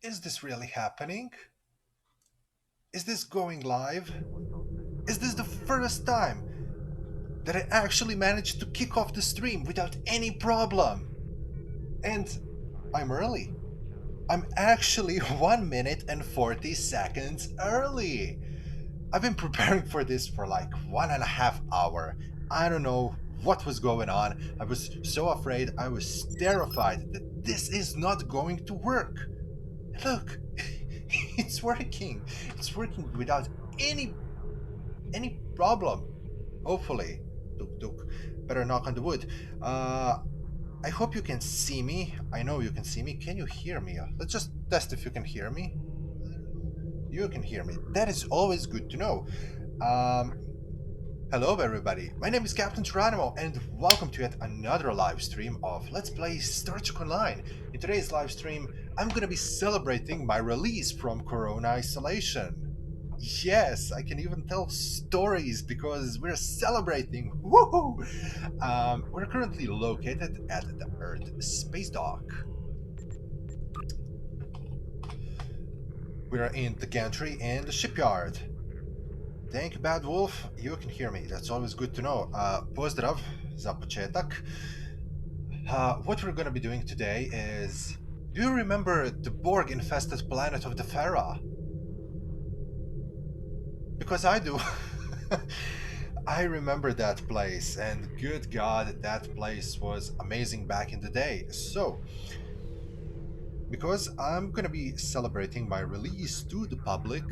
Is this really happening? Is this going live? Is this the first time that I actually managed to kick off the stream without any problem? And I'm early. I'm actually 1 minute and 40 seconds early. I've been preparing for this for like 1.5 hours. I don't know what was going on. I was so afraid, I was terrified that this is not going to work. Look, it's working. It's working without any any problem. Hopefully. Tuk tuk. Better knock on the wood. I hope you can see me. I know you can see me. Can you hear me? Let's just test if you can hear me. You can hear me. That is always good to know. Um, Hello, everybody. My name is Captain Geronimo, and welcome to yet another live stream of Let's Play Star Trek Online. In today's live stream, I'm gonna be celebrating my release from Corona isolation. Yes, I can even tell stories because we're celebrating. Woohoo! We're currently located at the Earth Space Dock. We're in the gantry and the shipyard. Thank you, Bad Wolf. You can hear me. That's always good to know. Pozdrav za početak. What we're going to be doing today is... Do you remember the Borg-infested planet of the Farah? Because I do. I remember that place, and good God, that place was amazing back in the day. So, because I'm going to be celebrating my release to the public,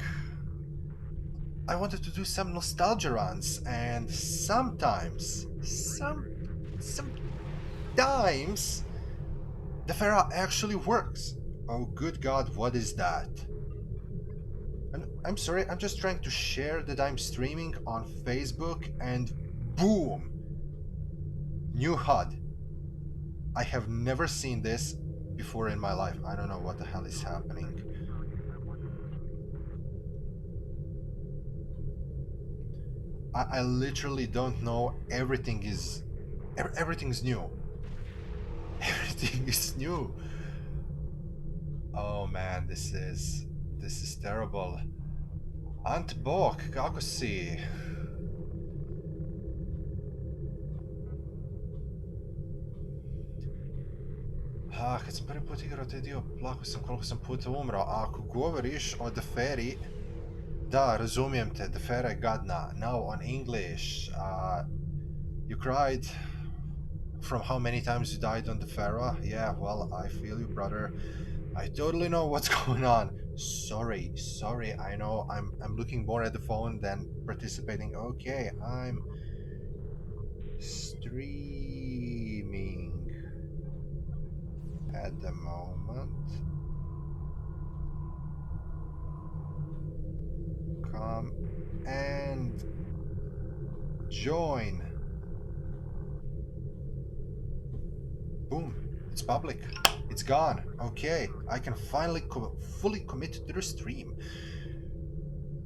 I wanted to do some nostalgia runs, and sometimes the Farah actually works. Oh, good God, what is that? And I'm sorry, I'm just trying to share that I'm streaming on Facebook, and boom! New HUD. I have never seen this before in my life. I don't know what the hell is happening. I literally don't know. Everything's new. Everything is new. Oh man, this is terrible. Ant Bog, kako si? Kad sam prvi put igrao taj dio, plako sam koliko sam puta umrao. A ako govoriš o Deferi, da, razumijem te, Defera je gadna. Now on English, you cried from how many times you died on Defera? Yeah, well, I feel you, brother. I totally know what's going on. Sorry. I know I'm looking more at the phone than participating. Okay, I'm streaming at the moment. Come and join. Boom. It's public. It's gone. Okay, I can finally fully commit to the stream.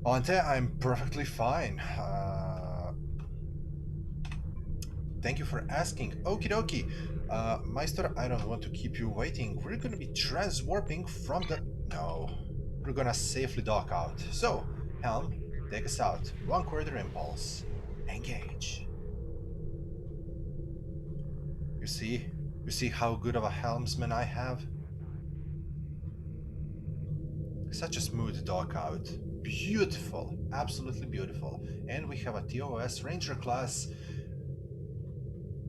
Ante, I'm perfectly fine. Thank you for asking. Okie dokie. Meister, I don't want to keep you waiting. We're gonna be transwarping from the... No. We're gonna safely dock out. So, Helm, take us out. 1/4 impulse. Engage. You see? You see how good of a helmsman I have? Such a smooth dock out. Beautiful. Absolutely beautiful. And we have a TOS Ranger class,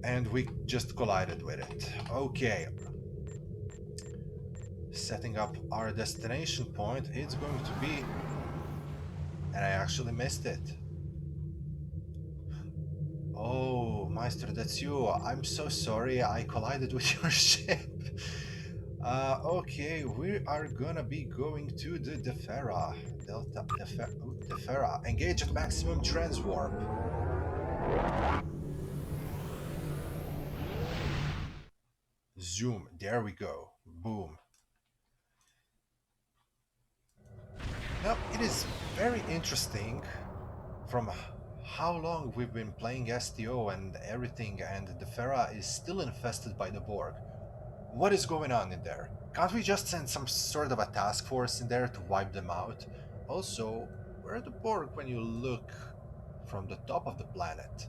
and we just collided with it. Okay. Setting up our destination point, it's going to be... And I actually missed it. Oh, Meister, that's you. I'm so sorry, I collided with your ship. Okay, we are gonna be going to the Defera. Defera. Engage at maximum transwarp. Zoom. There we go. Boom. Now, it is very interesting from how long we've been playing STO and everything, and the Farah is still infested by the Borg. What is going on in there? Can't we just send some sort of a task force in there to wipe them out? Also, where are the Borg when you look from the top of the planet?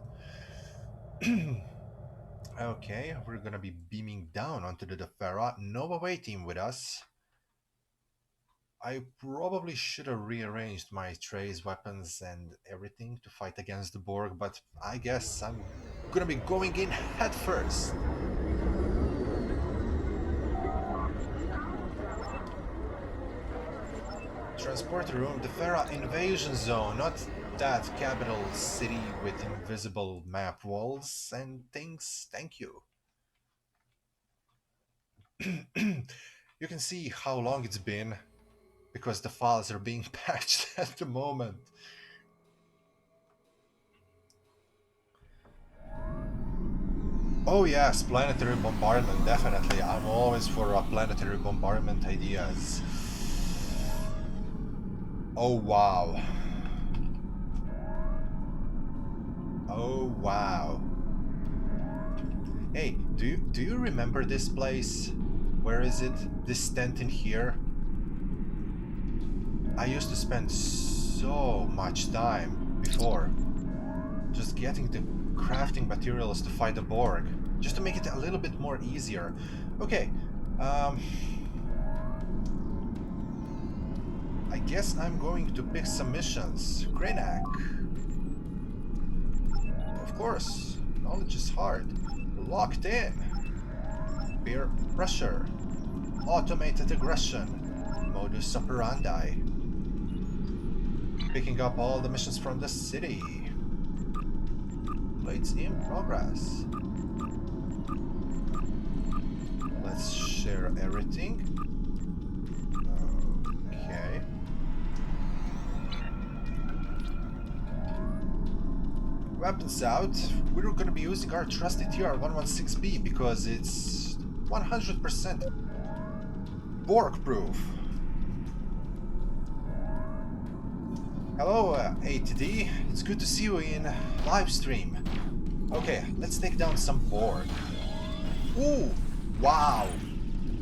Okay, we're gonna be beaming down onto the Defera. No away team with us. I probably should have rearranged my trays, weapons, and everything to fight against the Borg, but I guess I'm gonna be going in head first. Transporter room, the Farah invasion zone, not that capital city with invisible map walls and things. Thank you. You can see how long it's been because the files are being patched at the moment. Oh yes, planetary bombardment, definitely. I'm always for planetary bombardment ideas. Oh wow. Oh wow. Hey, do you remember this place? Where is it? This tent in here? I used to spend so much time before just getting the crafting materials to fight the Borg, just to make it a little bit more easier. Okay, I guess I'm going to pick some missions. Krenak. Of course, knowledge is hard. Locked in. Peer pressure. Automated aggression. Modus operandi. Picking up all the missions from the city. Plates in progress. Let's share everything. Okay. Weapons out. We're gonna be using our trusty TR-116B because it's 100% Borg proof. Hello, ATD. It's good to see you in live stream. Okay, let's take down some Borg. Ooh, wow.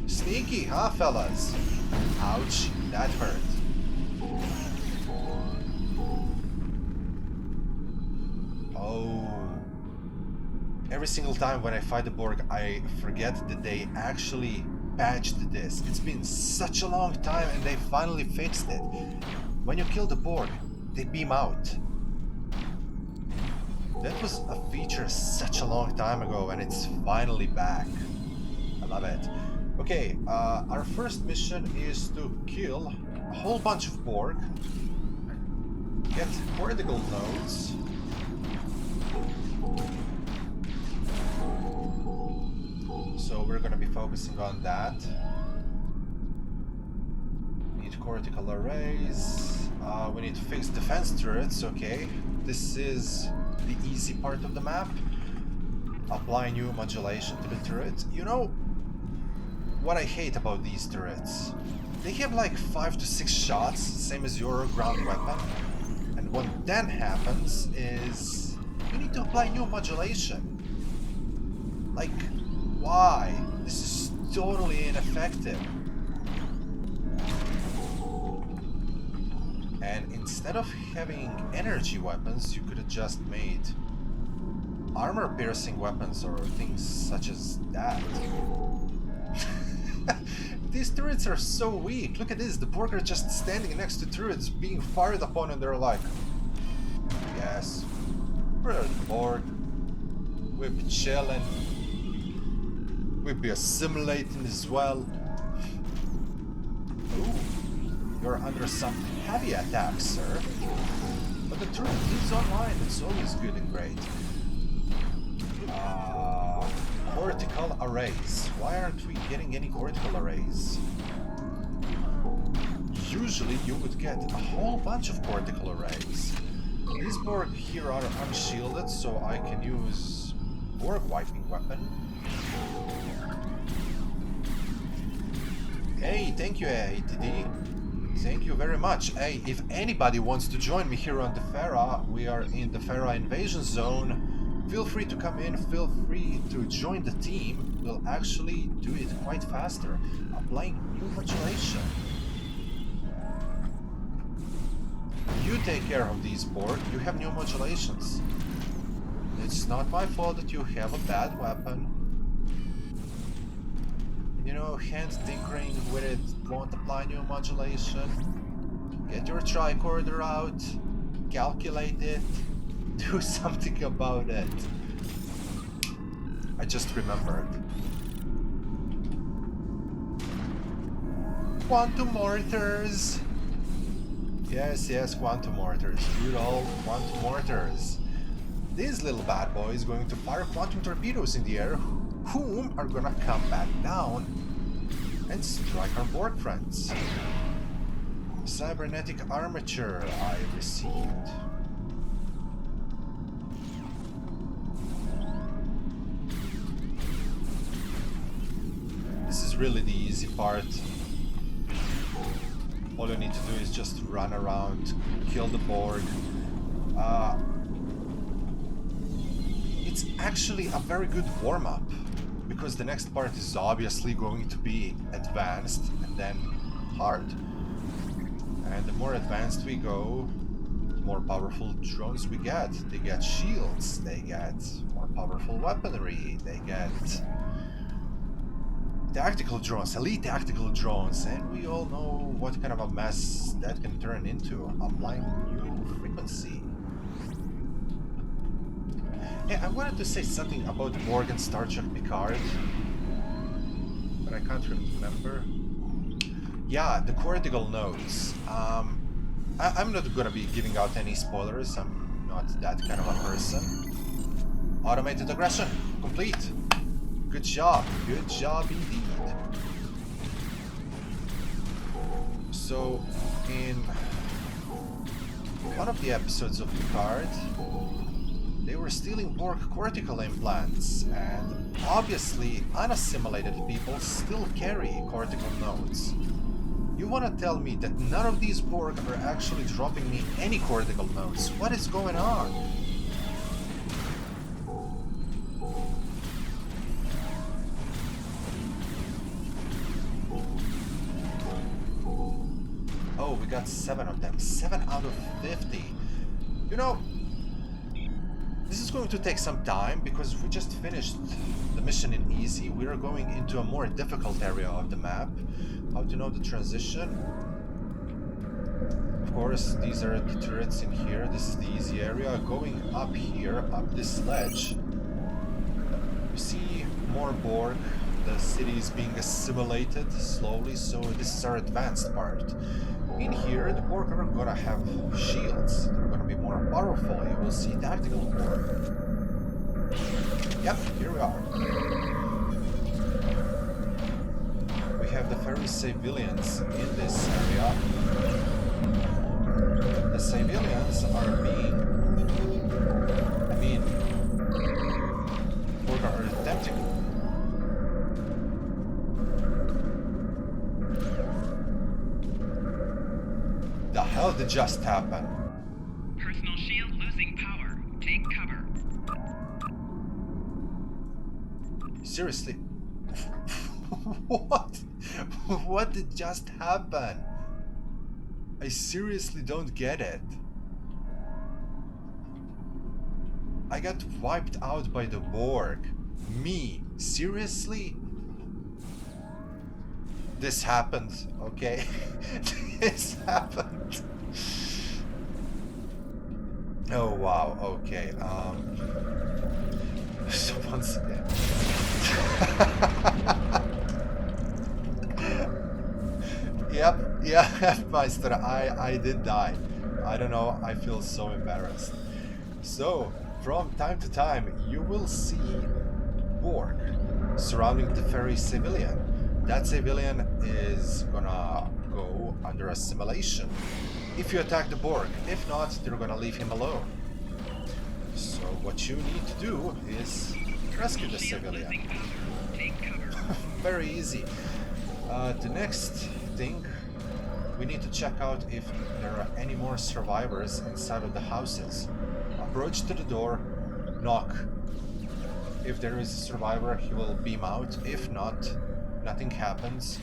Sneaky, huh, fellas? Ouch, that hurt. Oh. Every single time when I fight the Borg, I forget that they actually patched this. It's been such a long time and they finally fixed it. When you kill the Borg, they beam out. That was a feature such a long time ago and it's finally back. I love it. Okay, our first mission is to kill a whole bunch of Borg, get cortical nodes, so we're gonna be focusing on that. Need cortical arrays. We need to fix defense turrets, okay. This is the easy part of the map. Apply new modulation to the turret. You know what I hate about these turrets? They have like 5 to 6 shots, same as your ground weapon. And what then happens is you need to apply new modulation. Like, why? This is totally ineffective. And instead of having energy weapons, you could have just made armor-piercing weapons or things such as that. These turrets are so weak. Look at this, the Borg are just standing next to turrets being fired upon and they're like, yes, we're the Borg. We'll be chilling. We'll be assimilating as well. Ooh, you're under some heavy attack, sir. But the turret is online, it's always good and great. Cortical arrays. Why aren't we getting any cortical arrays? Usually you would get a whole bunch of cortical arrays. These Borg here are unshielded, so I can use Borg wiping weapon. Hey, thank you, ATD. Thank you very much. Hey, if anybody wants to join me here on the Farah, we are in the Farah invasion zone. Feel free to come in, feel free to join the team. will actually do it quite faster, applying new modulation. You take care of these Borg, you have new modulations. It's not my fault that you have a bad weapon. You know, hand tinkering with it won't apply new modulation. Get your tricorder out, calculate it, do something about it. I just remembered. Quantum mortars! Yes, quantum mortars. Good old quantum mortars. This little bad boy is going to fire quantum torpedoes in the air, whom are gonna come back down and strike our Borg friends. Cybernetic armature I received. This is really the easy part. All you need to do is just run around, kill the Borg. It's actually a very good warm-up, because the next part is obviously going to be advanced and then hard. And the more advanced we go, the more powerful drones we get. They get shields, they get more powerful weaponry, they get tactical drones, elite tactical drones, and we all know what kind of a mess that can turn into, applying new frequency. Hey, I wanted to say something about Borg and Star Trek Picard, but I can't remember. Yeah, the cortical nodes. I'm not gonna be giving out any spoilers, I'm not that kind of a person. Automated aggression, complete. Good job indeed. So, in one of the episodes of Picard, they were stealing Borg cortical implants, and obviously unassimilated people still carry cortical nodes. You wanna tell me that none of these Borg are actually dropping me any cortical nodes? What is going on? Oh, we got 7 of them. 7 out of 50. You know, this is going to take some time because we just finished the mission in easy. We are going into a more difficult area of the map. How to know the transition? Of course, these are the turrets in here. This is the easy area. Going up here, up this ledge, you see more Borg. The city is being assimilated slowly, so this is our advanced part. In here, the Borg are gonna have shields. They're gonna be more powerful. You will see tactical Borg. Yep, here we are. We have the very civilians in this area. The civilians are being... Borg are attempting... The hell did just happen? Personal shield losing power. Take cover. Seriously? What? What did just happen? I seriously don't get it. I got wiped out by the Borg. Me? Seriously? This happened, okay? This happened. Oh wow, okay, so once again. Yep, Meister, I did die. I don't know, I feel so embarrassed. So, from time to time, you will see Borg surrounding the ferry civilian. That civilian is gonna go under assimilation if you attack the Borg. If not, they're gonna leave him alone. So what you need to do is rescue the civilian. Very easy. The next thing, we need to check out if there are any more survivors inside of the houses. Approach to the door, knock. If there is a survivor, he will beam out. If not, nothing happens.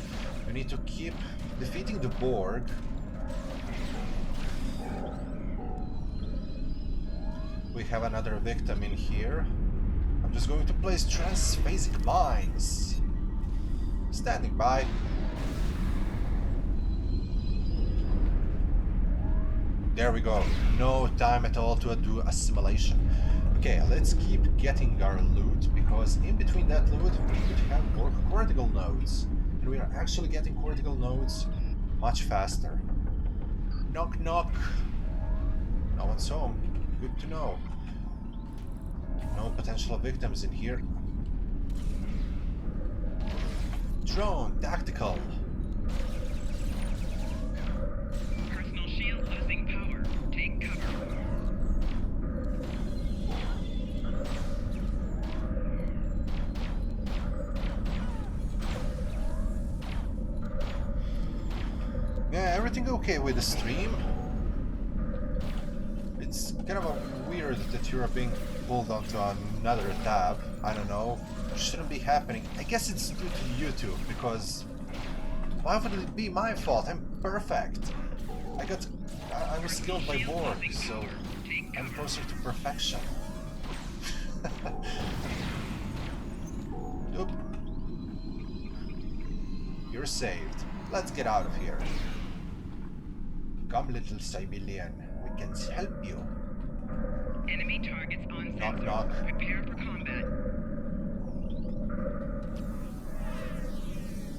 We need to keep defeating the Borg. We have another victim in here. I'm just going to place transphasic mines. Standing by. There we go. No time at all to do assimilation. Okay, let's keep getting our loot, because in between that loot we could have more cortical nodes. And we are actually getting cortical nodes much faster. Knock knock. No one's home. Good to know. No potential victims in here. Drone, tactical. Personal shield losing power. Take cover. Yeah, everything okay with the stream? It's kind of weird that you're being pulled onto another tab. I don't know. Shouldn't be happening. I guess it's due to YouTube, because why would it be my fault? I'm perfect. I was killed by Borg, so I'm closer to perfection. Oop. You're saved. Let's get out of here. Come, little civilian. We can help you. Enemy targets on Knock, sensor. knock. Prepare for combat.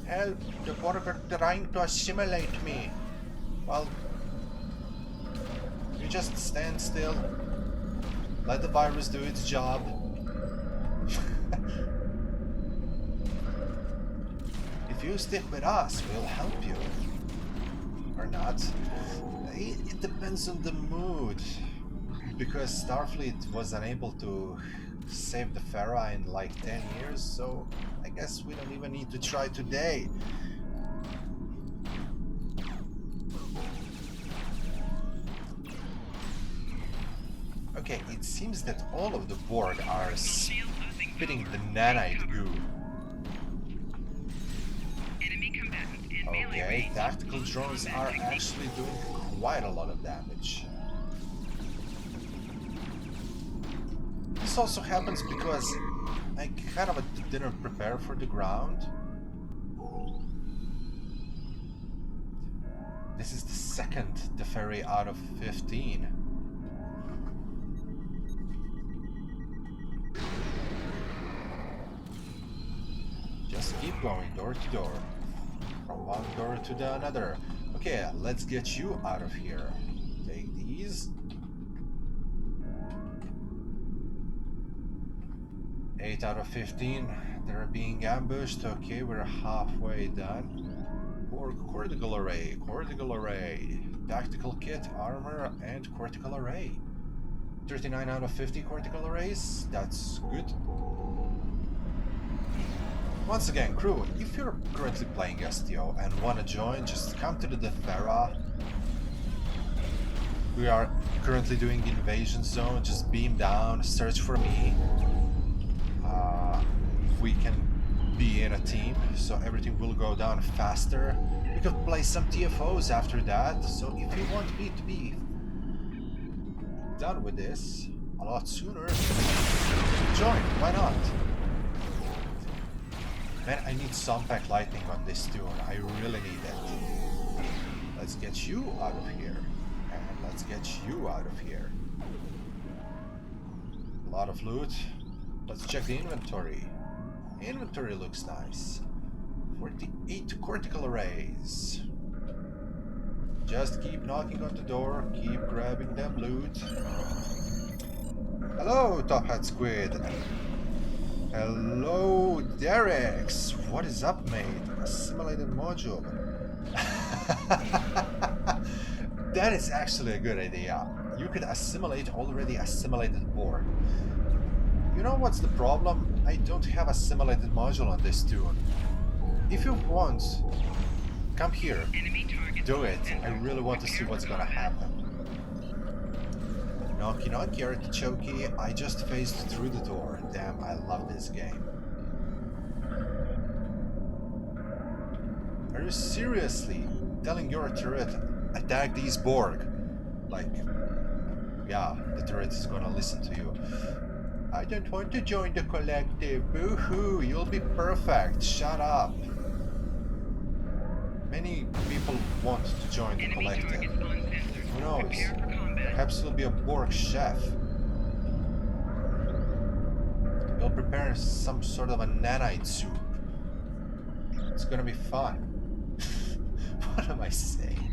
Help! The Borg are trying to assimilate me. Well, you just stand still. Let the virus do its job. If you stick with us, we'll help you. Or not. It depends on the mood. Because Starfleet was unable to save the Farah in like 10 years, so I guess we don't even need to try today. Okay, it seems that all of the Borg are spitting the nanite goo. Enemy combatant in melee Okay, range. tactical drones are actually doing quite a lot of damage. This also happens because I kind of didn't prepare for the ground. This is the second Deferi out of 15. Just keep going door to door. From one door to the another. Okay, let's get you out of here. Take these. 8 out of 15. They're being ambushed. Okay, we're halfway done. Or cortical array. Cortical array. Tactical kit, armor, and cortical array. 39 out of 50 cortical arrays. That's good. Once again, crew, if you're currently playing STO and want to join, just come to the Defera. We are currently doing invasion zone. Just beam down, search for me. We can be in a team, so everything will go down faster. We could play some TFOs after that, so if you want me to be done with this a lot sooner, join, why not? Man, I need Sompact Lightning on this tune, I really need it. Let's get you out of here, and let's get you out of here. A lot of loot. Let's check the inventory. Inventory looks nice. 48 cortical arrays. Just keep knocking on the door, keep grabbing them loot. Hello, Top Hat Squid. Hello, Derex. What is up, mate? Assimilated module. That is actually a good idea. You could assimilate already assimilated Borg. You know what's the problem? I don't have a assimilated module on this tune. If you want, come here. Enemy targets Do on it. sensor. I really want to see what's gonna happen. Knocky knocky artichoke, I just phased through the door. Damn, I love this game. Are you seriously telling your turret attack these Borg? Like, yeah, the turret is gonna listen to you. I don't want to join the collective. Boo-hoo, you'll be perfect. Shut up. Many people want to join the Enemy collective. targets uncensored. Who knows? Prepare for combat. Perhaps you'll be a Borg chef. You'll prepare some sort of a nanite soup. It's gonna be fun. What am I saying?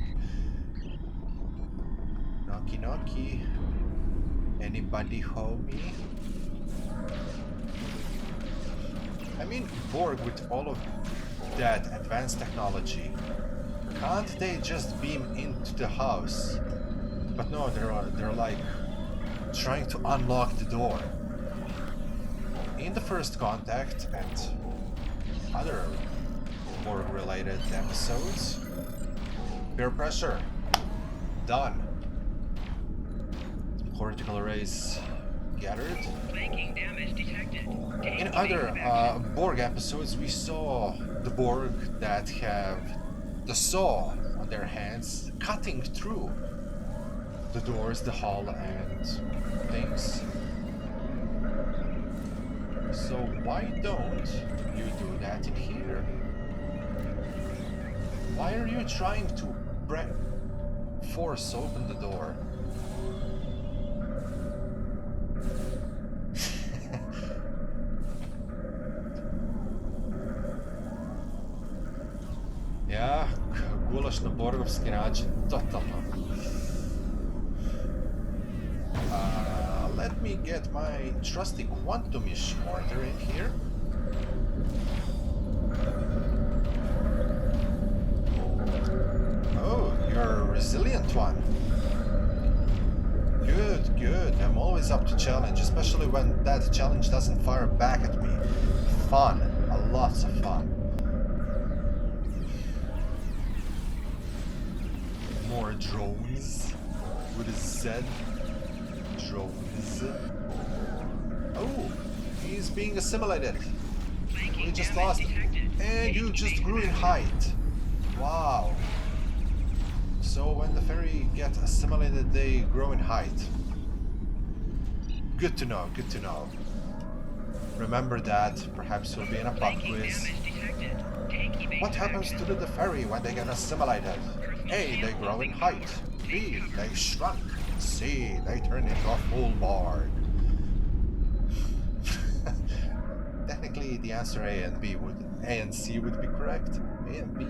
Knocky knocky. Anybody homie? I mean, Borg with all of that advanced technology. Can't they just beam into the house? But no, they're like trying to unlock the door. In the First Contact and other Borg-related episodes, peer pressure, done. Cortical arrays gathered. Flanking damage detected. Take In evasive other action. Borg episodes, we saw the Borg that have the saw on their hands cutting through the doors, the hull, and things. So why don't you do that in here? Why are you trying to force open the door? Ja, gulaš na borgovski način, totalno. Let me get my trusty quantum-ish mortar in here. Oh, you're a resilient one. Good, good. I'm always up to challenge, especially when that challenge doesn't fire back at me. Fun. Lots of fun. More drones with a Z. Drones. Oh, he's being assimilated. We just lost him. And you just grew in height. Wow. So when the ferry get assimilated, they grow in height. Good to know, good to know. Remember that. Perhaps you'll be in a pub quiz. What happens to the ferry when they get assimilated? A, they grow in height. B, they shrunk. C, they turn into a full Borg. Technically, the answer A and C would be correct. A and B.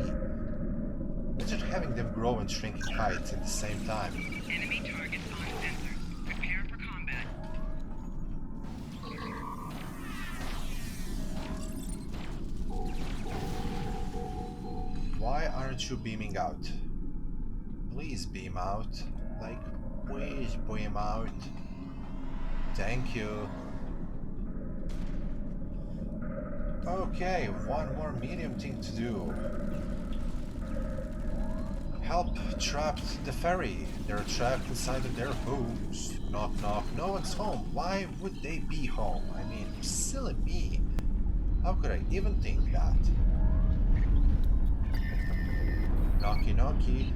Imagine having them grow and shrink in height at the same time. Enemy targets uncensored. Prepare for combat. Why aren't you beaming out? Please beam out. Like, please beam out. Thank you. Okay, one more medium thing to do. Help trapped the ferry. They're trapped inside of their homes. Knock knock, no one's home. Why would they be home? I mean, silly me. How could I even think that? Knocky knocky.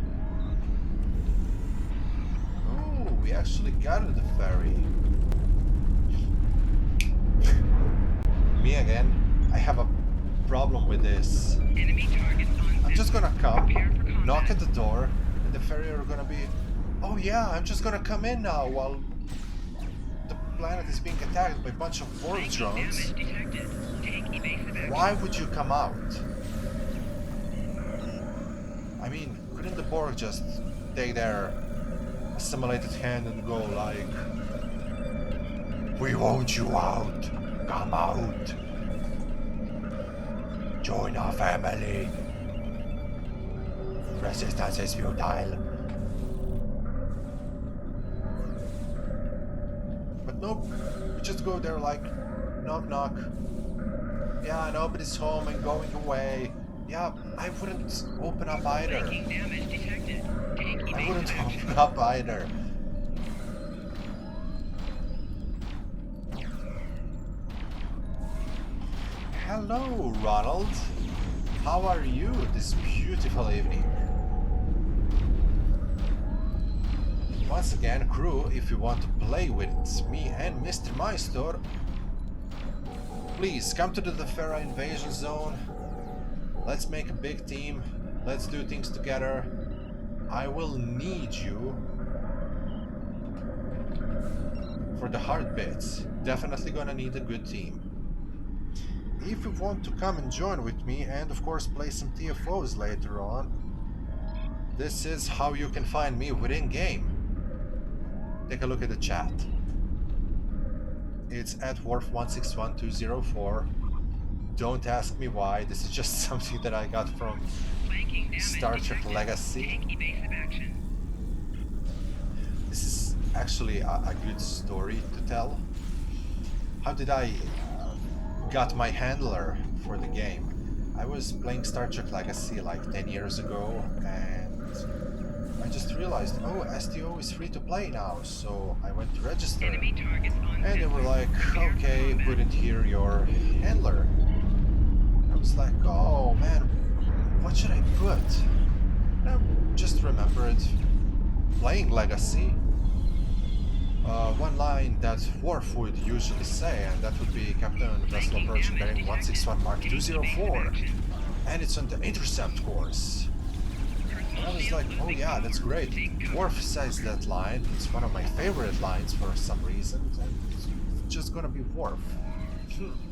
Oh, we actually got to the ferry. Me again. I have a problem with this. Enemy targets uncensored. I'm just gonna come, Prepare for combat. knock at the door, and the ferry are gonna be... Oh yeah, I'm just gonna come in now while the planet is being attacked by a bunch of Borg Flanking drones. damage detected. Take evasive action. Why would you come out? I mean, couldn't the Borg just take their assimilated hand and go like... We want you out. Come out. Join our family. Resistance is futile. But nope, we just go there like, knock knock. Yeah, nobody's home and going away. Yeah, I wouldn't open up either. Flanking damage detected. Take I evasive wouldn't action. open up either. Hello, Ronald. How are you this beautiful evening? Once again, crew, if you want to play with me and Mr. Maestor, please come to the Defera invasion zone. Let's make a big team. Let's do things together. I will need you for the hard bits. Definitely gonna need a good team. If you want to come and join with me and of course play some TFOs later on, this is how you can find me within game. Take a look at the chat. It's at Wharf161204. Don't ask me why, this is just something that I got from Star Trek Legacy. This is actually a good story to tell. How did I got my handler for the game? I was playing Star Trek Legacy like 10 years ago and I just realized, oh, STO is free to play now, so I went to register. And they were like, okay, put in here your handler. I was like, oh man, what should I put? And I just remembered playing Legacy. One line that Worf would usually say, and that would be Captain Vessel Approaching Bearing 161 Mark 204. And it's on the intercept course. And I was like, oh yeah, that's great. Worf says that line, it's one of my favorite lines for some reason, and it's just gonna be Worf.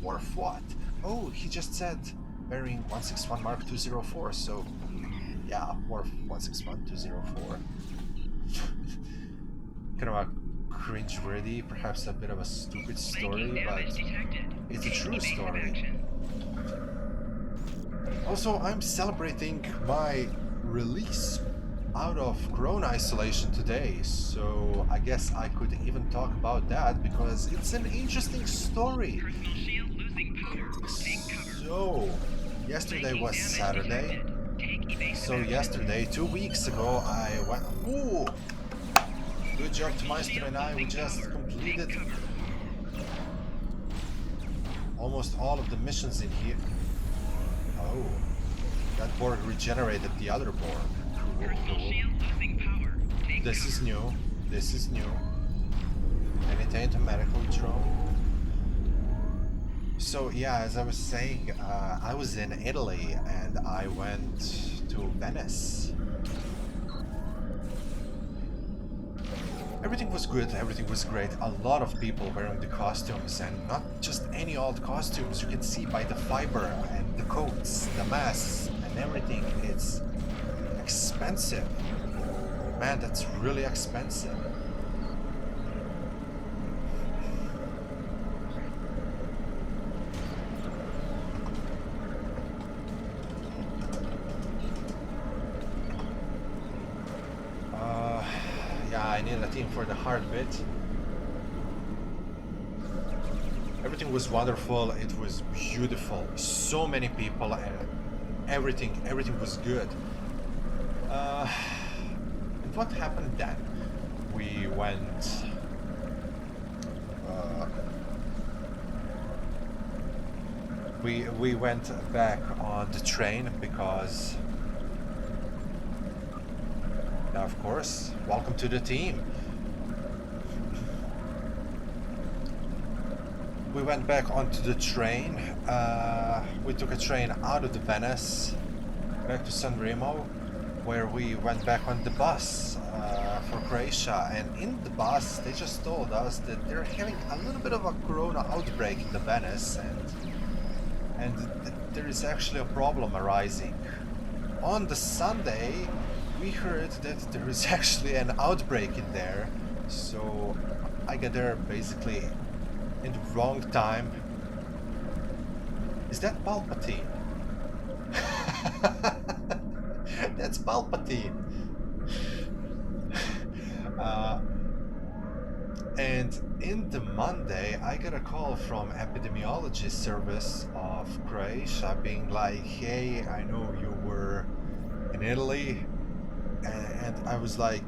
Worf what? Oh, he just said bearing 161 Mark 204, so yeah, Worf 161 204. Kind of a cringe-worthy, perhaps a bit of a stupid story, but it's a true story. Also, I'm celebrating my release out of Corona isolation today, so I guess I could even talk about that because it's an interesting story. So, yesterday was Saturday. So yesterday, 2 weeks ago, I went... Ooh! Good job to Meister and I, we just completed almost all of the missions in here. Oh, that Borg regenerated the other Borg. Cool. This is new. This is new. Anything to medical drone. So yeah, as I was saying, I was in Italy and I went to Venice. Everything was good, everything was great. A lot of people wearing the costumes, and not just any old costumes. You can see by the fiber and the coats, the masks, and everything. It's expensive. Man, that's really expensive. I needed a team for the hard bit. Everything was wonderful, it was beautiful, so many people and everything was good. And what happened then? We went... we went back on the train because... of course, welcome to the team. We went back onto the train. We took a train out of the Venice, back to San Remo, where we went back on the bus for Croatia. And in the bus, they just told us that they're having a little bit of a corona outbreak in the Venice, and there is actually a problem arising. On the Sunday, we heard that there is actually an outbreak in there, so I got there basically in the wrong time. Is that Palpatine? That's Palpatine. And in the Monday, I got a call from epidemiology service of Croatia being like, hey, I know you were in Italy. And I was like,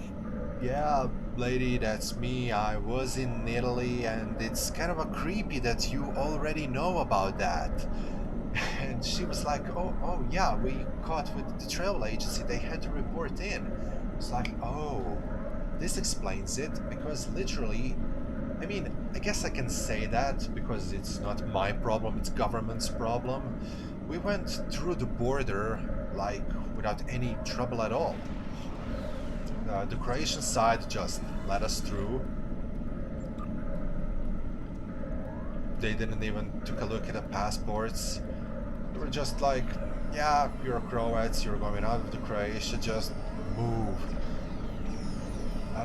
yeah, lady, that's me. I was in Italy, and it's kind of a creepy that you already know about that. And she was like, oh yeah, we caught with the travel agency. They had to report in. It's like, oh, this explains it because literally, I mean, I guess I can say that because it's not my problem, it's government's problem. We went through the border like without any trouble at all. The Croatian side just let us through. They didn't even took a look at the passports. They were just like, yeah, you're Croats, you're going out of the Croatia, just move.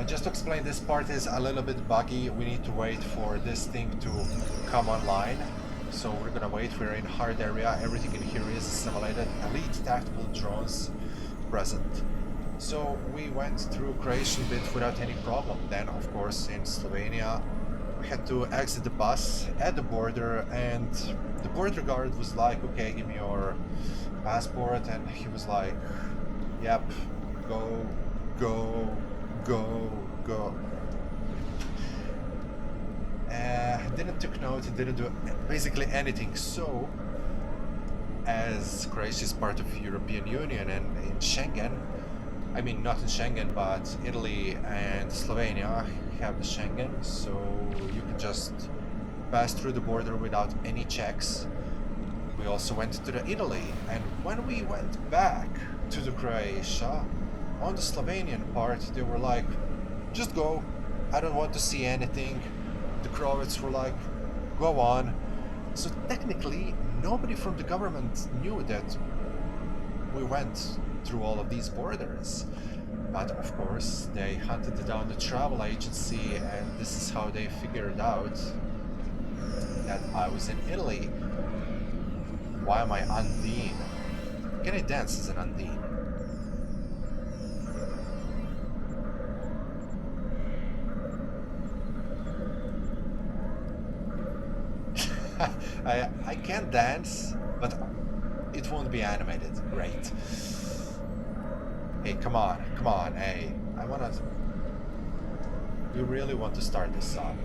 Just to explain, this part is a little bit buggy. We need to wait for this thing to come online. So we're gonna wait. We're in hard area. Everything in here is assimilated. Elite tactical drones present. So we went through Croatian bit without any problem. Then, of course, in Slovenia, we had to exit the bus at the border, and the border guard was like, "Okay, give me your passport," and he was like, "Yep, go, go, go, go." Didn't took note, didn't do basically anything. So, as Croatia is part of European Union and in Schengen, I mean not in Schengen, but Italy and Slovenia have the Schengen, so you can just pass through the border without any checks. We also went to the Italy, and when we went back to the Croatia, on the Slovenian part, they were like, just go, I don't want to see anything. The Croats were like, go on. So technically, nobody from the government knew that we went through all of these borders. But of course, they hunted down the travel agency, and this is how they figured out that I was in Italy. Why am I Undine? Can I dance as an Undine? I can dance, but it won't be animated. Great. Hey, come on, hey. I wanna... We really want to start this up.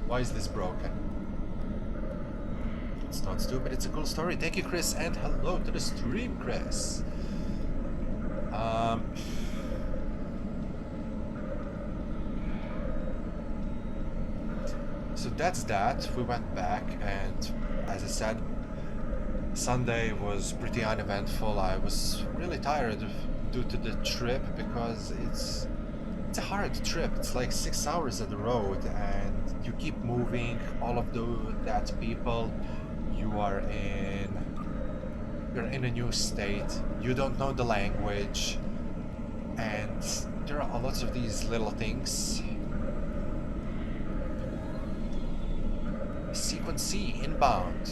Why is this broken? It's not stupid, it's a cool story. Thank you, Chris, and hello to the stream, Chris. So that's that. We went back, and as I said, Sunday was pretty uneventful. I was really tired due to the trip because it's a hard trip. It's like 6 hours of the road, and you keep moving. All of that people, you're in a new state. You don't know the language, and there are lots of these little things. Sequence C inbound.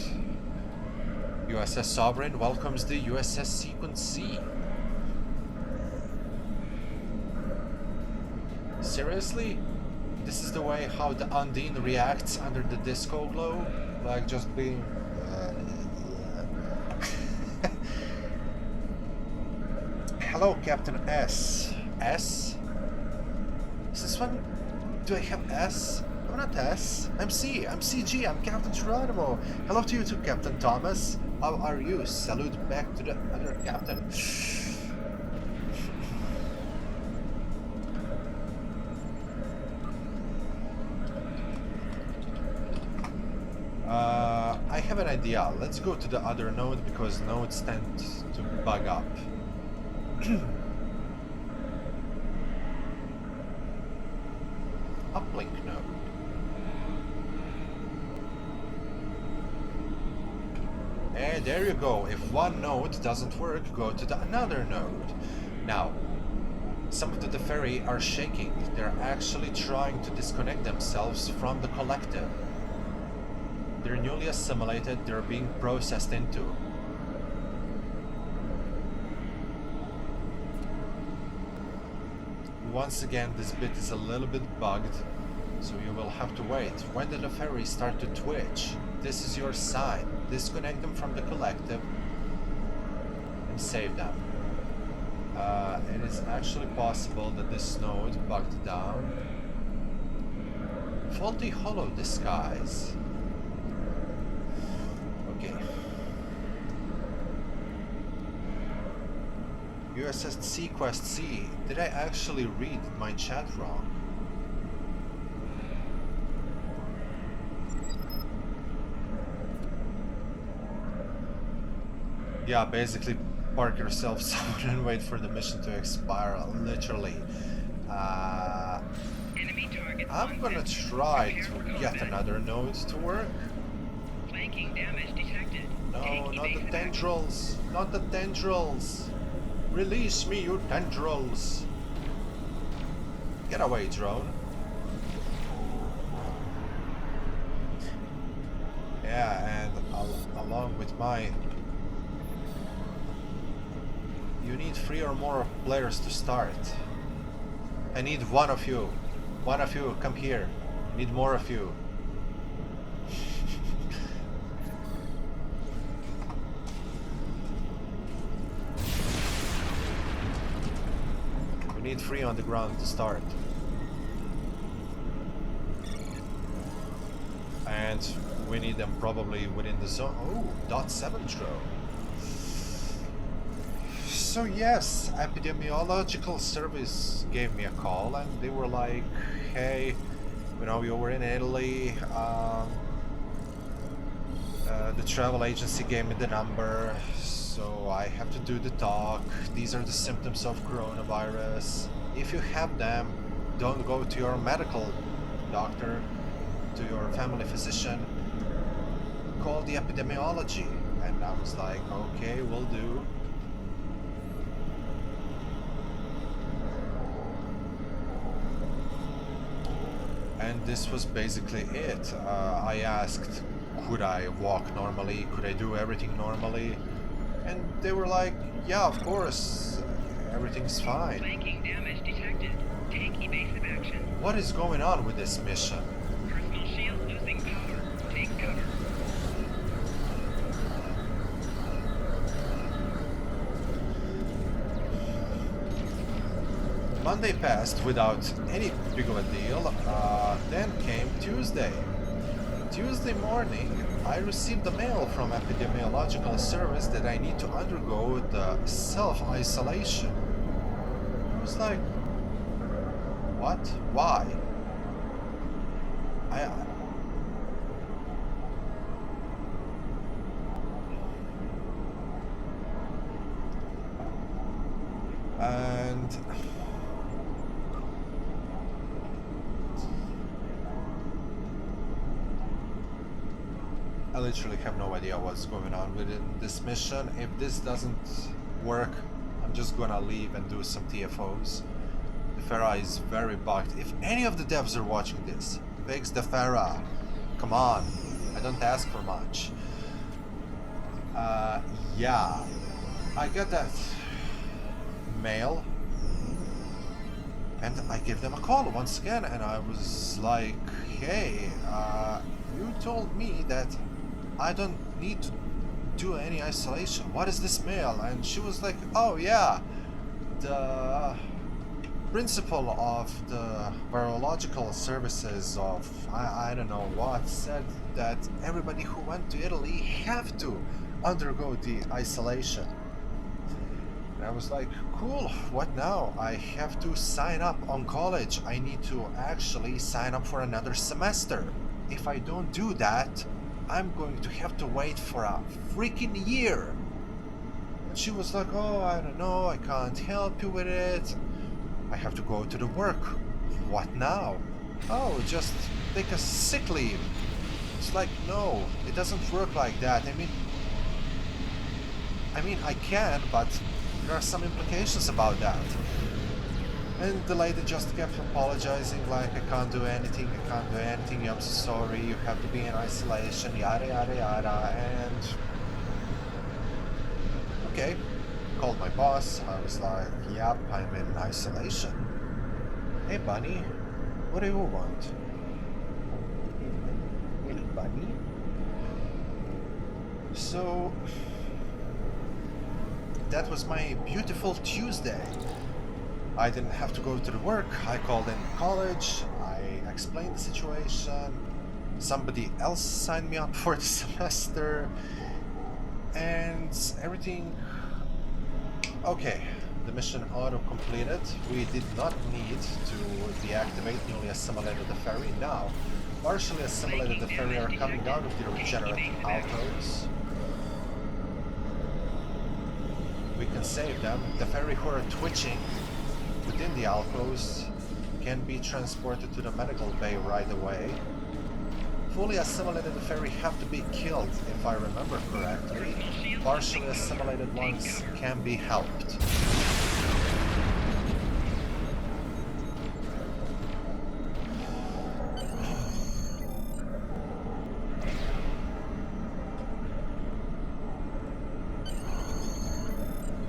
USS Sovereign welcomes the USS Sequence C. Seriously? This is the way how the Undine reacts under the disco glow? Like just being... Hello, Captain S. S? Is this one... Do I have S? I'm not S. I'm C. I'm CG. I'm Captain Geronimo. Hello to you too, Captain Thomas. How are you? Salute back to the other captain. I have an idea. Let's go to the other node because nodes tend to bug up. Uplink node. And there you go. If one node doesn't work, go to the another node. Now, some of the ferry are shaking. They're actually trying to disconnect themselves from the collective. They're newly assimilated, they're being processed into. Once again, this bit is a little bit bugged, so you will have to wait. When did the ferry start to twitch? This is your sign. Disconnect them from the collective and save them. It is actually possible that this node bugged down. Faulty hollow disguise. Okay. USS Sequest C. Did I actually read my chat wrong? Yeah, basically park yourself somewhere and wait for the mission to expire, literally. Uh, Enemy targets I'm on gonna sensor. try Prepare for to get combat. another node to work. Flanking damage detected. No, Take not the evasive action. tendrils! Not the tendrils! Release me, you tendrils! Get away, drone. Yeah, and along with my... You need 3 or more players to start. I need one of you. One of you, come here. I need more of you. We need 3 on the ground to start. And we need them probably within the zone. Oh, .7 throw. So yes, epidemiological service gave me a call and they were like, hey, you know, you were in Italy, the travel agency gave me the number, so I have to do the talk. These are the symptoms of coronavirus. If you have them, don't go to your medical doctor, to your family physician, call the epidemiology. And I was like, okay, will do. And this was basically it. I asked, could I walk normally? Could I do everything normally? And they were like, yeah, of course, everything's fine. Flanking damage detected. Take evasive action. What is going on with this mission? Personal shield losing power. Take cover. Monday passed without any big of a deal. Then came Tuesday. Tuesday morning, I received a mail from epidemiological service that I need to undergo the self-isolation. I was like, what? Why? I and I literally have no idea what's going on within this mission. If this doesn't work, I'm just gonna leave and do some TFOs. The Farah is very bugged. If any of the devs are watching this, fix the Farah. Come on, I don't ask for much. Yeah, I got that mail and I give them a call once again and I was like, hey, you told me that I don't need to do any isolation. What is this mail? And she was like, oh yeah, the principal of the virological services of I don't know what said that everybody who went to Italy have to undergo the isolation. And I was like, cool, what now? I have to sign up on college. I need to actually sign up for another semester. If I don't do that, I'm going to have to wait for a freaking year. And she was like, oh, I don't know, I can't help you with it. I have to go to the work. What now? Oh, just take a sick leave. It's like, no, it doesn't work like that. I mean, I can, but there are some implications about that. And the lady just kept apologizing, like, I can't do anything, I'm so sorry, you have to be in isolation, yada yada yada, and... Okay, called my boss, I was like, yep, I'm in isolation. Hey bunny, what do you want? Hey bunny? So... that was my beautiful Tuesday. I didn't have to go to the work. I called in college. I explained the situation. Somebody else signed me up for the semester. And everything... Okay. The mission auto-completed. We did not need to deactivate newly assimilated the ferry. Now, partially assimilated the ferry are coming out of the regenerative alcoves. We can save them. The ferry who are twitching within the alcoves can be transported to the medical bay right away. Fully assimilated ferry have to be killed, if I remember correctly. Partially assimilated ones can be helped.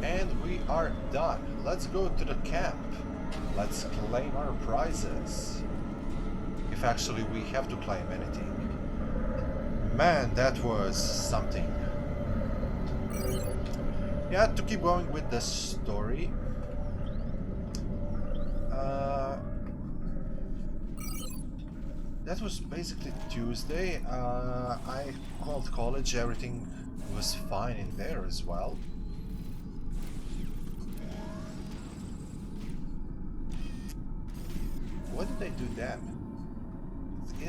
And we are done. Let's go to the camp. Let's claim our prizes. If actually we have to claim anything. Man, that was something. Yeah, to keep going with the story. That was basically Tuesday. I called college, everything was fine in there as well. What did I do then?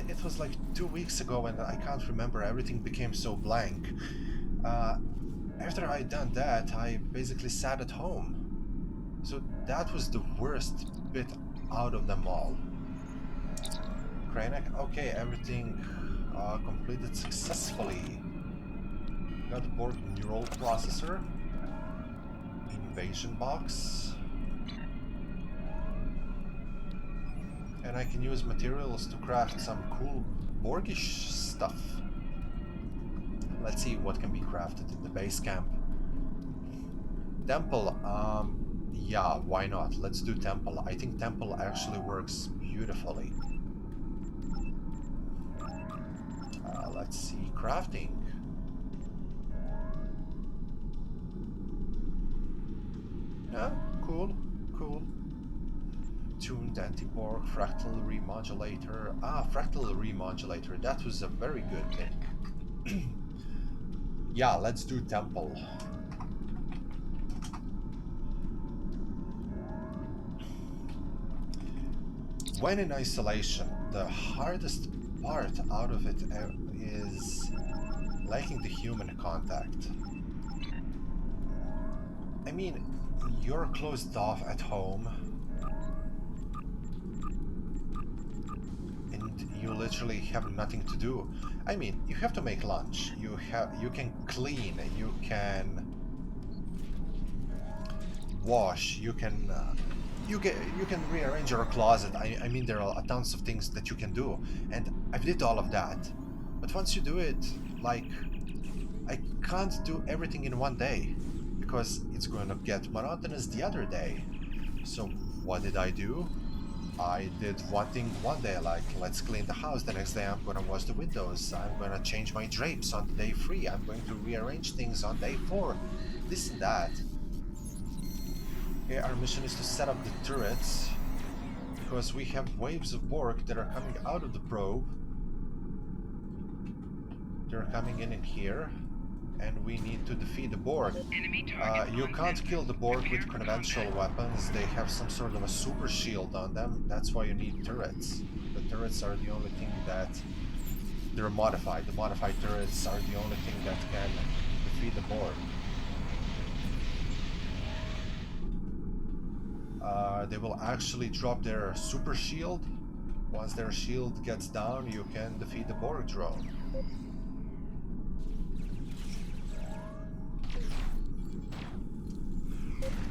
It was like 2 weeks ago and I can't remember, everything became so blank. After I done that, I basically sat at home. So that was the worst bit out of them all. Kranek, okay, everything completed successfully. Got the Borg neural processor. Invasion box. And I can use materials to craft some cool Borgish stuff. Let's see what can be crafted in the base camp. Temple, yeah, why not? Let's do temple. I think temple actually works beautifully. Let's see, crafting. Yeah, cool, cool. Tuned anti-Borg, fractal remodulator. Ah, fractal remodulator, that was a very good thing. Yeah, let's do temple. When in isolation, the hardest part out of it is lacking the human contact. I mean, you're closed off at home and you literally have nothing to do. I mean, you have to make lunch, you can clean, you can wash, you can rearrange your closet. I mean, there are tons of things that you can do, and I've did all of that. But once you do it, like, I can't do everything in one day, because it's going to get monotonous the other day. So what did I do? I did one thing one day, like, let's clean the house. The next day I'm going to wash the windows. I'm going to change my drapes on day 3. I'm going to rearrange things on day 4. This and that. Okay, our mission is to set up the turrets, because we have waves of Borg that are coming out of the probe. They're coming in here, and we need to defeat the Borg. You can't kill the Borg with conventional weapons. They have some sort of a super shield on them. That's why you need turrets. The turrets are the only thing that... they're modified. The modified turrets are the only thing that can defeat the Borg. They will actually drop their super shield. Once their shield gets down, you can defeat the Borg drone.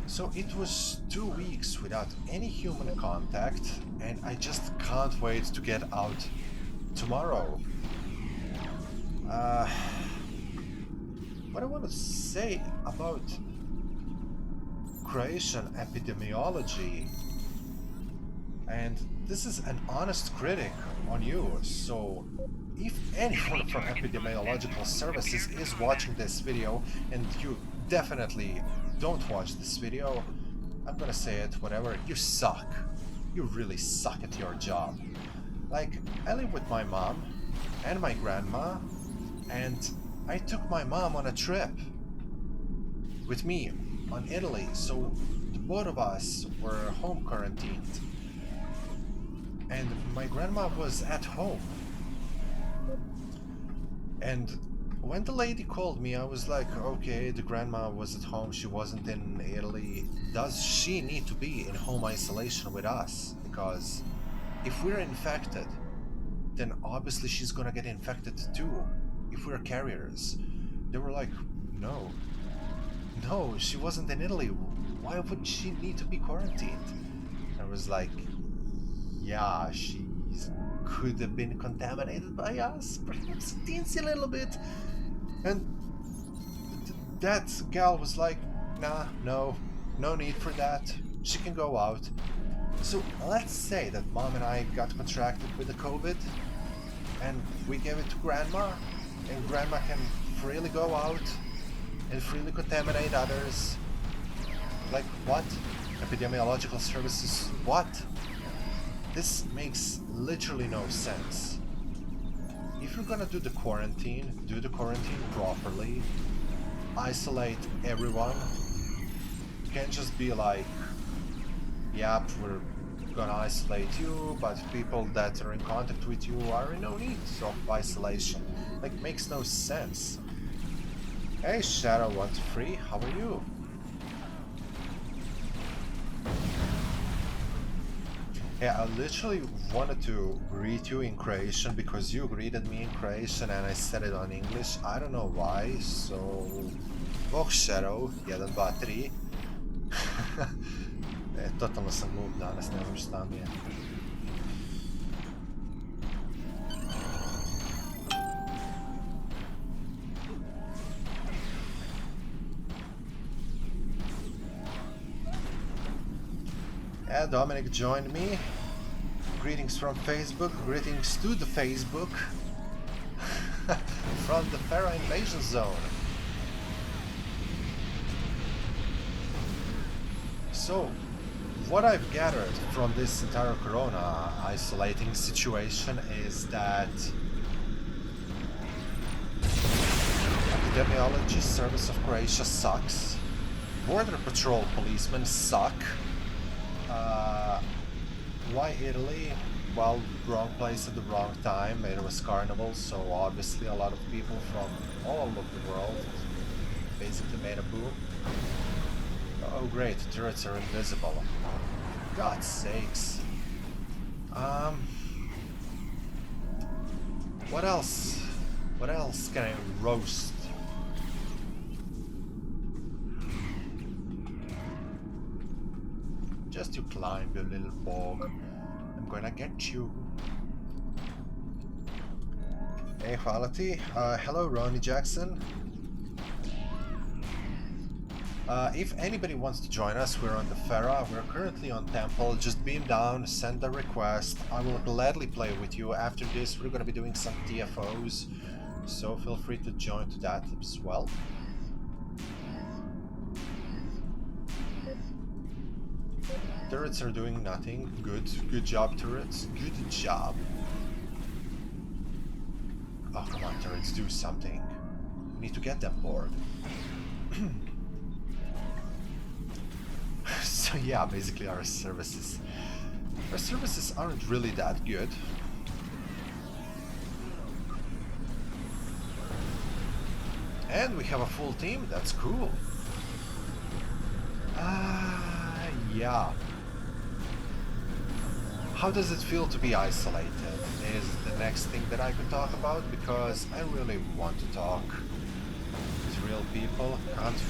So it was 2 weeks without any human contact, and I just can't wait to get out tomorrow. What I want to say about Croatian epidemiology, and this is an honest critic on you, so if anyone from epidemiological services is watching this video, and you definitely don't watch this video, I'm gonna say it, whatever, you suck. You really suck at your job. Like, I live with my mom and my grandma, and I took my mom on a trip with me on Italy, so both of us were home quarantined. And my grandma was at home. And when the lady called me, I was like, okay, the grandma was at home, she wasn't in Italy. Does she need to be in home isolation with us? Because if we're infected, then obviously she's gonna get infected too, if we're carriers. They were like, no, no, she wasn't in Italy. Why would she need to be quarantined? I was like, yeah, she could have been contaminated by us, perhaps a teensy little bit. And that gal was like, nah, no, no need for that. She can go out. So let's say that mom and I got contracted with the COVID, and we gave it to grandma, and grandma can freely go out and freely contaminate others. Like what? Epidemiological services? What? This makes literally no sense. If you're gonna do the quarantine properly, isolate everyone. You can't just be like, yep, we're gonna isolate you, but people that are in contact with you are in no need of isolation. Like, makes no sense. Hey, Shadow13, how are you? Yeah, I literally wanted to greet you in Croatian because you greeted me in Croatian and I said it on English. I don't know why, so... Bog Shadow, 1, 2, 3. Totalno sam glup danas, ne znam šta mi je. Yeah, Dominic joined me. Greetings from Facebook, greetings to the Facebook. From the Farah invasion zone. So, what I've gathered from this entire corona isolating situation is that epidemiology service of Croatia sucks. Border patrol policemen suck. Why Italy? Well, wrong place at the wrong time. It was carnival, so obviously a lot of people from all of the world basically made a boom. Oh great, the turrets are invisible. God's sakes. What else? What else can I roast? Just you climb, you little bog. I'm gonna get you. Hey, hvala ti. Hello, Ronnie Jackson. If anybody wants to join us, we're on the Farah. We're currently on Temple. Just beam down, send a request. I will gladly play with you. After this, we're gonna be doing some TFOs, so feel free to join to that as well. Turrets are doing nothing. Good job, turrets. Good job. Oh, come on, turrets, do something. We need to get them bored. So yeah, basically our services aren't really that good. And we have a full team, that's cool. Yeah. How does it feel to be isolated is the next thing that I could talk about, because I really want to talk with real people. Can't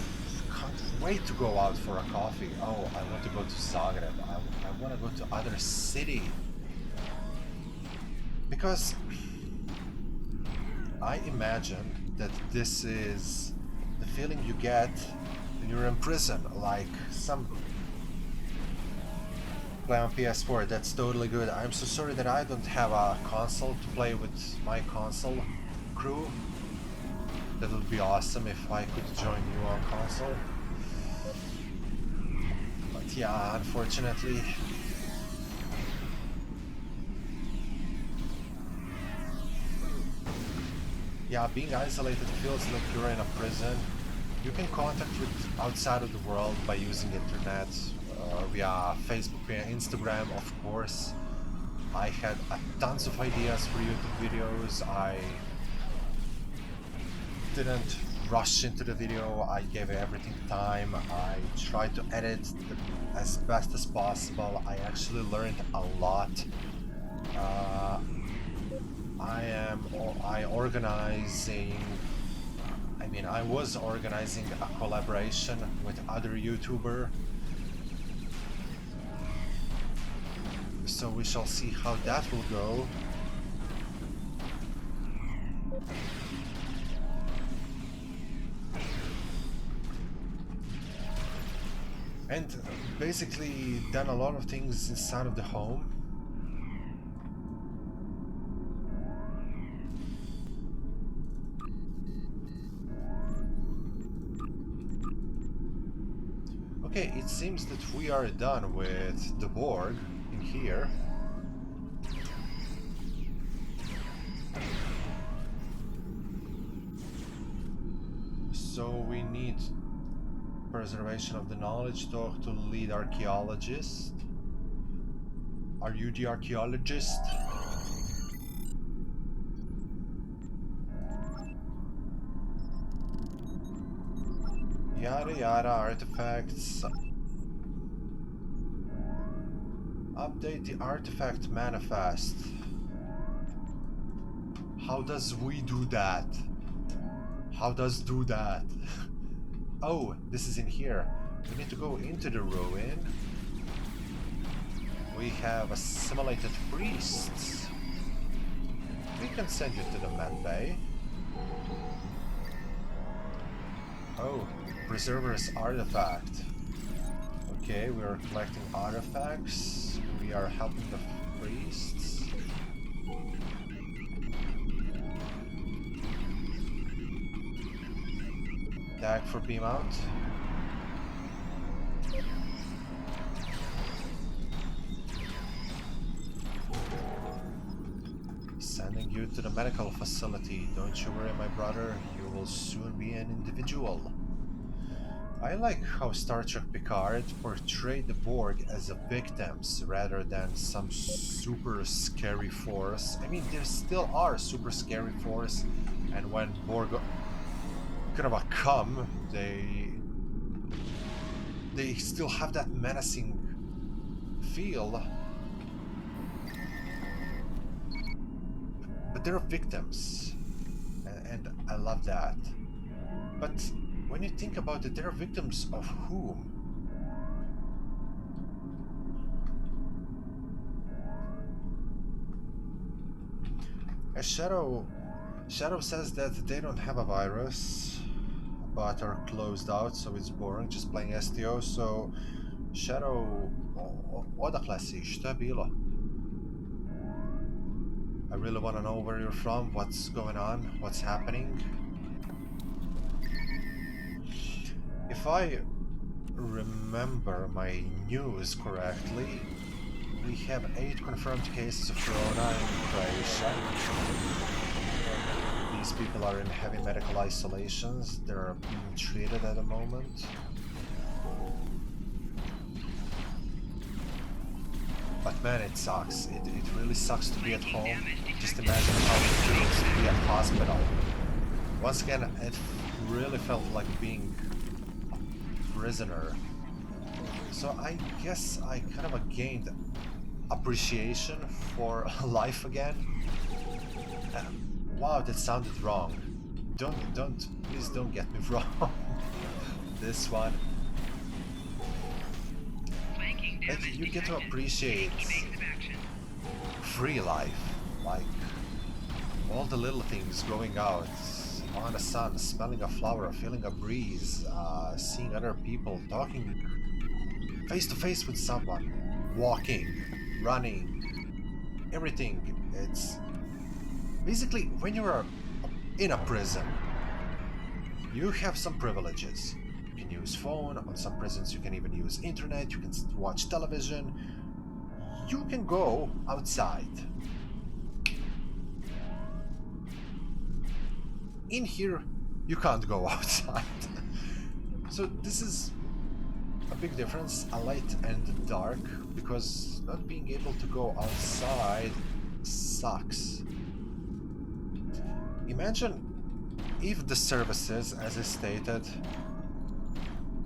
wait to go out for a coffee. Oh, I want to go to Zagreb. I want to go to other city. Because I imagine that this is the feeling you get when you're in prison, like some play on PS4, that's totally good. I'm so sorry that I don't have a console to play with my console crew. That would be awesome if I could join you on console. But yeah, unfortunately. Yeah, being isolated feels like you're in a prison. You can contact with outside of the world by using internet, via Facebook and Instagram, of course. I had tons of ideas for YouTube videos. I didn't rush into the video. I gave everything time. I tried to edit as best as possible. I actually learned a lot. Uh, I was organizing a collaboration with other YouTuber. So we shall see how that will go. And basically done a lot of things inside of the home. Okay, it seems that we are done with the Borg in here. So we need preservation of the knowledge. Talk to lead archaeologist. Are you the archaeologist? Yada yada artifacts. Update the artifact manifest. How does we do that? How does do that? Oh, this is in here. We need to go into the ruin. We have assimilated priests. We can send you to the med bay. Oh, preserver's artifact. Okay, we are collecting artifacts. We are helping the priests. Tag for beam out. Sending you to the medical facility. Don't you worry, my brother. You will soon be an individual. I like how Star Trek Picard portrayed the Borg as a victims rather than some super scary force. I mean, there still are super scary force, and when Borg kind of come, they still have that menacing feel. But they're victims, and I love that. But when you think about it, they're victims of whom? As Shadow says that they don't have a virus, but are closed out, so it's boring just playing STO. So Shadow, odakle si, šta je bilo? I really want to know where you're from, what's going on, what's happening. If I remember my news correctly, we have 8 confirmed cases of Corona in Croatia. These people are in heavy medical isolations. They're being treated at the moment. But man, it sucks. It really sucks to be at home. Just imagine how it feels to be at hospital. Once again, it really felt like being a prisoner. So I guess I kind of gained appreciation for life again. Wow, that sounded wrong. Please don't get me wrong. This one. That you get to appreciate free life, like all the little things, going out on the sun, smelling a flower, feeling a breeze, seeing other people, talking face to face with someone, walking, running, everything. It's basically when you're in a prison, you have some privileges. You can use phone, on some prisons you can even use internet, you can watch television, you can go outside. In here, you can't go outside. So this is a big difference, a light and dark, because not being able to go outside sucks. Imagine if the services, as I stated,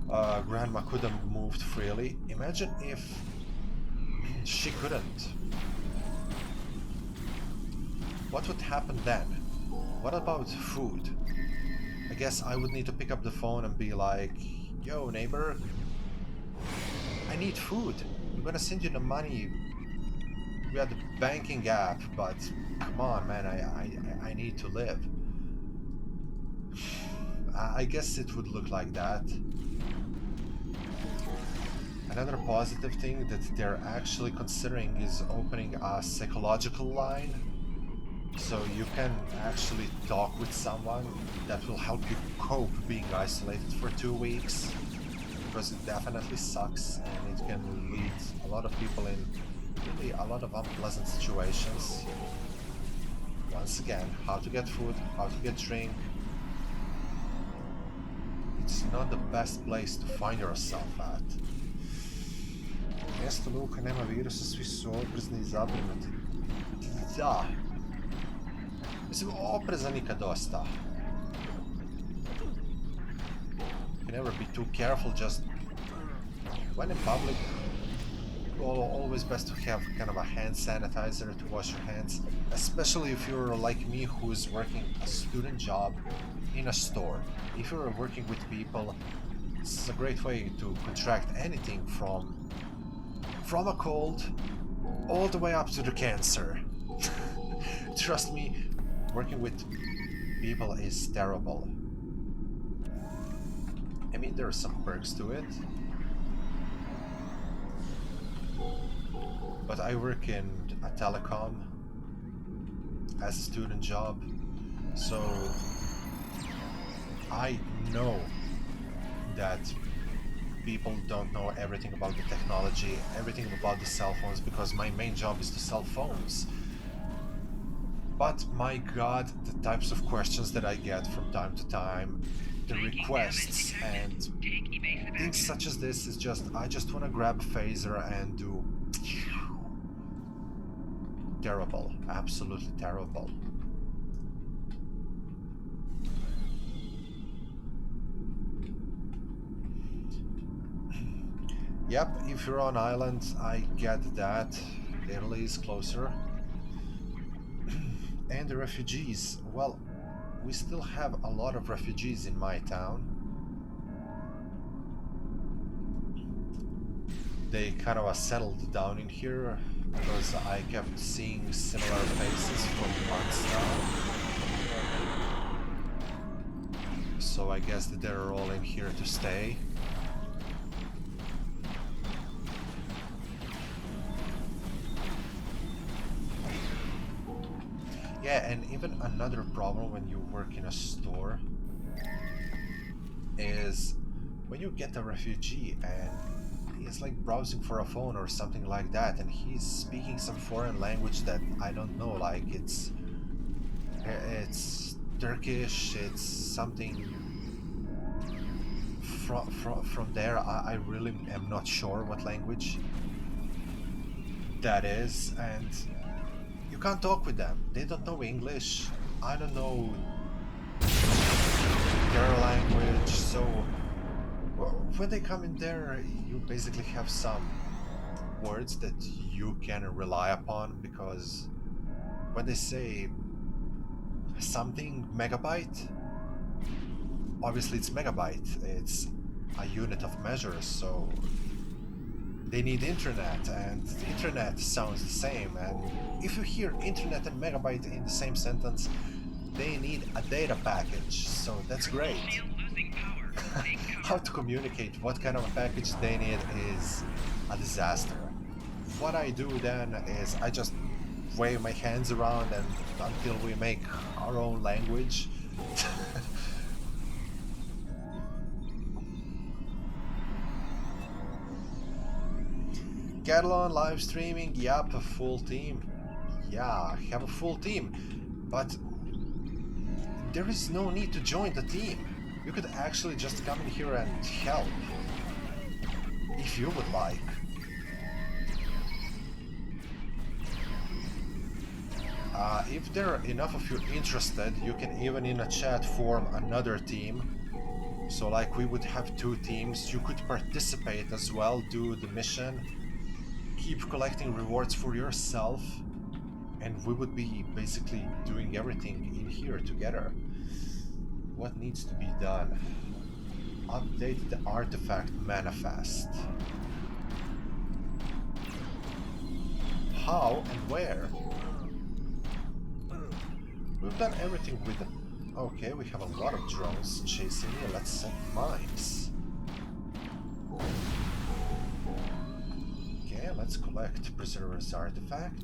Grandma couldn't move freely. Imagine if she couldn't. What would happen then? What about food? I guess I would need to pick up the phone and be like, yo, neighbor, I need food. I'm gonna send you the money via the banking app, but come on, man, I need to live. I guess it would look like that. Another positive thing that they're actually considering is opening a psychological line, so you can actually talk with someone that will help you cope being isolated for 2 weeks, because it definitely sucks and it can lead a lot of people in really a lot of unpleasant situations. Once again, how to get food, how to get drink. It's not the best place to find yourself at. Mjesto luka nema virusa, svi su oprezni i zabrinuti. Da. Mislim, opreza nikad dosta. You can never be too careful, just when in public, always best to have kind of a hand sanitizer to wash your hands, especially if you're like me who's working a student job in a store. If you're working with people, it's a great way to contract anything from a cold all the way up to the cancer. Trust me, working with people is terrible. I mean, there are some perks to it, but I work in a telecom as a student job, so I know that people don't know everything about the technology, everything about the cell phones, because my main job is to sell phones. But my god, the types of questions that I get from time to time, the requests and things such as this is just, I just want to grab a phaser and do terrible, absolutely terrible. Yep, if you're on island, I get that. Italy is closer. And the refugees, well, we still have a lot of refugees in my town. They kind of settled down in here because I kept seeing similar faces for months now. So I guess that they're all in here to stay. Yeah, and even another problem when you work in a store is when you get a refugee and he's like browsing for a phone or something like that, and he's speaking some foreign language that I don't know, like it's Turkish, it's something from there. I really am not sure what language that is, and you can't talk with them. They don't know English. I don't know their language. So when they come in there, you basically have some words that you can rely upon, because when they say something megabyte, obviously it's megabyte. It's a unit of measure, so they need internet, and the internet sounds the same, and if you hear internet and megabyte in the same sentence, they need a data package, so that's great. How to communicate what kind of a package they need is a disaster. What I do then is I just wave my hands around and until we make our own language. Catalan live streaming, yep, a full team. Yeah, I have a full team, but there is no need to join the team. You could actually just come in here and help, if you would like. If there are enough of you interested, you can even in a chat form another team. So like we would have two teams, you could participate as well, do the mission, keep collecting rewards for yourself, and we would be basically doing everything in here together. What needs to be done? Update the artifact manifest. How and where? We've done everything with the... Okay, we have a lot of drones chasing me. Let's set mines. Okay, let's collect Preserver's artifact.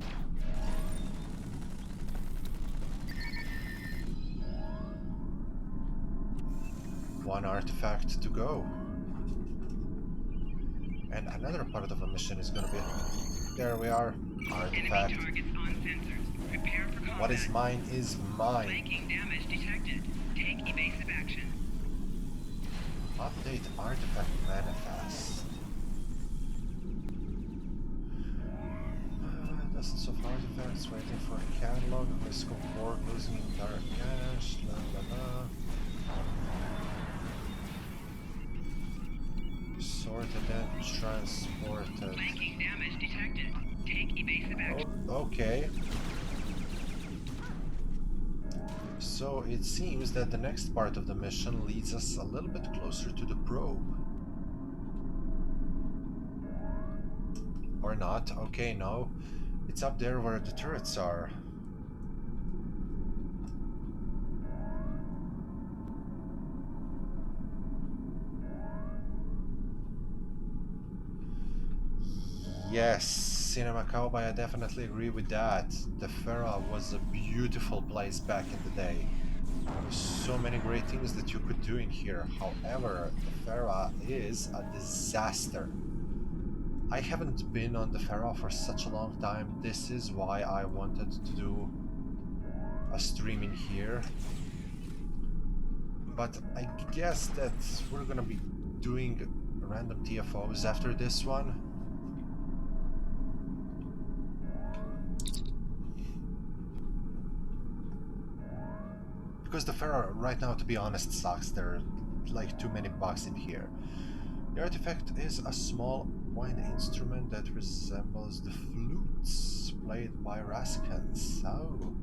One artifact to go. And another part of the mission is gonna be... There we are. Artifact. Enemy targets on sensors. Prepare for combat. What is mine is mine. Flanking damage detected. Take evasive action. Update artifact manifest. Dozens of artifacts waiting for a catalog. Risk of war, losing entire cache. La la la. Sorted and transported. Flanking damage detected. Take evasive action. Oh, okay. So it seems that the next part of the mission leads us a little bit closer to the probe. Or not. Okay, no. It's up there where the turrets are. Yes, Cinema Cowboy, I definitely agree with that. The Farah was a beautiful place back in the day. There's so many great things that you could do in here. However, the Farah is a disaster. I haven't been on the Farah for such a long time. This is why I wanted to do a stream in here. But I guess that we're gonna be doing random TFOs after this one. Because the Farah right now, to be honest, sucks. There are like too many bugs in here. The artifact is a small wind instrument that resembles the flutes played by Raskans. Oh.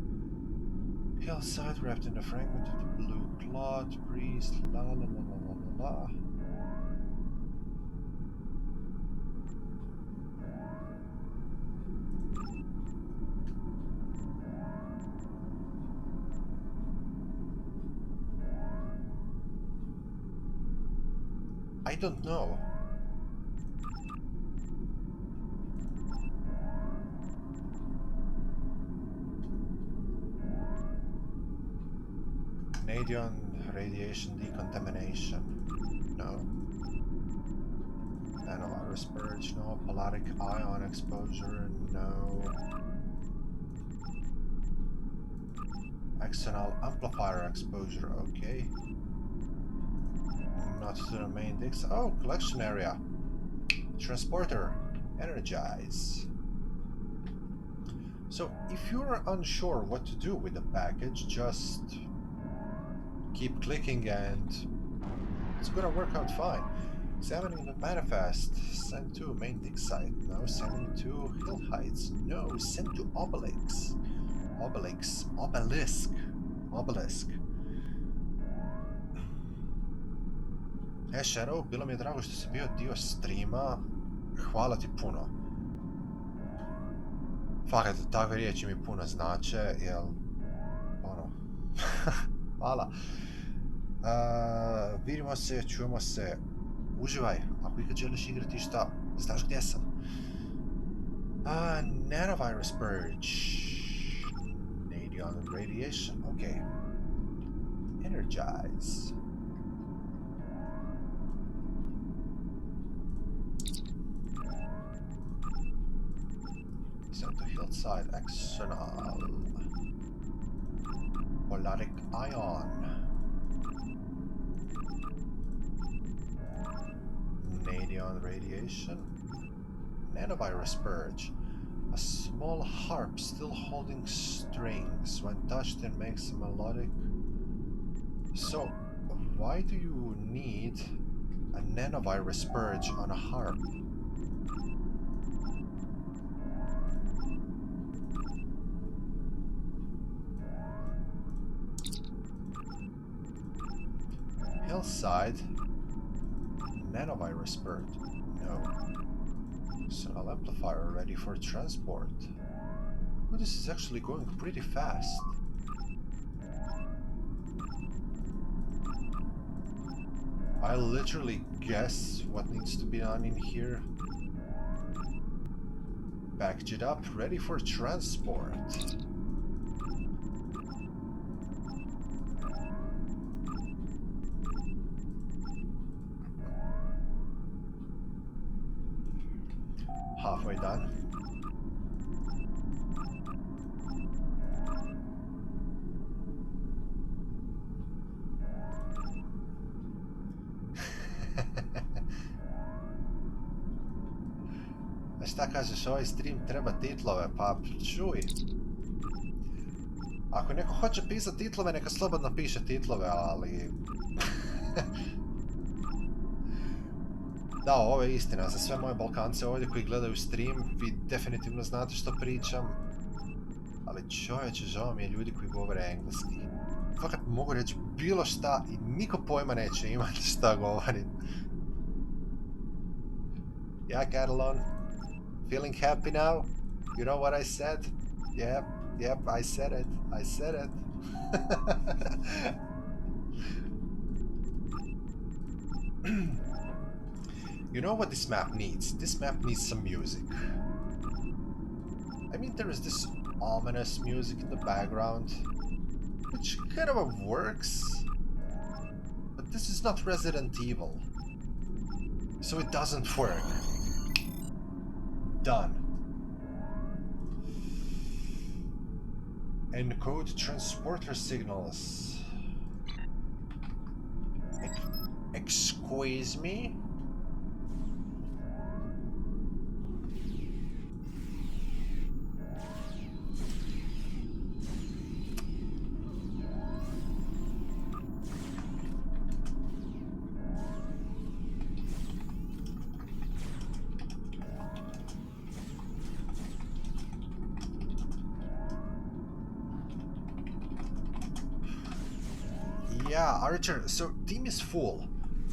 Hillside wrapped in a fragment of the blue cloth, priest, la la la la la la la. I don't know. Canadian radiation decontamination. No. Nanovirus purge. No. Polaric ion exposure. No. External amplifier exposure. Okay. Not to the main disk. Oh, collection area. Transporter. Energize. So, if you're unsure what to do with the package, just keep clicking and it's gonna work out fine. Examining the manifest. Send to main dig site. No. Send to Hill Heights. No. Send to Obelix. Obelix. Obelisk. Obelisk. Shadow, bilo mi je drago što si bio dio streama. Hvala ti puno. Fakat, takve riječi mi puno znače, jel... ono... Hvala. Vidimo se, čujemo se. Uživaj, ako ikad želiš igrati šta, znaš gdje sam. Nanovirus purge. Radion radiation, okay. Energize. Send to hillside external. Polaric ion. Vanadium radiation. Nanovirus purge. A small harp still holding strings. When touched, it makes a melodic. So, why do you need a nanovirus purge on a harp? Hillside. Nanovirus bird. No. Signal amplifier ready for transport. Oh, this is actually going pretty fast. I literally guess what needs to be done in here. Package it up, ready for transport. Halfway done. Šta kažeš, ovaj stream treba titlove, pa čuj. Ako neko hoće pisati titlove, neka slobodno piše titlove, ali... Da, ovo je istina, za sve moje Balkance ovdje koji gledaju stream, vi definitivno znate što pričam. Ali čovječe, žao mi je ljudi koji govore engleski. Fakat mogu reći bilo šta i niko pojma neće imati šta govorim. Yeah, Catalan. Feeling happy now? You know what I said? Yep, I said it. I said it. You know what this map needs? This map needs some music. I mean, there is this ominous music in the background, which kind of works, but this is not Resident Evil, so it doesn't work. Done. Encode transporter signals. Excuse me? Yeah, Archer, so team is full,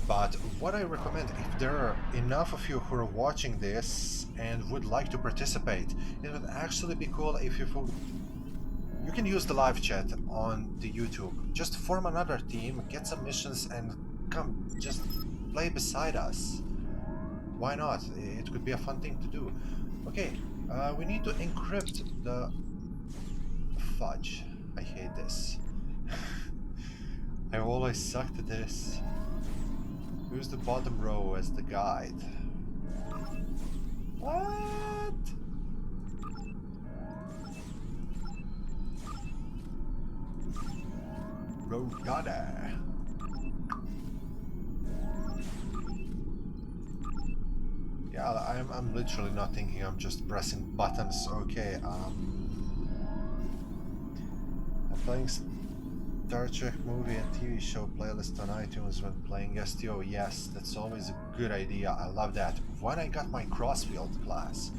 but what I recommend, if there are enough of you who are watching this and would like to participate, it would actually be cool if you can use the live chat on the YouTube. Just form another team, get some missions, and come, just play beside us. Why not? It could be a fun thing to do. Okay, we need to encrypt the... Fudge. I hate this. I always sucked at this. Use the bottom row as the guide. What? Rodada. Yeah, I'm literally not thinking, I'm just pressing buttons. Okay, I'm playing Star Trek movie and TV show playlist on iTunes when playing STO. Yes, that's always a good idea. I love that. When I got my crossfield class,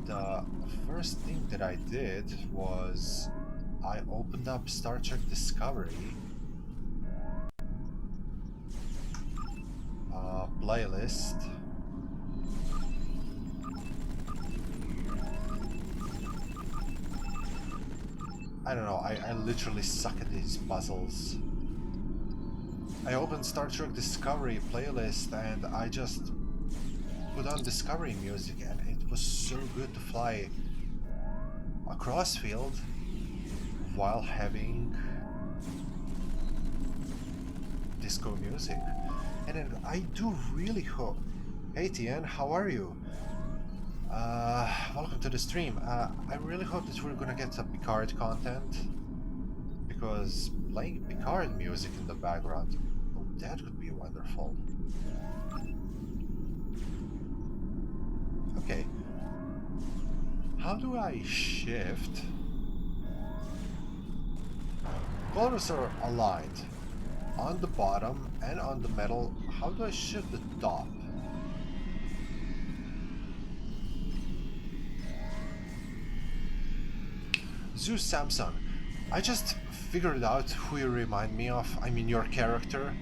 the first thing that I did was I opened up Star Trek Discovery playlist. I don't know, I literally suck at these puzzles. I opened Star Trek Discovery playlist and I just put on Discovery music and it was so good to fly across field while having disco music. And I do really hope... Hey Tian, how are you? Welcome to the stream. I really hope that we're gonna get some Picard content, because playing Picard music in the background, oh, that would be wonderful. How do I shift? Colors are aligned on the bottom and on the metal. How do I shift the top? Zeus Samson, I just figured out who you remind me of. I mean, your character.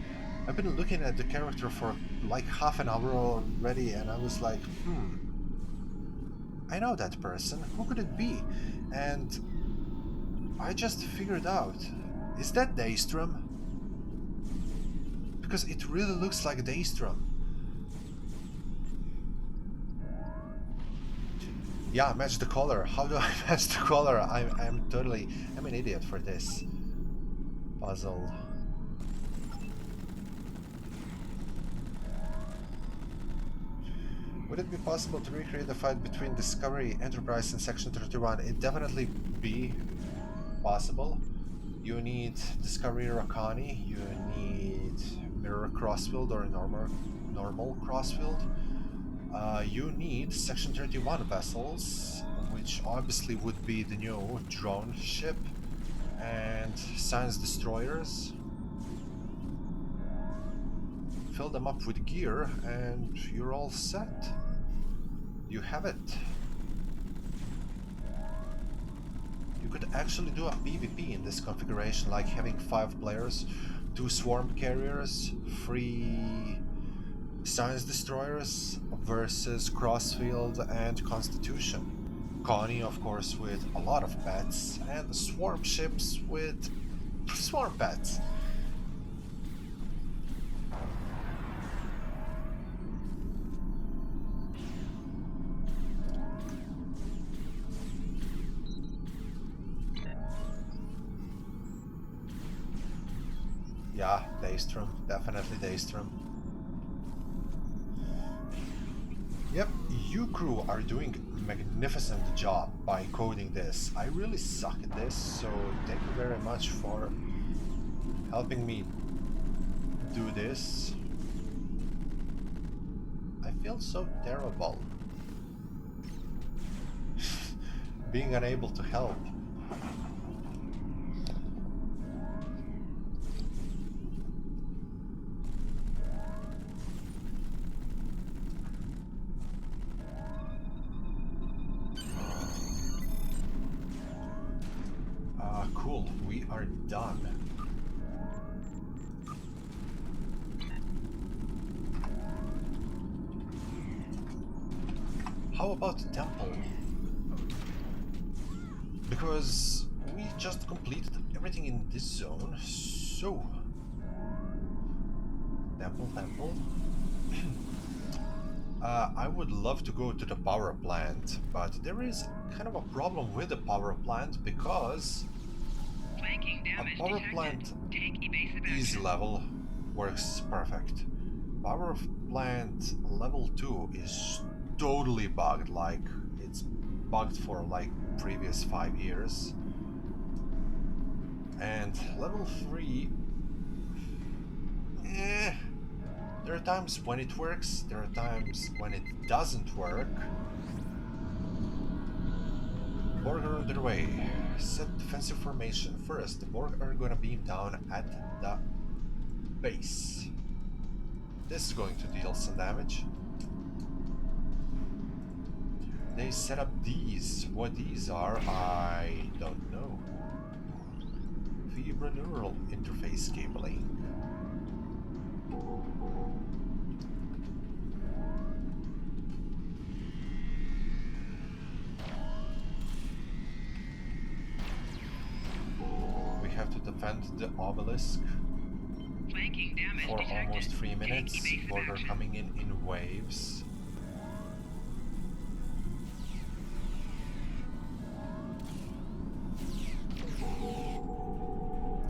I've been looking at the character for like half an hour already, and I was like, I know that person. Who could it be? And I just figured out. Is that Daystrom? Because it really looks like Daystrom. Yeah, match the color. How do I match the color? I'm an idiot for this puzzle. Would it be possible to recreate the fight between Discovery, Enterprise, and Section 31? It definitely be possible. You need Discovery Rakani, you need Mirror Crossfield or normal Crossfield. You need Section 31 vessels, which obviously would be the new drone ship, and science destroyers. Fill them up with gear and you're all set. You have it. You could actually do a PvP in this configuration, like having 5 players, 2 swarm carriers, 3 science destroyers versus Crossfield and Constitution. Connie, of course, with a lot of pets, and the swarm ships with swarm pets. Yeah, Daystrom, definitely Daystrom. Yep, you crew are doing a magnificent job by coding this. I really suck at this, so thank you very much for helping me do this. I feel so terrible. Being unable to help. Cool, we are done. How about the temple? Because we just completed everything in this zone, so... Temple. I would love to go to the power plant, but there is kind of a problem with the power plant because a power plant easy level works perfect. Power plant level 2 is totally bugged, like it's bugged for like previous 5 years. And level 3, there are times when it works, there are times when it doesn't work. Borg are on their way. Set defensive formation. First, the Borg are gonna beam down at the base. This is going to deal some damage. They set up these. What these are, I don't know. Fibroneural interface cabling. We have to defend the obelisk for almost 3 minutes. Borg are coming in waves.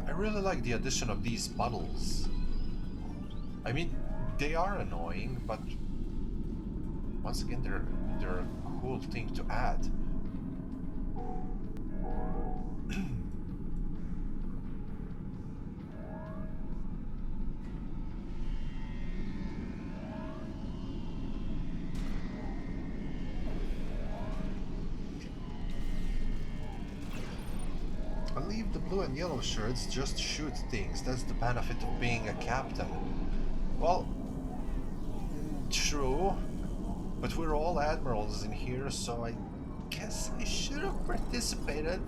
I really like the addition of these puddles. I mean, they are annoying, but once again, they're a cool thing to add. believe the blue and yellow shirts just shoot things. That's the benefit of being a captain. Well, true, but we're all admirals in here, so I guess I should have participated.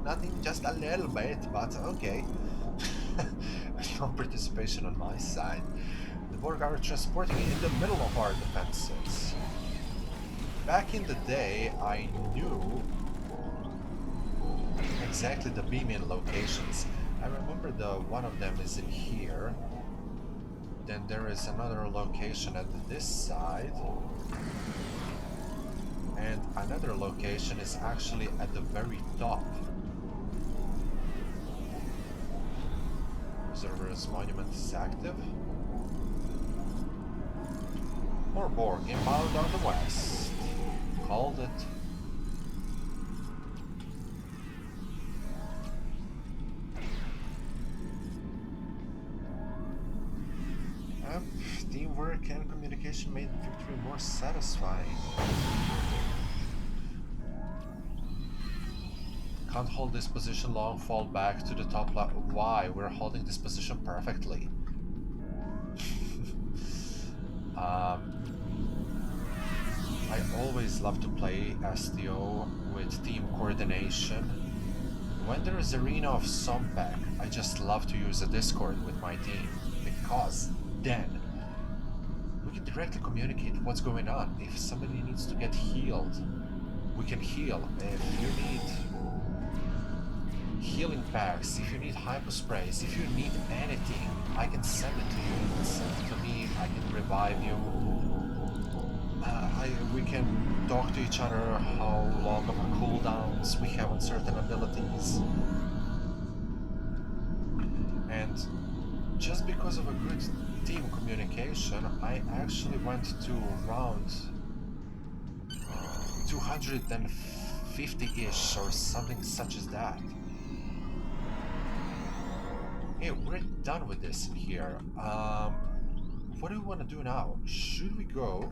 Nothing, just a little bit, but okay. No participation on my side. The Borg are transporting in the middle of our defenses. Back in the day, I knew exactly the beam-in locations. I remember one of them is in here. Then there is another location at this side. And another location is actually at the very top. Observer's monument is active. More Borg inbound on the west. Called it. Teamwork and communication made victory more satisfying. Can't hold this position long, fall back to the top. Why? We're holding this position perfectly. I always love to play STO with team coordination. When there is arena of Sompek, I just love to use a Discord with my team, because then we can directly communicate what's going on. If somebody needs to get healed, we can heal. If you need healing packs, if you need hyposprays, if you need anything, I can send it to you. You can send it to me, I can revive you. We can talk to each other how long of a cooldowns we have on certain abilities. And just because of a good team communication, I actually went to round 250-ish or something such as that. Hey, we're done with this in here. What do we want to do now? Should we go?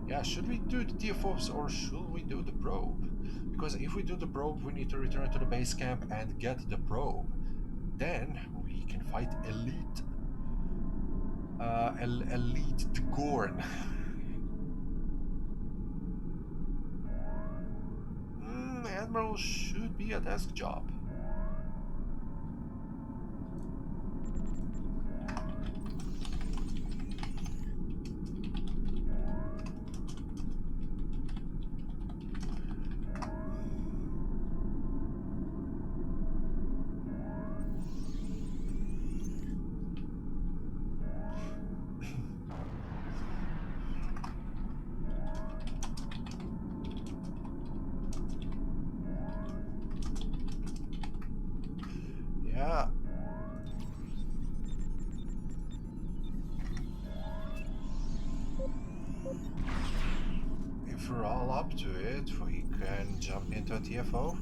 Yeah, should we do the TFOs or should we do the probe? Because if we do the probe, we need to return to the base camp and get the probe. Then we can fight Elite. Elite Gorn. Admiral should be a desk job. Yeah. If we're all up to it, we can jump into a TFO.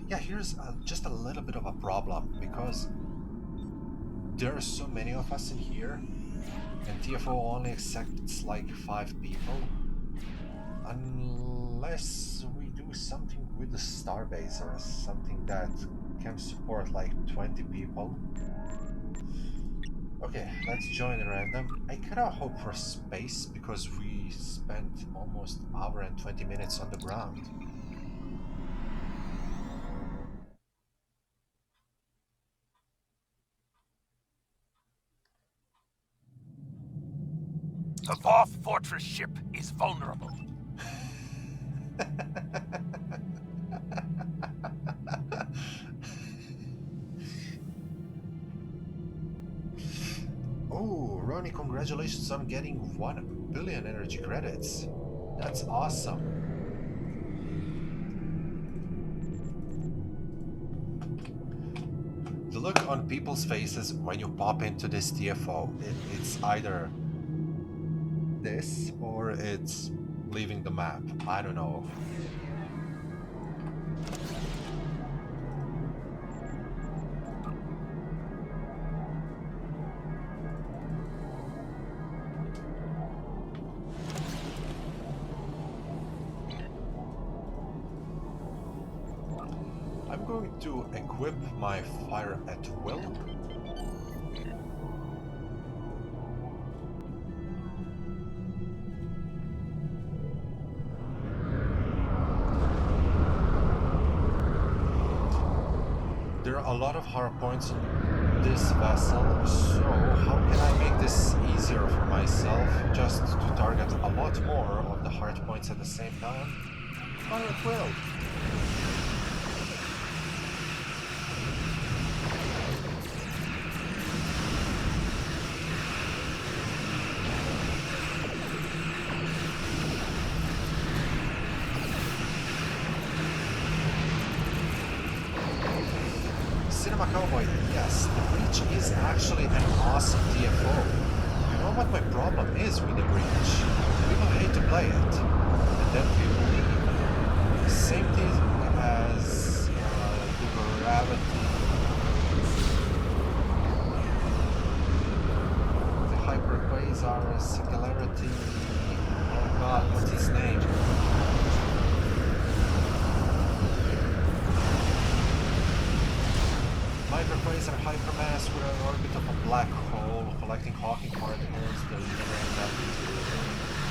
Yeah, here's just a little bit of a problem, because there are so many of us in here, and TFO only accepts like 5 people. Unless we do something with the starbase or something that can support like 20 people. Okay, let's join random. I kinda hope for space because we spent almost an hour and 20 minutes on the ground. The fourth fortress ship is vulnerable. Oh, Ronnie, congratulations on getting 1 billion energy credits. That's awesome. The look on people's faces when you pop into this TFO, it's either this or it's leaving the map. I don't know. going to equip my fire at will. There are a lot of hard points on this vessel, so how can I make this easier for myself just to target a lot more of the hard points at the same time? Fire at will! Cinema Cowboy, yes, the breach is actually an awesome TFO. You know what my problem is with the breach? People hate to play it, and then people leave. Same thing as the gravity. The hyperquasar singularity. Oh god, what's his name? Hyperquasar hypermass with an orbit of a black hole, collecting Hawking particles, delivering them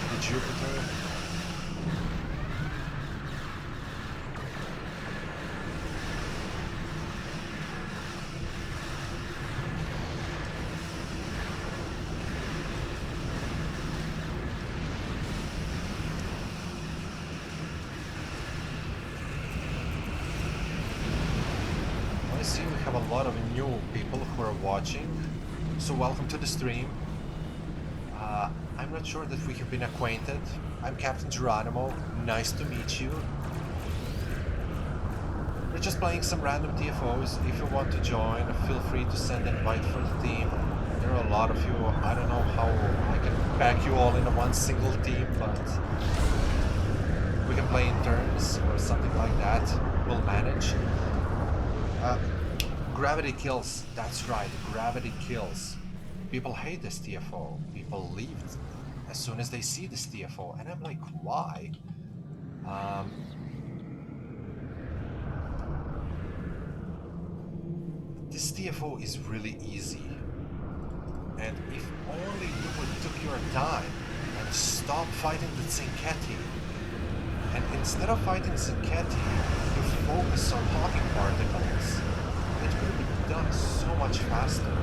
to Jupiter. I see we have a lot of new people who are watching, so welcome to the stream. I'm not sure that we have been acquainted. I'm Captain Geronimo, nice to meet you. We're just playing some random TFOs. If you want to join, feel free to send an invite for the team. There are a lot of you. I don't know how I can pack you all into one single team, but we can play in turns or something like that. We'll manage. Gravity kills. That's right, gravity kills. People hate this TFO. People leave as soon as they see this TFO, and I'm like, why? This TFO is really easy, and if only you would took your time and stop fighting the Zinketti, and instead of fighting Zinketti, you focus on Hawking particles, it would be done so much faster.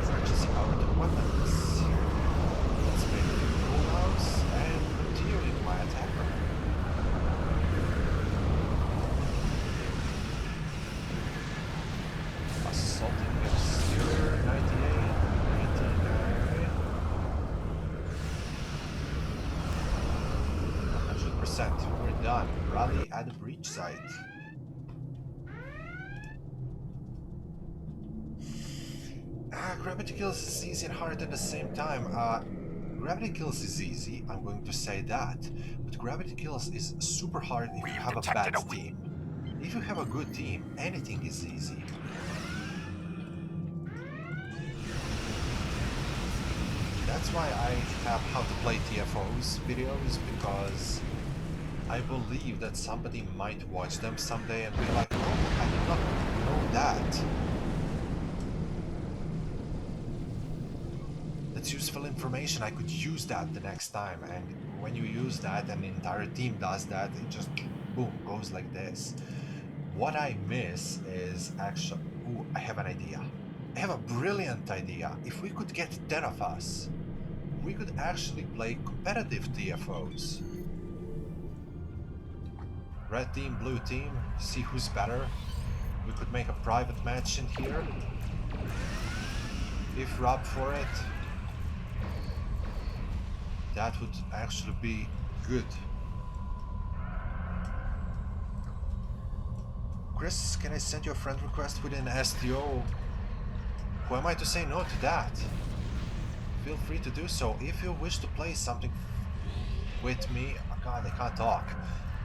Purchase our weapons. Let's make a few cooldowns and continue in my attack run. Assaulting exterior 98, 99. 100%. We're done. Rally at the breach site. Gravity kills is easy and hard at the same time. Gravity kills is easy, I'm going to say that. But gravity kills is super hard if you have a bad team. If you have a good team, anything is easy. That's why I have how to play TFOs videos, because I believe that somebody might watch them someday and be like, oh, I did not know that. That's useful information, I could use that the next time, and when you use that and the entire team does that, it just boom, goes like this. What I miss is actually... Ooh, I have an idea. I have a brilliant idea. If we could get 10 of us, we could actually play competitive TFOs. Red team, blue team, see who's better. We could make a private match in here. If we're up for it, that would actually be good. Chris, can I send you a friend request within STO? Who am I to say no to that? Feel free to do so. If you wish to play something with me... Oh god, I can't talk.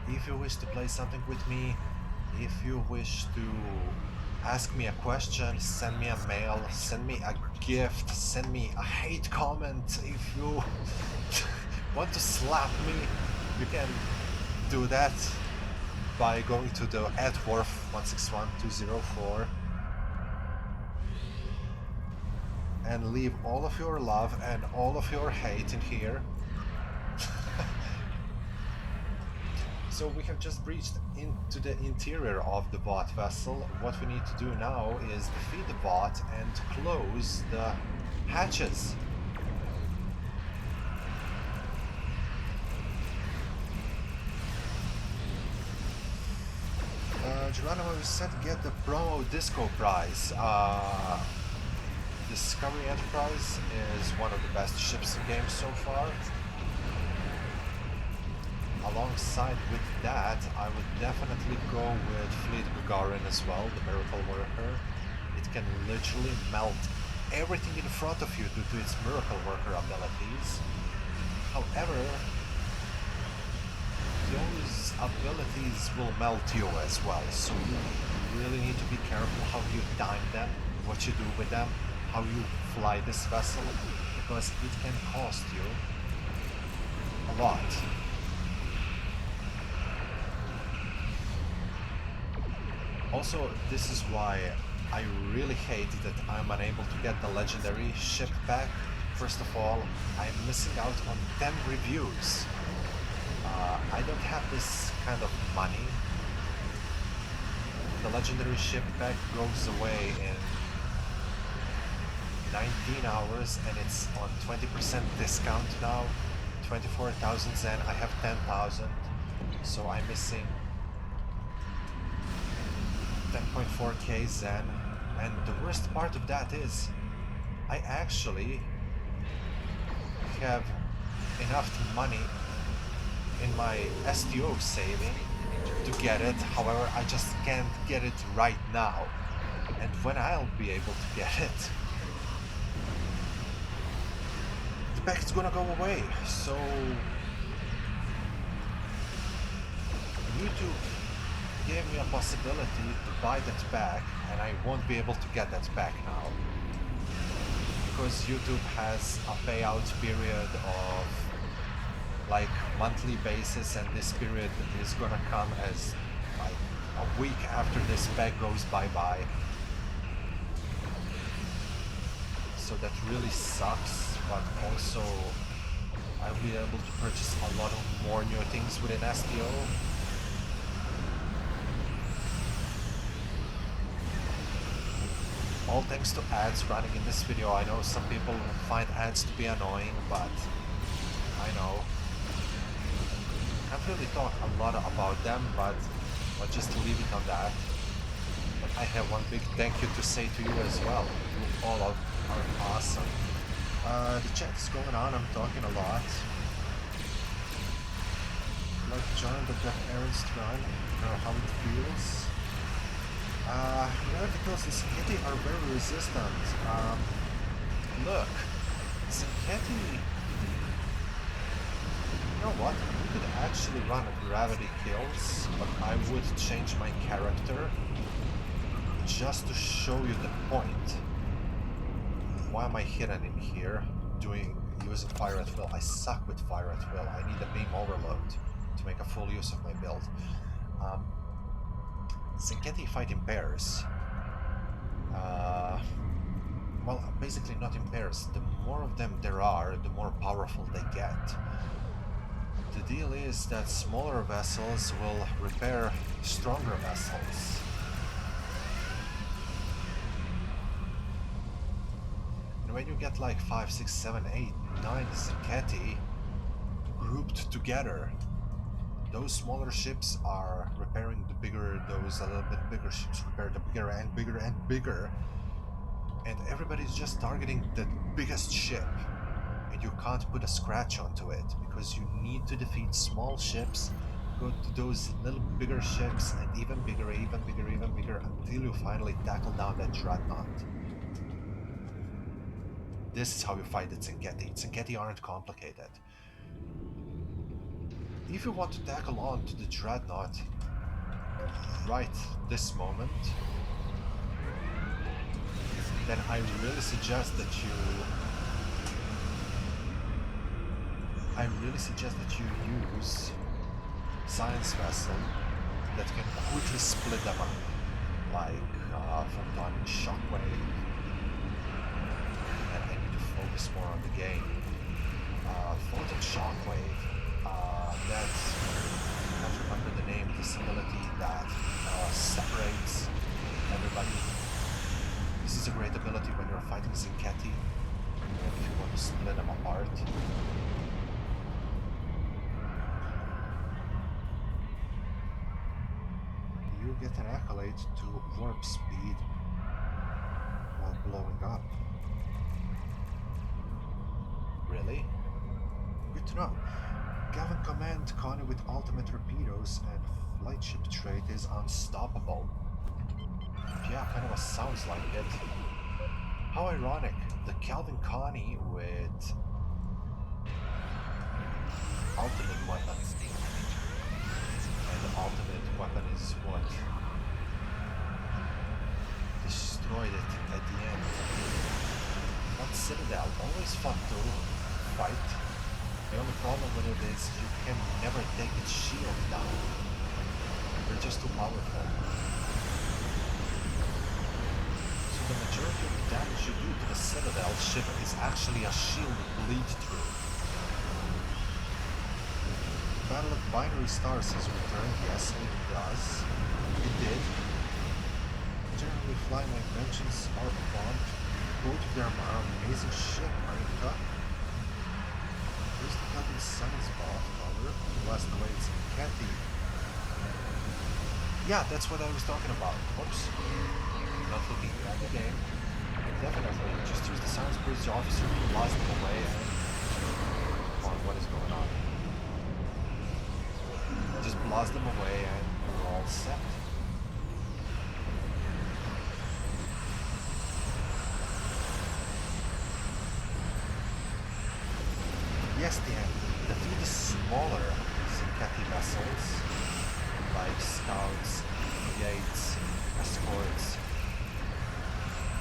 If you wish to play something with me, if you wish to ask me a question, send me a mail, send me a gift, send me a hate comment, if you want to slap me, You can do that by going to the Edworth 161204 and leave all of your love and all of your hate in here. So we have just breached into the interior of the bot vessel. What we need to do now is defeat the bot and close the hatches. Geronimo is set to get the promo disco prize. Discovery Enterprise is one of the best ships in the game so far. Alongside with that, I would definitely go with Fleet Gagarin as well, the Miracle Worker. It can literally melt everything in front of you due to its Miracle Worker abilities. However, those abilities will melt you as well, so you really need to be careful how you time them, what you do with them, how you fly this vessel, because it can cost you a lot. Also, this is why I really hate that I'm unable to get the legendary ship back. First of all, I'm missing out on 10 reviews. I don't have this kind of money. The legendary ship pack goes away in 19 hours and it's on 20% discount now. 24,000 Zen, I have 10,000, so I'm missing 10.4k Zen. And the worst part of that is I actually have enough money in my STO saving to get it. However, I just can't get it right now. And when I'll be able to get it, the pack's gonna go away. So YouTube gave me a possibility to buy that back, and I won't be able to get that back now. Because YouTube has a payout period of like monthly basis, and this period is gonna come as like a week after this pack goes bye-bye. So that really sucks, but also I'll be able to purchase a lot of more new things within STO. All thanks to ads running in this video. I know some people find ads to be annoying, but I know. Can't really talk a lot about them, but I'll just leave it on that. But I have one big thank you to say to you as well. You all are awesome. The chat is going on, I'm talking a lot. Like John that got errands to run, you know how it feels. Because the Sinketi are very resistant. Look, Sinketi, you know what, we could actually run gravity kills, but I would change my character just to show you the point. Why am I hidden in here using fire at will? I suck with fire at will. I need a beam overload to make a full use of my build. Sinketi fight in pairs. Well, basically not in pairs. The more of them there are, the more powerful they get. The deal is that smaller vessels will repair stronger vessels. And when you get like 5, 6, 7, 8, 9 Sinketi grouped together, those smaller ships are repairing the bigger, those a little bit bigger ships repair the bigger and bigger and bigger. And everybody's just targeting the biggest ship. And you can't put a scratch onto it, because you need to defeat small ships, go to those little bigger ships, and even bigger, even bigger, even bigger, until you finally tackle down that dreadnought. This is how you fight the Sinketi. Sinketi aren't complicated. If you want to tackle on to the dreadnought right this moment, then I really suggest that you use science vessel that can quickly split them up, like Photon Shockwave. And I need to focus more on the game. Photon Shockwave, that's, I can't remember the name, this ability that separates everybody. This is a great ability when you're fighting Zinketi, and if you want to split them apart. You get an accolade to warp speed while blowing up. Really? Good to know. Gavin command Connie with ultimate torpedoes and flight ship trait is unstoppable. Yeah, kind of sounds like it. How ironic. The Calvin Connie with ultimate weapon. And the ultimate weapon is what? Destroyed it at the end. Not Citadel, always fun to fight. The only problem with it is you can never take its shield down. They're just too powerful. So the majority of the damage you do to the Citadel ship is actually a shield bleed through. Battle of Binary Stars has returned, yes it does. It did. Generally flying my inventions are bombed. Both of them are amazing ship, Marika. Here's the Calvin Science Ball color. Last away it's Cathy. Yeah, that's what I was talking about. Oops. Not looking at the game. Definitely. Just use the Science Bridge officer to blast them away and... Come on, what is going on? Just blast them away and we're all set. Yes, Dan, defeat the smaller Zinketi vessels like scouts, frigates, escorts,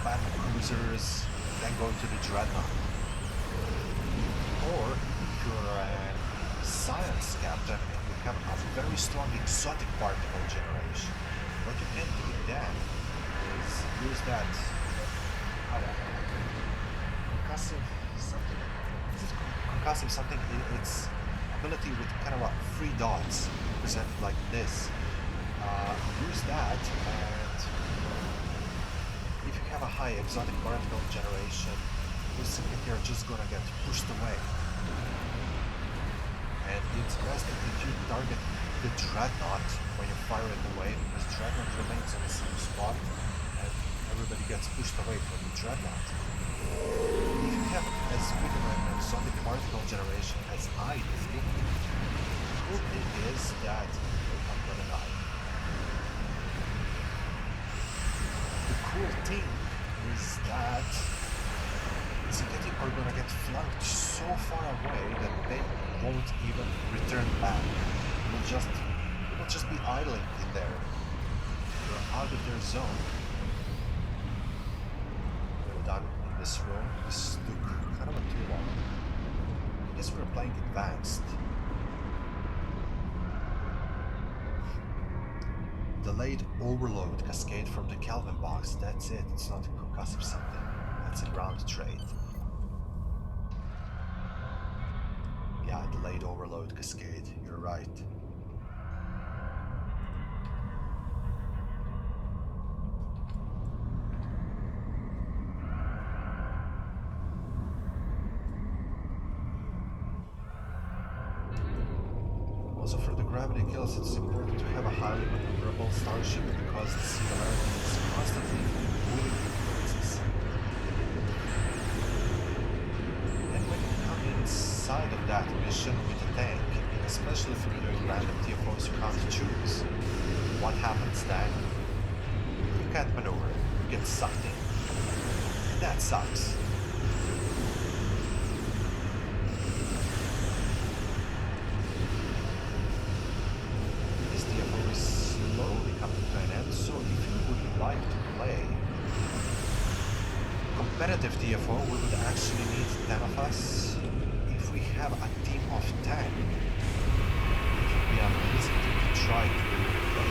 battle cruisers, then go to the dreadnought. Or if you're a science captain and you have a very strong exotic particle generation, what you can do then is use that, I don't know, concussive something. Is it concussive something? It's ability with kind of a 3 dots presented like this. Use that, and if you have a high exotic particle generation, this are just gonna get pushed away. And it's best if you target the dreadnought when you fire it away, because dreadnought remains on the same spot and everybody gets pushed away from the dreadnought. If you have as big of an exotic particle generation as I do, the cool thing is that I'm gonna die. The cool thing is that Zinketi are gonna get flanked so far away that they won't even return back. They will just be idling in there. They're out of their zone. We're done in this room. This took kind of too long. I guess we're playing advanced. Delayed overload cascade from the Kelvin box. That's it. It's not a concussive something. That's a ground trait. Yeah, delayed overload cascade. You're right. Also, for the gravity kills, it's important to have a highly maneuverable starship because the singularity is constantly moving influences. And when you come inside of that mission with a tank, especially if you're doing random TFOs you can't choose, what happens then? You can't maneuver, you get sucked in. And that sucks. Slowly coming to an end, so if you would like to play competitive TFO, we would actually need 10 of us. If we have a team of 10, if you be amazing to try to do it, but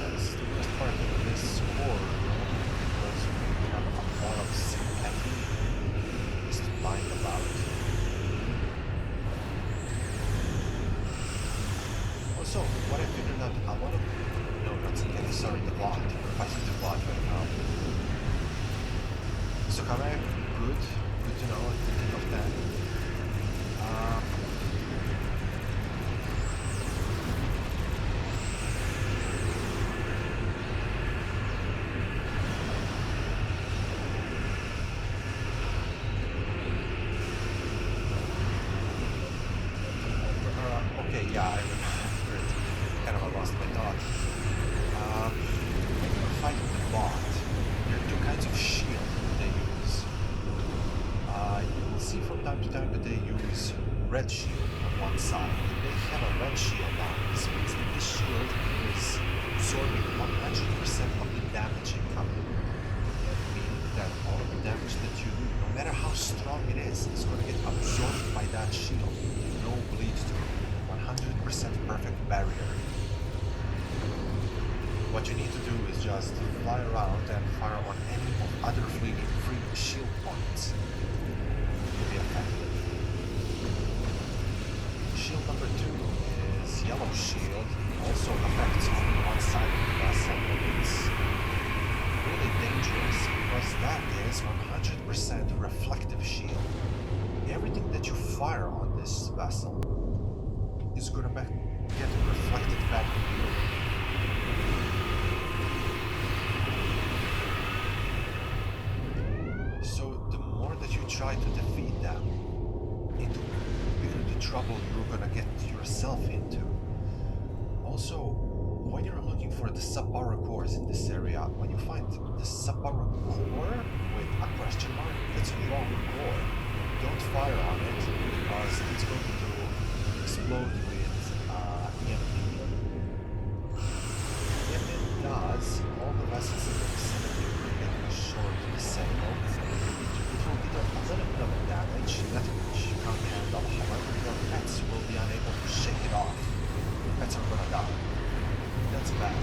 that's the worst part of this score, because we have a lot of sympathy just lying about. Also, what I figured out, a lot of... No, not sympathy, sorry, the bot. We're fighting the bot right now. So camera, good to know, 15 of 10. Okay, yeah, I remember. Kind of I lost my thought. When you're fighting the bot, there are two kinds of shield they use. You will see from time to time that they use red shield on one side. They have a red shield on. This means that this shield is absorbing 100% of the damage incoming. Meaning that all of the damage that you do, no matter how strong it is going to get absorbed by that shield. No bleed through. 100% perfect barrier. What you need to do is just fly around and fire on any of other free shield points to be effective. Shield number 2 is yellow shield, also affects only one side of the vessel, but it's really dangerous because that is 100% reflective shield. Everything that you fire on this vessel is going to get reflected back to you. So the more that you try to defeat them, the bigger the trouble you're going to get yourself into. Also, when you're looking for the subpower cores in this area, when you find the subpower core with a question mark, that's a wrong core. Don't fire on it because it's going to explode with EMP. If it does, all the vessels in the vicinity will get a short disable. It will deal a little bit of damage, nothing which you can't handle. However, your pets will be unable to shake it off. Your pets are gonna die. That's bad.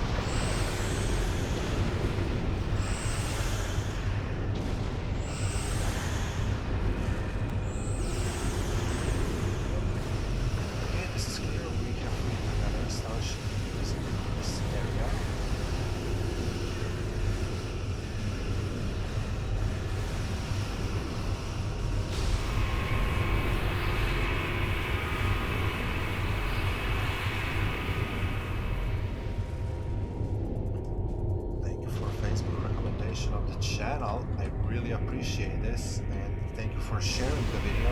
Of the channel. I really appreciate this, and thank you for sharing the video.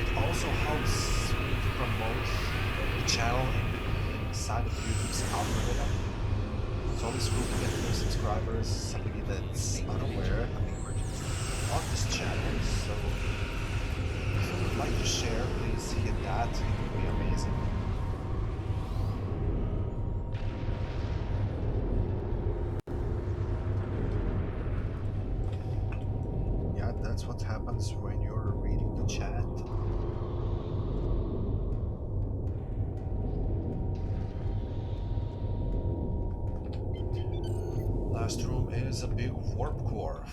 It also helps me to promote the channel inside of YouTube's algorithm. It's always cool to get new subscribers, somebody that's unaware of this channel. So if you would like to share, please hit that. It would be amazing. That's what happens when you're reading the chat. Last room is a big warp core.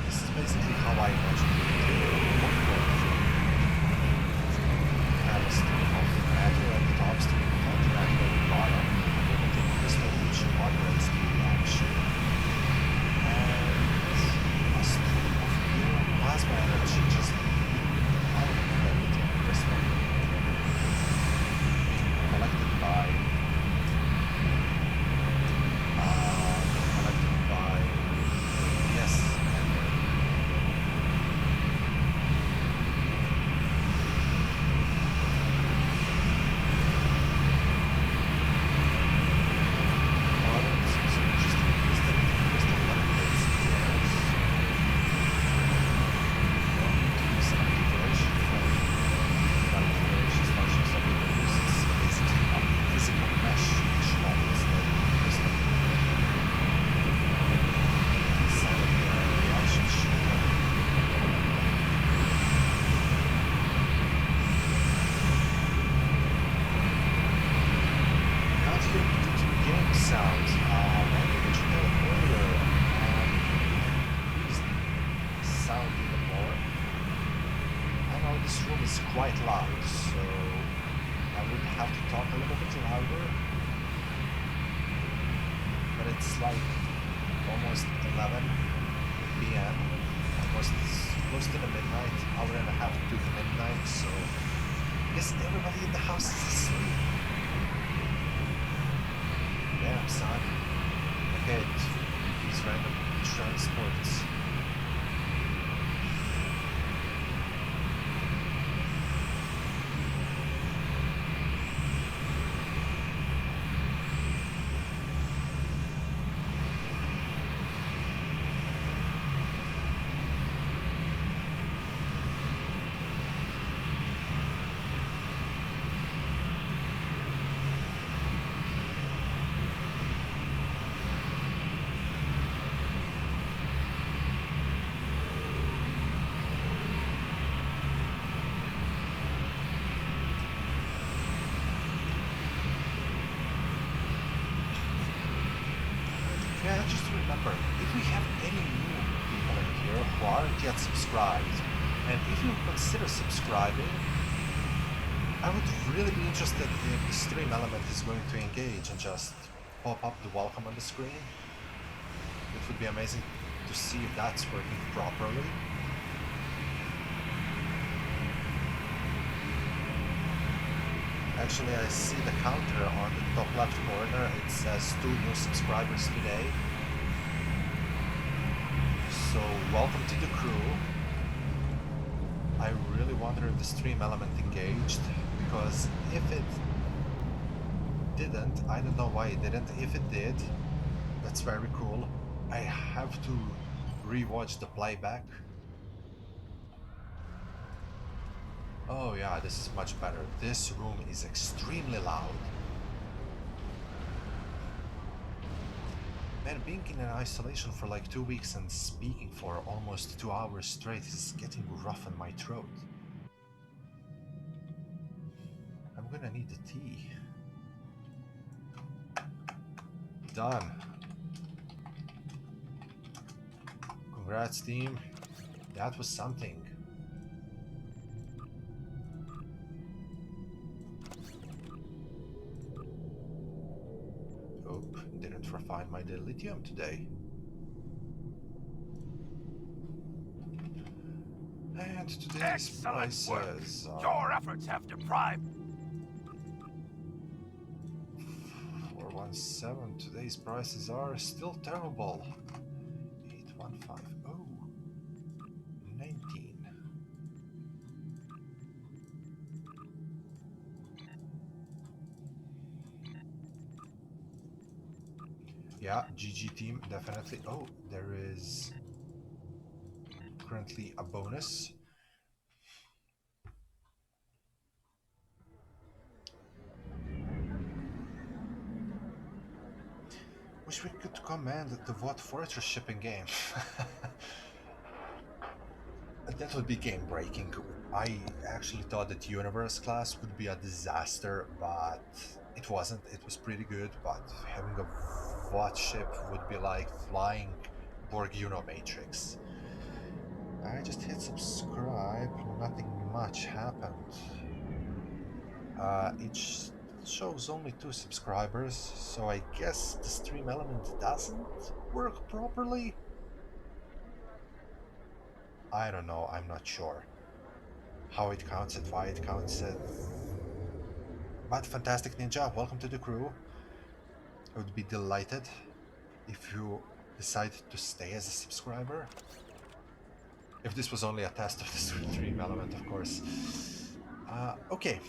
This is basically how I imagine it. Warp core. Have a stream of matter at the top, stream of antimatter at the bottom, and limited crystal which moderates the reaction. Plasma energy just out of everything crystal being collected by have to talk a little bit louder, but it's like almost 11 p.m., almost close to the midnight, hour and a half to the midnight, so I guess everybody in the house is asleep. Damn, son. Okay, these random transports. Yeah, just remember, if we have any new people in here who aren't yet subscribed, and if you consider subscribing, I would really be interested if the stream element is going to engage and just pop up the welcome on the screen. It would be amazing to see if that's working properly. Actually, I see the counter on the top left corner. It says 2 new subscribers today. So, welcome to the crew. I really wonder if the stream element engaged, because if it didn't, I don't know why it didn't. If it did, that's very cool. I have to rewatch the playback. Oh yeah, this is much better. This room is extremely loud. Man, being in an isolation for like 2 weeks and speaking for almost 2 hours straight is getting rough on my throat. I'm gonna need the tea. Done. Congrats, team. That was something. Oop, didn't refine my dilithium today. And today's Excellent work. prices are... Your efforts have deprived... 417. Today's prices are still terrible. 8150. 19. Yeah, GG team, definitely. Oh, there is currently a bonus. Wish we could command the What Fortress shipping game. That would be game breaking. I actually thought that Universe class would be a disaster, but it wasn't. It was pretty good, but having a VOT ship would be like flying Borg Matrix. I just hit subscribe, nothing much happened. It shows only 2 subscribers, so I guess the stream element doesn't work properly? I don't know, I'm not sure how it counts it, why it counts it. But Fantastic Ninja, welcome to the crew. I would be delighted if you decide to stay as a subscriber. If this was only a test of the stream element, of course. Okay.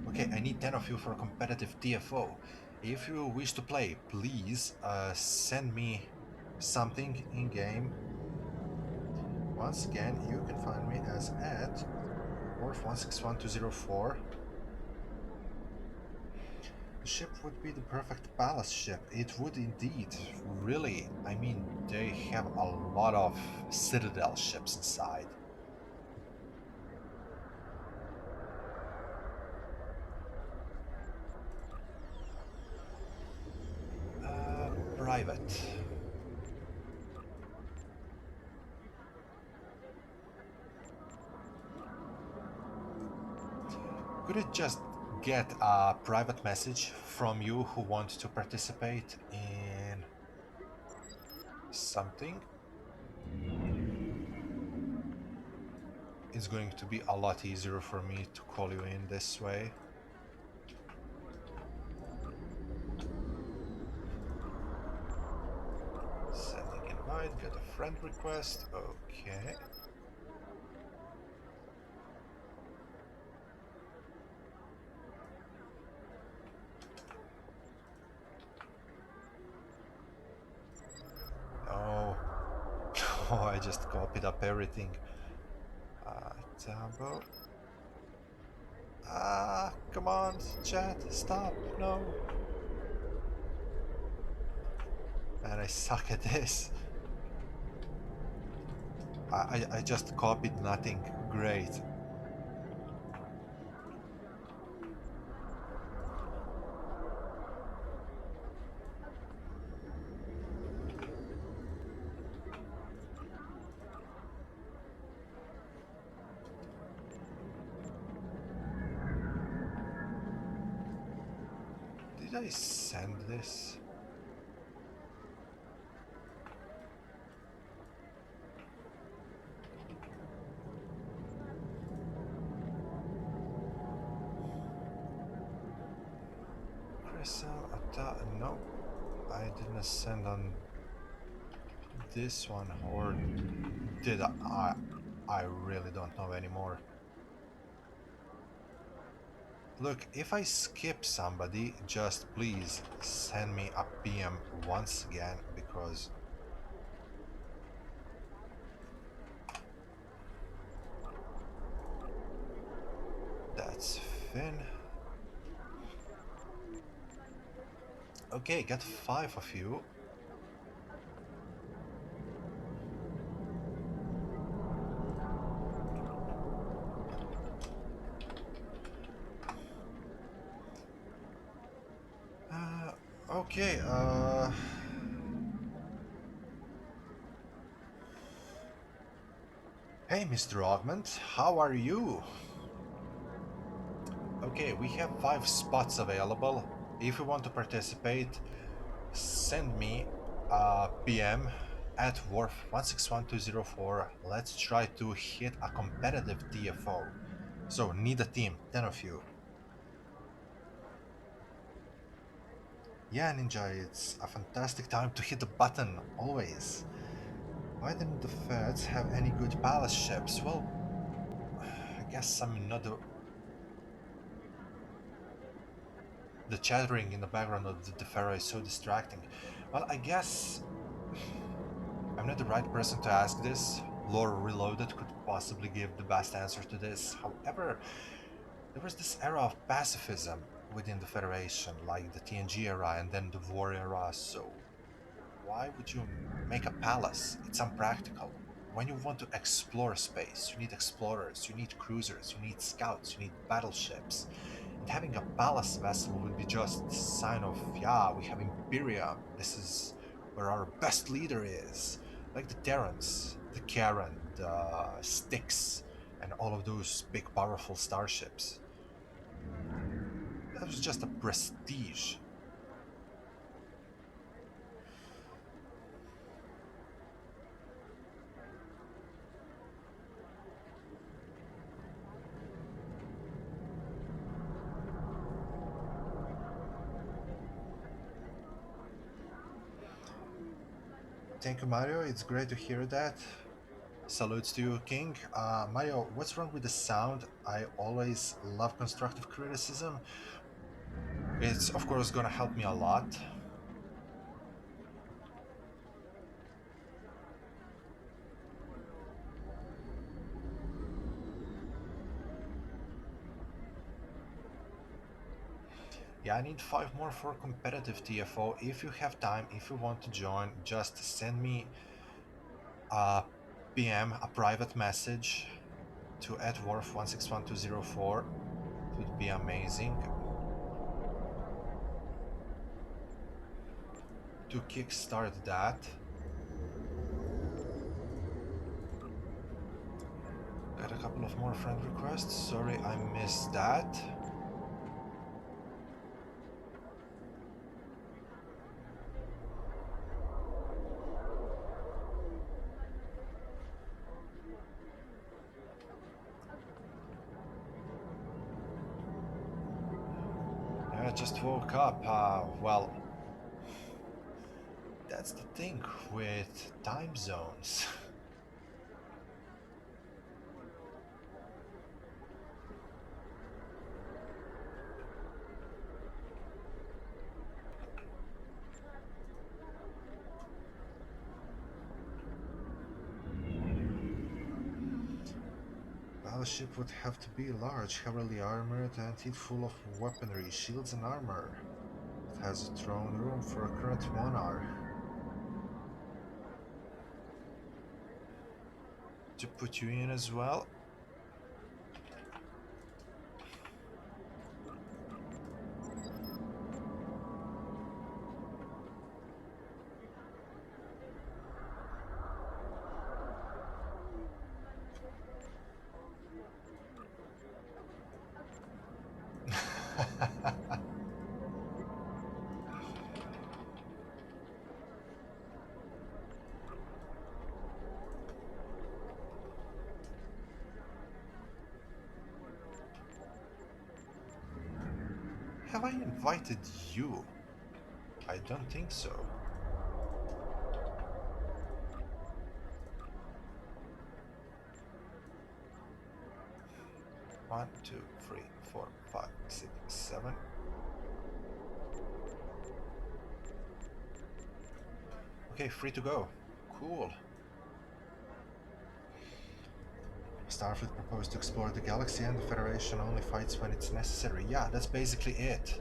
Okay, I need 10 of you for a competitive TFO. If you wish to play, please send me something in-game. Once again, you can find me as @Orf161204. The ship would be the perfect ballast ship. It would indeed. Really. I mean, they have a lot of Citadel ships inside. private. Could it just get a private message from you who want to participate in something? It's going to be a lot easier for me to call you in this way. Sending invite, get a friend request. Okay. No. Oh, I just copied up everything. Tableau. Ah, come on, chat, stop, no. Man, I suck at this. I just copied nothing. Great. Did I send this? Crystal, no, I didn't send on this one, or did I? I really don't know anymore. Look, if I skip somebody, just please send me a PM once again, because that's Finn. Okay, got 5 of you. Okay, hey, Mr. Augment, how are you? Okay, we have 5 spots available. If you want to participate, send me a PM at Wharf 161204. Let's try to hit a competitive TFO. So, need a team, 10 of you. Yeah, Ninja, it's a fantastic time to hit the button, always. Why didn't the Feds have any good palace ships? Well, I guess I'm not the chattering in the background of the Pharaoh is so distracting. Well, I guess I'm not the right person to ask this. Lore Reloaded could possibly give the best answer to this. However, there was this era of pacifism within the Federation, like the TNG era and then the War era, so why would you make a palace? It's unpractical. When you want to explore space, you need explorers, you need cruisers, you need scouts, you need battleships. And having a palace vessel would be just a sign of, yeah, we have Imperium. This is where our best leader is. Like the Terrans, the Karen, the Styx, and all of those big powerful starships. That was just a prestige. Thank you, Mario. It's great to hear that. Salutes to you, King. Mario, what's wrong with the sound? I always love constructive criticism. It's, of course, gonna help me a lot. Yeah, I need 5 more for competitive TFO. If you have time, if you want to join, just send me a PM, a private message to @Worf161204. It would be amazing. to kickstart that. Got a couple of more friend requests. Sorry, I missed that. I just woke up. Well, that's the thing with time zones. Battleship would have to be large, heavily armored, and it full of weaponry, shields, and armor. It has a throne room for a current monarch. To put you in as well. Have I invited you? I don't think so. One, two, three, four, five, six, seven. Okay, free to go. Cool. Starfleet proposed to explore the galaxy and the Federation only fights when it's necessary. Yeah, that's basically it.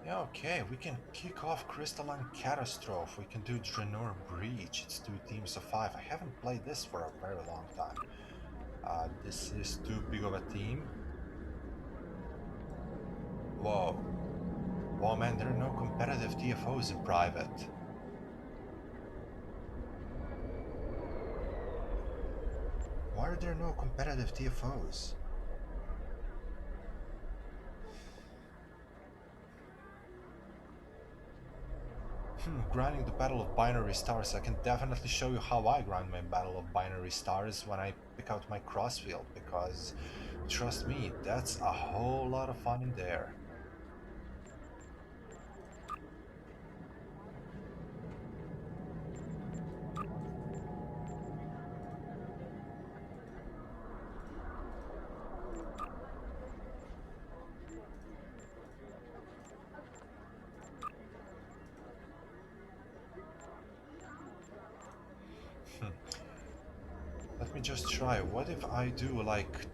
Yeah, okay, we can kick off Crystalline Catastrophe. We can do Draenor Breach. It's 2 teams of 5. I haven't played this for a very long time. This is too big of a team. Whoa. Whoa, man, there are no competitive TFOs in private. Why are there no competitive TFOs? Grinding the Battle of Binary Stars. I can definitely show you how I grind my Battle of Binary Stars when I pick out my crossfield, because trust me, that's a whole lot of fun in there. Let me just try. What if I do like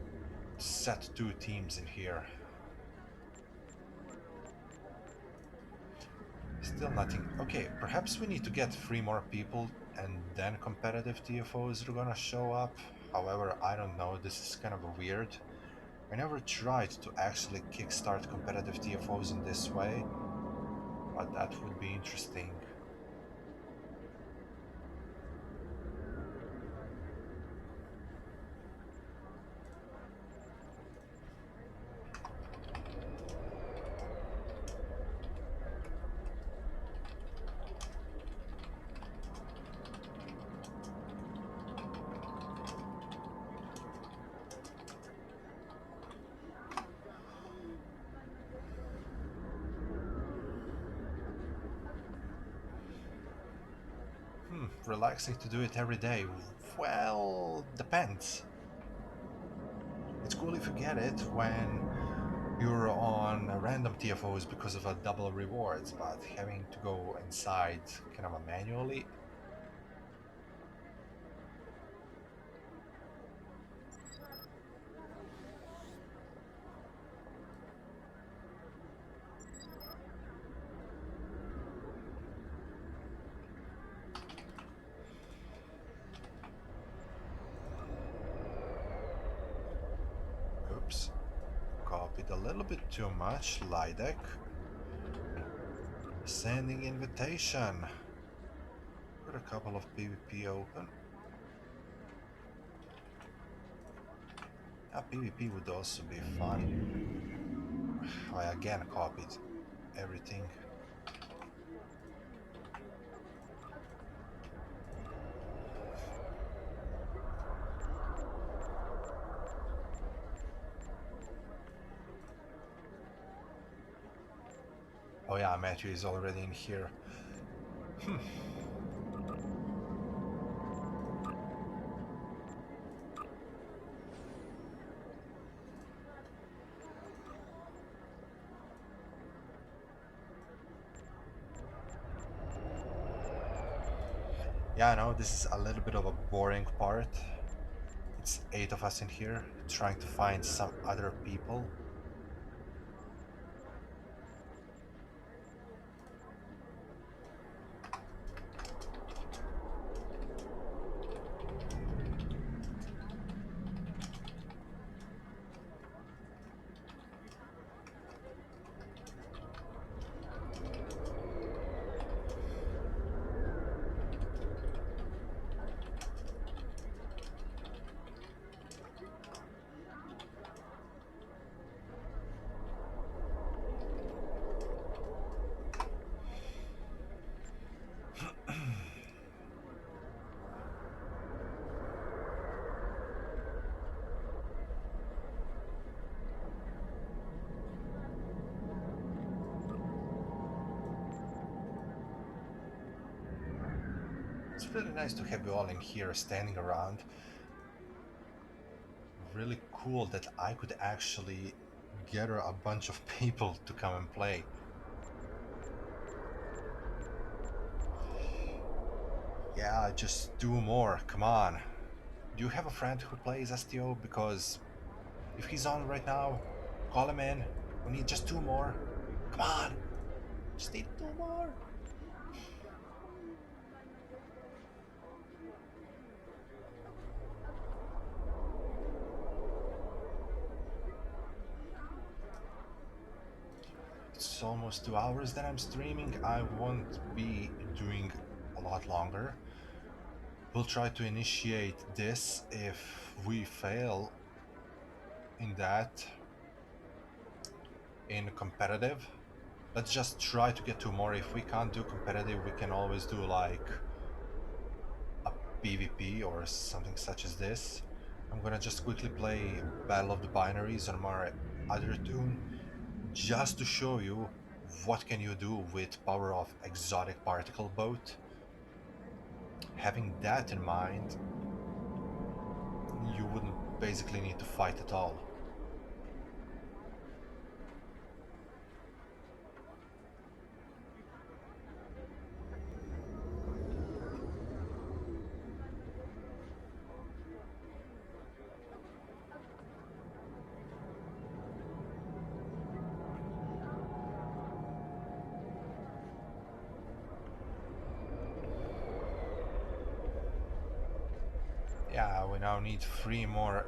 set 2 teams in here? Still nothing. Okay, perhaps we need to get 3 more people and then competitive TFOs are gonna show up. However, I don't know, this is kind of weird. I never tried to actually kickstart competitive TFOs in this way, but that would be interesting. Relaxing to do it every day. Well, depends. It's cool if you get it when you're on random TFOs because of a double rewards, but having to go inside kind of a manually. Oops. Copied a little bit too much. Lydek. Sending invitation. Got a couple of PvP open. PvP would also be fun. I again copied everything. Oh yeah, Matthew is already in here. Yeah, I know this is a little bit of a boring part. It's 8 of us in here, trying to find some other people. It's really nice to have you all in here standing around. Really cool that I could actually gather a bunch of people to come and play. Yeah, just do more, come on. Do you have a friend who plays STO? Because if he's on right now, call him in. We need just 2 more. Come on! Just need 2 more! It's almost 2 hours that I'm streaming. I won't be doing a lot longer. We'll try to initiate this. If we fail in that, in competitive, let's just try to get 2 more. If we can't do competitive, we can always do like a PvP or something such as this. I'm gonna just quickly play Battle of the Binaries on my other tune, just to show you what can you do with power of exotic particle boat. Having that in mind, you wouldn't basically need to fight at all. Yeah, we now need 3 more.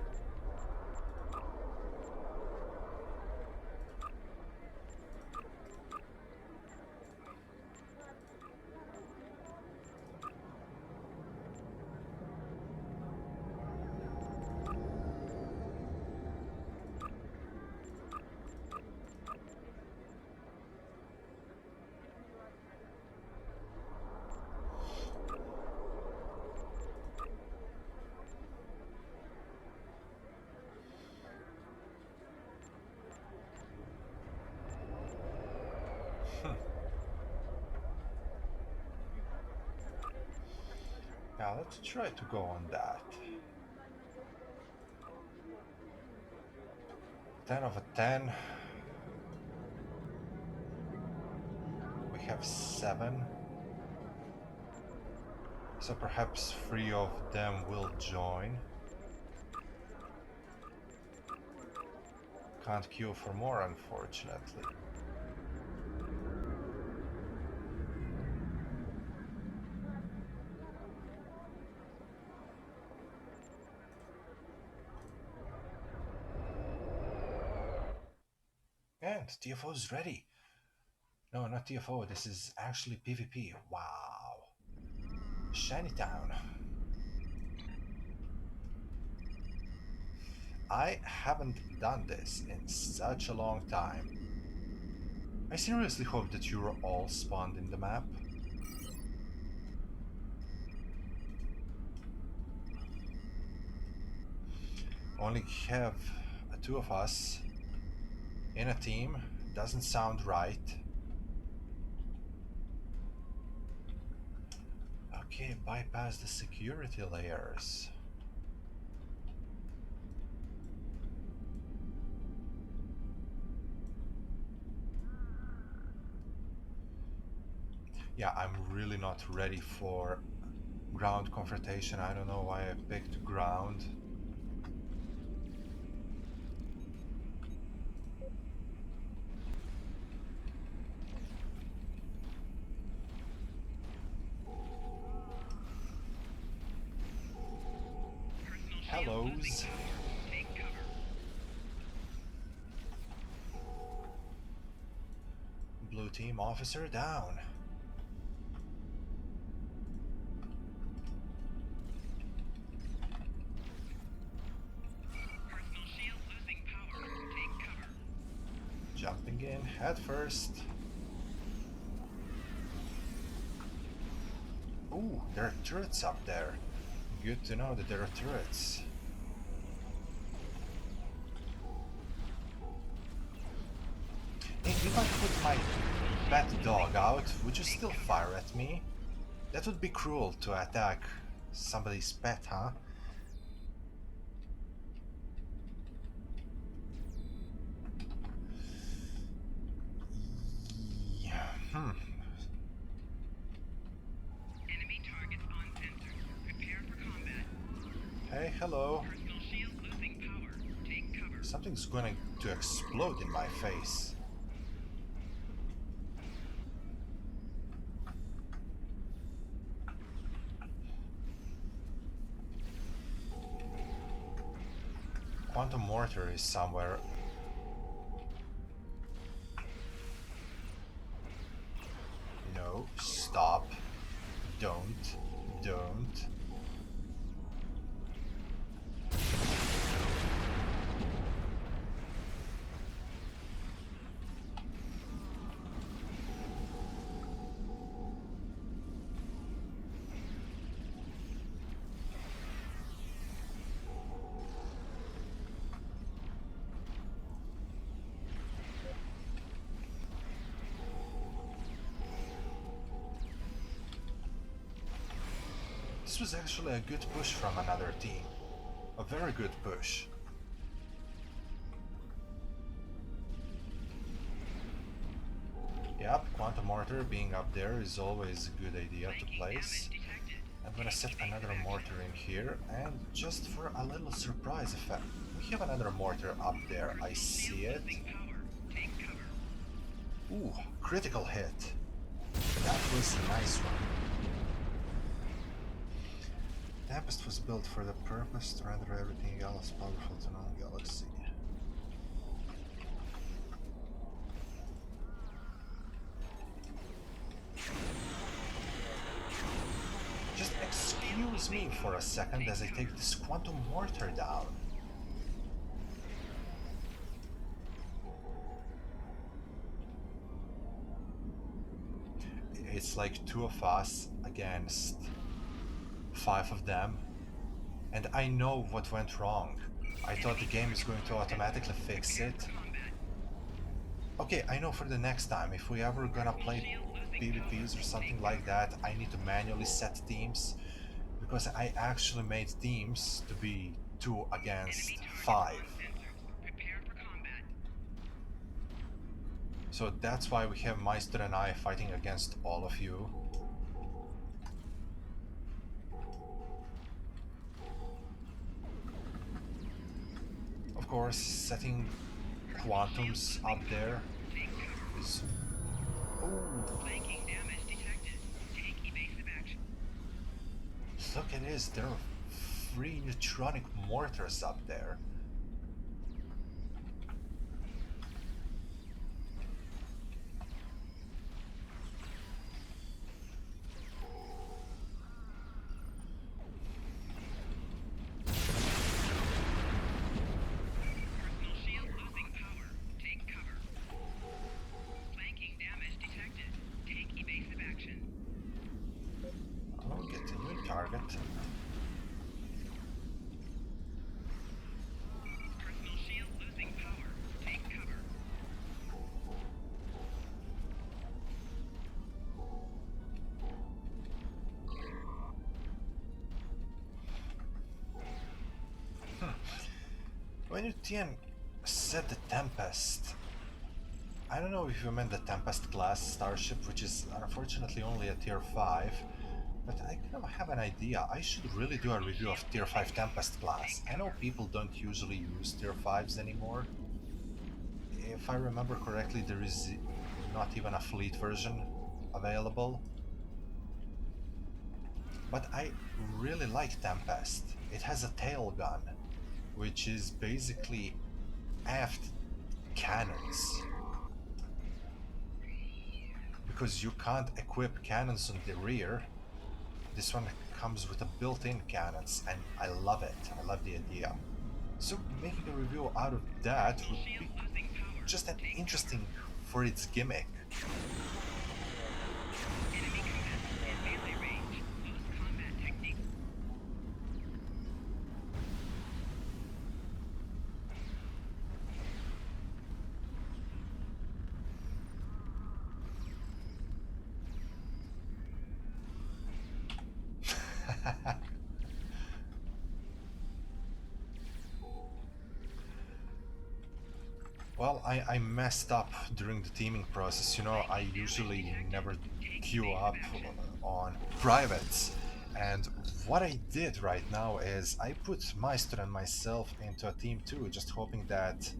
Yeah, let's try to go on that. 10 of a 10. We have 7. So perhaps 3 of them will join. Can't queue for more, unfortunately. again. TFO's ready. No, not TFO. This is actually PvP. Wow. Shantytown. I haven't done this in such a long time. I seriously hope that you're all spawned in the map. Only have two of us in a team. Doesn't sound right. Okay, bypass the security layers. Yeah, I'm really not ready for ground confrontation. I don't know why I picked ground. Hellos. Take cover. Blue team officer down. Personal shield losing power. Take cover. Jumping in head first. Ooh, there are turrets up there. Good to know that there are turrets. Hey, if I put my pet dog out, would you still fire at me? That would be cruel to attack somebody's pet, huh? Yeah. Enemy targets on sensor. Prepare for combat. Hey, hello. Personal shield losing power. Take cover. Something's going to explode in my face. Quantum mortar is somewhere. No, stop. Don't. This was actually a good push from another team. A very good push. Yep, Quantum Mortar being up there is always a good idea to place. I'm gonna set another mortar in here, and just for a little surprise effect, we have another mortar up there. I see it. Ooh, critical hit. That was a nice one. Tempest was built for the purpose to render everything else powerful to non-galaxy. Just excuse me for a second as I take this quantum mortar down. It's like two of us against 5 of them, and I know what went wrong. I thought the game is going to automatically fix it. Okay, I know for the next time, if we ever gonna play PvPs or something like that, I need to manually set teams, because I actually made teams to be 2 against 5. So that's why we have Meister and I fighting against all of you. Of course, setting quantums up there is... Ooh. Look at this, there are 3 neutronic mortars up there. when you Tian said the Tempest, I don't know if you meant the Tempest class starship, which is unfortunately only a tier 5, but I kind of have an idea. I should really do a review of tier 5 Tempest class. I know people don't usually use tier 5s anymore. If I remember correctly, there is not even a fleet version available. But I really like Tempest. It has a tail gun, which is basically aft cannons. Because you can't equip cannons on the rear, this one comes with a built-in cannons, and I love it. I love the idea. So making a review out of that would be just an interesting for its gimmick. Well, I messed up during the teaming process. You know, I usually never queue up on privates. And what I did right now is I put Meister and myself into a team too, just hoping that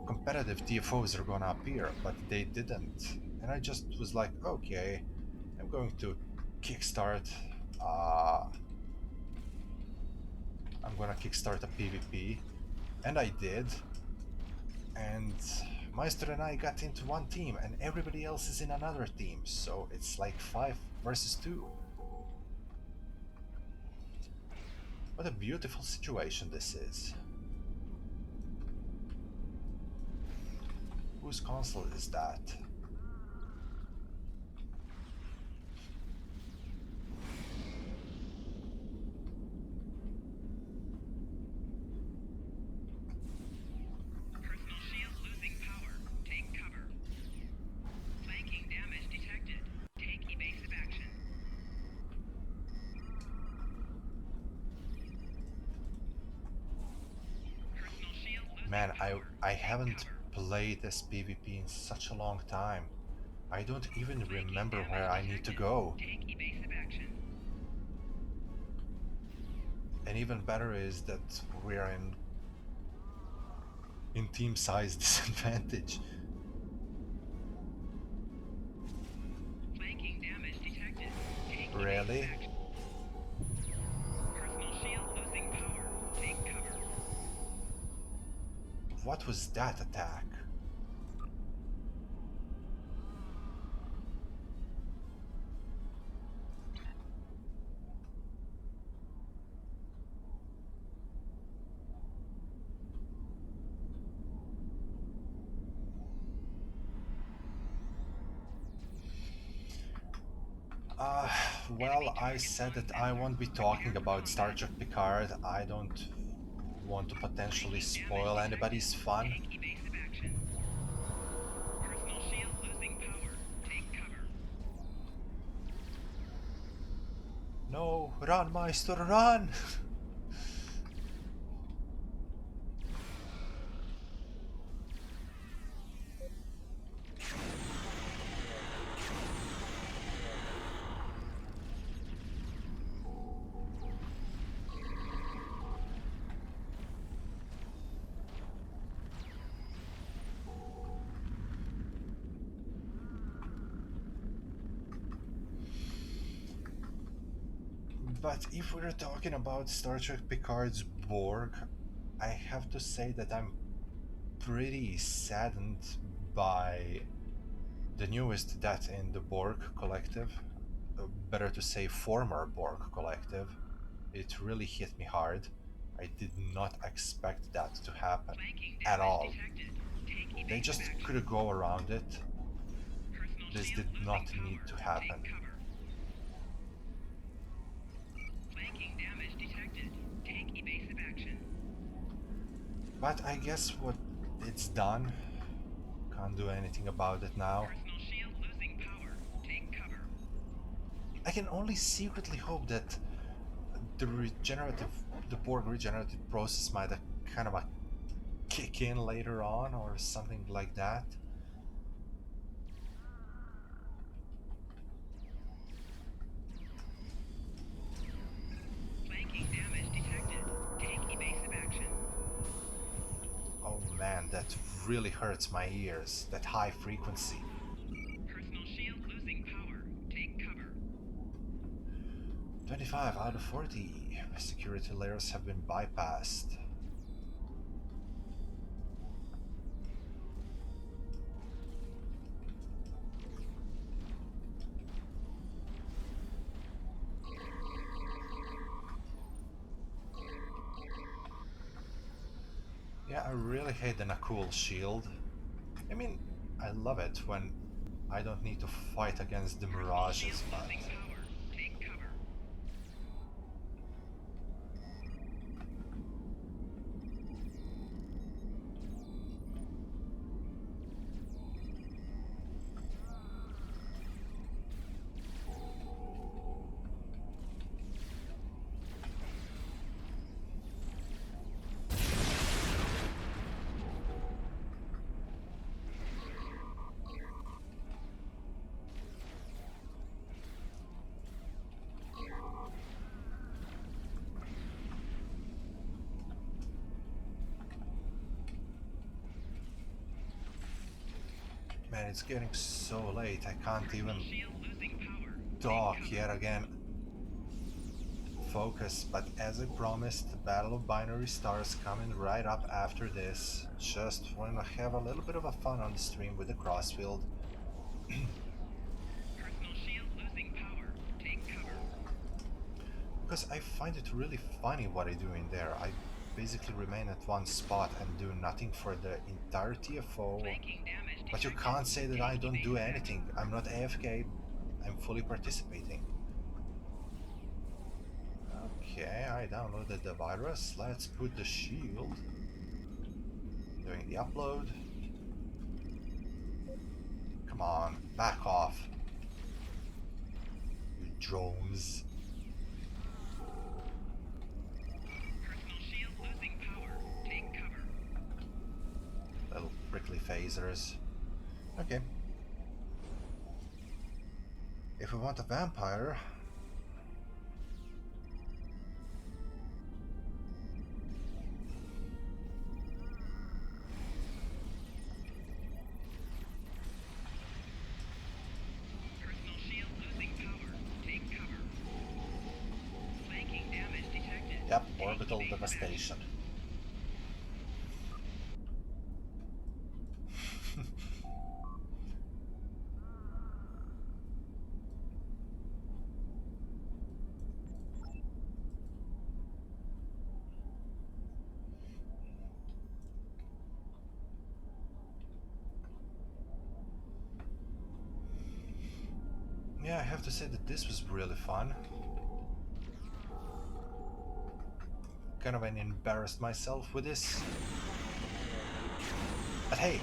competitive TFOs are gonna appear, but they didn't. And I just was like, okay, I'm going to kickstart. Uh, I'm gonna kickstart a PvP, and I did. And Meister and I got into one team, and everybody else is in another team, so it's like 5 versus 2. What a beautiful situation this is. Whose console is that? Personal shield losing power. Take cover. Flanking damage detected. Take evasive action. Personal shield losing Man, power. I Take haven't cover. played this PvP in such a long time. I don't even Flanking remember damage where I need to detected. go. Take evasive action. And even better is that we're in team size disadvantage. Flanking damage detected. Take evasive Really? action. Personal shield losing power. Take cover. What was that attack? Uh, Enemy well, I targets said on that I sensor. won't be Prepare talking for about Star combat. Trek Picard. I don't want to potentially Flanking damage spoil detected. anybody's fun. Take evasive action. Personal shield losing power. Take cover. No, run, Meister, run! But if we're talking about Star Trek Picard's Borg, I have to say that I'm pretty saddened by the newest death in the Borg collective. Better to say, former Borg collective. It really hit me hard. I did not expect that to happen Flanking at damage all. detected. Take They evasive just action. could go around it. Personal This shield did losing not need power. to happen. Take cover. Flanking damage detected. Take evasive action. But I guess what it's done. Can't do anything about it now. Personal shield losing power. Take cover. I can only secretly hope that the regenerative, the Borg regenerative process might kind of kick in later on or something like that. Flanking damage detected. Take evasive action. Oh man, that really hurts my ears, that high frequency. Personal shield losing power. Take cover. 25 out of 40. Security layers have been bypassed. Yeah, I really hate the Nakul shield. I mean, I love it when I don't need to fight against the Personal shield mirages, but losing power. Take cover. man, it's getting so late. I can't Personal even shield losing power. talk Take yet cover. again. Focus, but as I promised, the Battle of Binary Stars coming right up after this. Just wanna have a little bit of a fun on the stream with the crossfield. Personal shield losing power. Take cover. Because I find it really funny what I do in there. I basically remain at one spot and do nothing for the entire TFO. Flanking damage But you detected. can't say that I Take don't do evasive action. anything. I'm not AFK, I'm fully participating. Okay, I downloaded the virus. Let's put the shield. Doing the upload. Come on, back off. You drones. Personal shield losing power. Take cover. Little prickly phasers. Okay. If we want a vampire, Personal shield losing power. Take cover. Flanking damage detected. yep, Take orbital evasive devastation. action. Yeah, I have to say that this was really fun. Kind of embarrassed myself with this. But hey,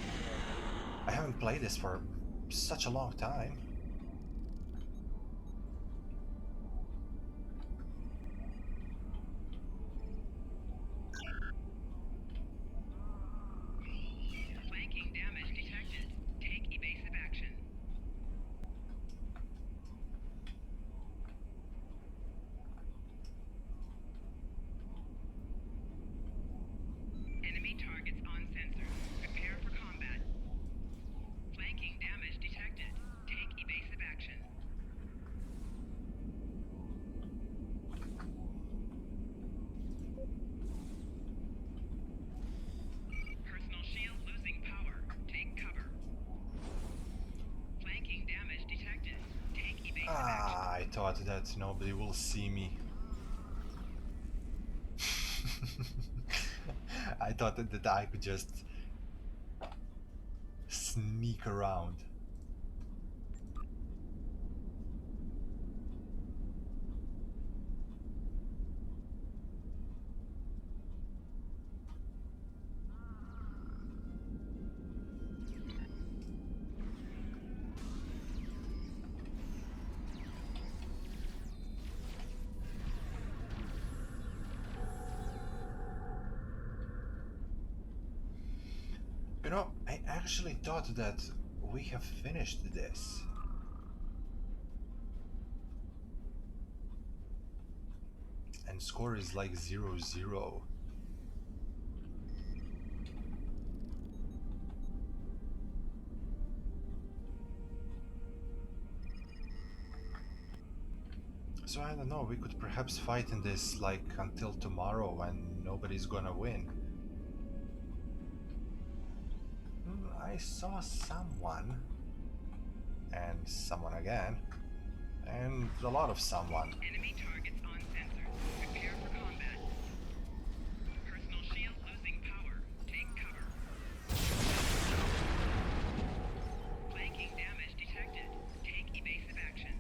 I haven't played this for such a long time. Flanking damage detected. Take evasive action. Enemy targets on sensor. Prepare for combat. Flanking damage detected. Take evasive action. Personal shield losing power. Take cover. Flanking damage detected. Take evasive action. Ah, I thought that nobody will see me. I thought that I could just sneak around. You know, I actually thought that we have finished this. And score is like 0-0. So I don't know, we could perhaps fight in this like until tomorrow when nobody's gonna win. I saw someone, and someone again, and a lot of someone. Enemy targets on sensors. Prepare for combat. Personal shield losing power. Take cover. Flanking damage detected. Take evasive action.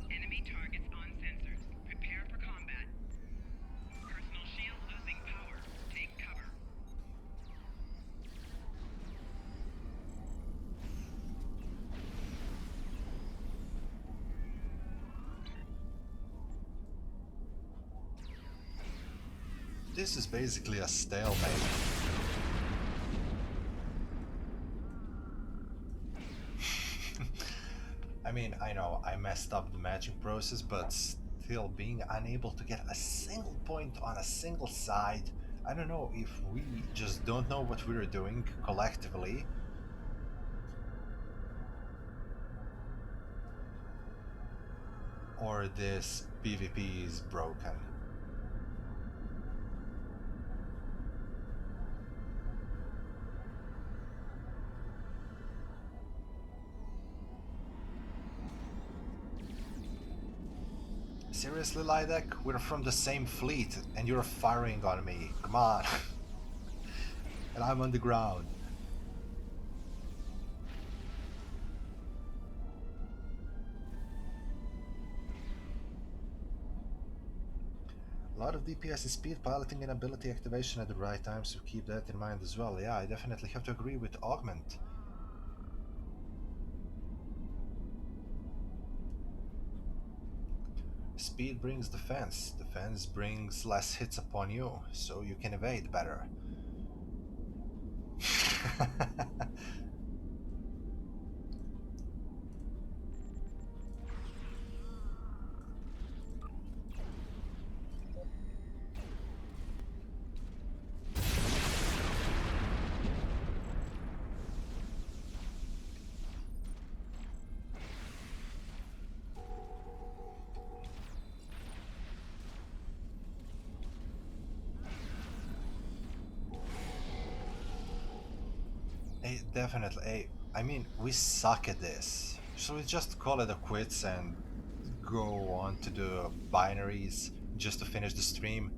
Enemy targets on sensors. Prepare for combat. Personal shield losing power. Take cover. This is basically a stalemate. I mean, I know I messed up the matching process, but still being unable to get a single point on a single side, I don't know if we just don't know what we're doing collectively, or this PvP is broken. Seriously, Lydek? We're from the same fleet and you're firing on me. Come on. And I'm on the ground. A lot of DPS is speed, piloting, and ability activation at the right time, so keep that in mind as well. Yeah, I definitely have to agree with Augment. Speed brings defense. Defense brings less hits upon you, so you can evade better. Definitely. I mean, we suck at this. So we just call it a quits and go on to the binaries just to finish the stream.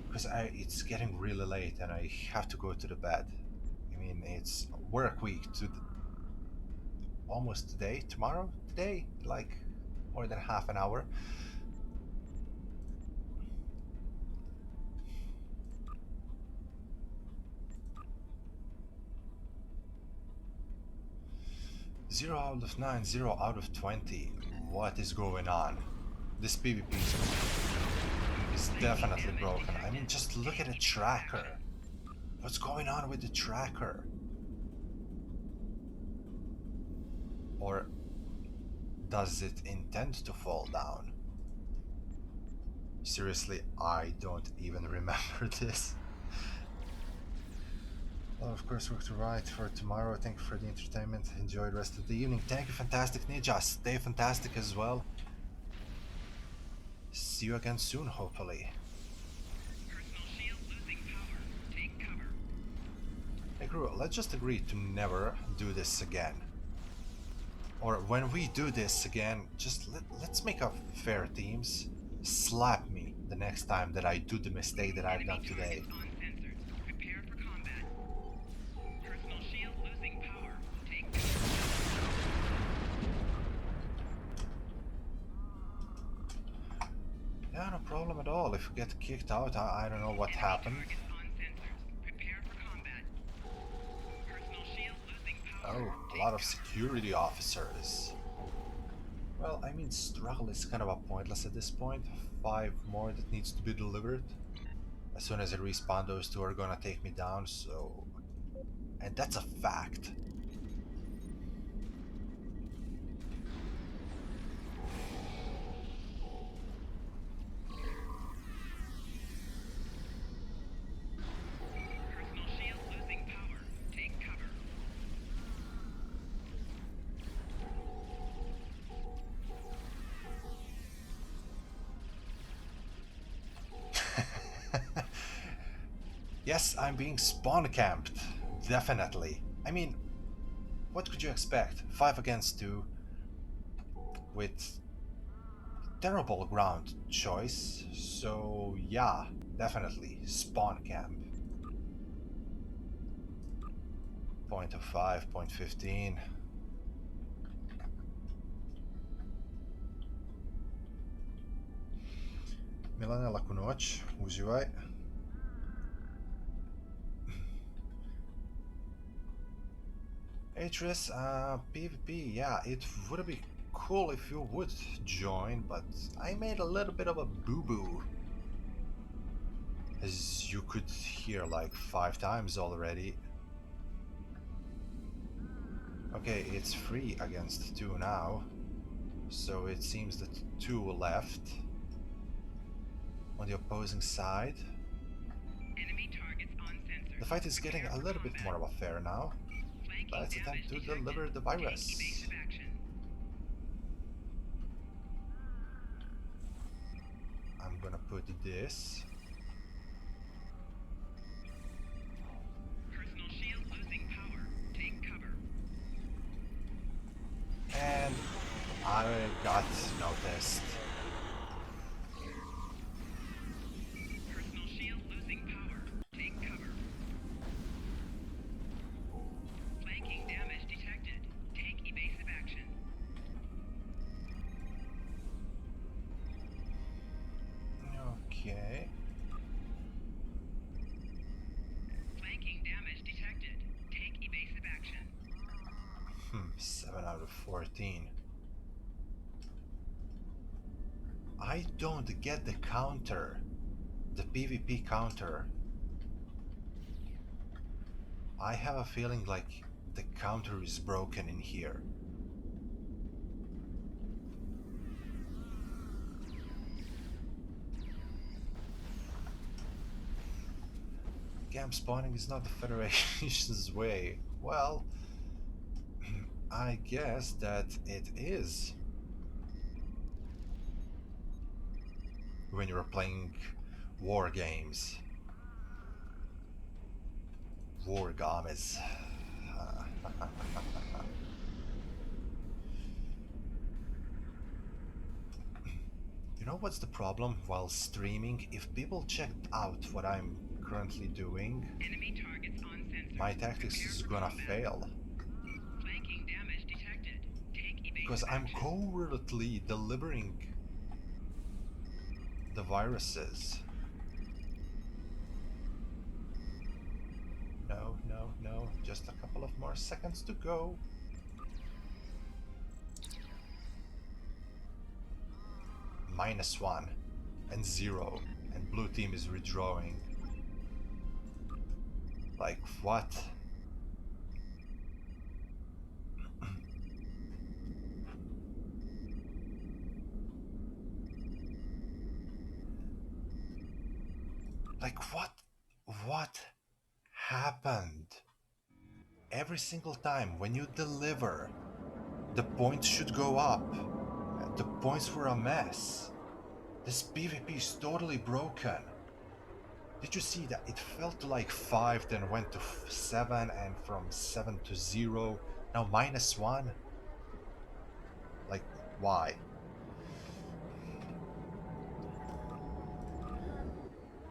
Because it's getting really late and I have to go to the bed. I mean, it's work week to almost today, tomorrow, today, like more than half an hour. Zero out of 9, 0 out of 20. What is going on? This PvP is definitely broken. I mean, just look at the tracker. What's going on with the tracker? Or does it intend to fall down? Seriously, I don't even remember this. Well, of course, work to write for tomorrow. Thank you for the entertainment. Enjoy the rest of the evening. Thank you, Fantastic Ninja. Stay fantastic as well. See you again soon, hopefully. Personal shield losing power. Take cover. Hey crew, let's just agree to never do this again. Or when we do this again, just let's make up fair teams. Slap me the next time that I do the mistake that I've done today. On sensors. Prepare for combat. Personal shield losing power. Take cover. problem at all. If we get kicked out, I don't know what Enemy happened. targets on sensors. Prepare for combat. Personal shield losing power. Oh, a Take lot of cover. security officers. Well, I mean, struggle is kind of a pointless at this point. 5 more that needs to be delivered. As soon as I respawn, those two are gonna take me down, so... And that's a fact. Personal shield losing power. Take cover. Yes, I'm being spawn camped. Definitely. I mean, what could you expect? 5 against 2 with terrible ground choice. So yeah, definitely spawn camp. Point of 5, point 15. Milena, laku noć, uživaj. Atris, PvP, yeah, it would be cool if you would join, but I made a little bit of a boo-boo. As you could hear like 5 times already. Okay, it's 3 against 2 now, so it seems that 2 left on the opposing side. Enemy targets on sensors. The fight is getting Prepare a for little bit combat. more of a fair now. Flanking Let's damage attempt to detected. deliver the Take virus. evasive action. I'm gonna put this. Personal shield losing power. Take cover. And I got noticed. Personal shield losing power. Take cover. Flanking damage detected. Take evasive action. Okay. Flanking damage detected. Take evasive action. 7 out of 14. I don't get the counter. The PvP counter. I have a feeling like the counter is broken in here. Camp spawning is not the Federation's way. Well, I guess that it is. When you're playing war games. War games. You know what's the problem while streaming? If people checked out what I'm currently doing, Enemy targets on sensors. my tactics Prepare is for gonna combat. fail. Flanking damage detected. Take evasive Because I'm action. covertly delivering the viruses. No, no, no. Just a couple of more seconds to go. -1 and 0. And blue team is redrawing. Like, what? Like, what? What happened? Every single time when you deliver, the points should go up. The points were a mess. This PvP is totally broken. Did you see that? It felt like 5, then went to 7, and from 7 to 0. Now -1. Like, why?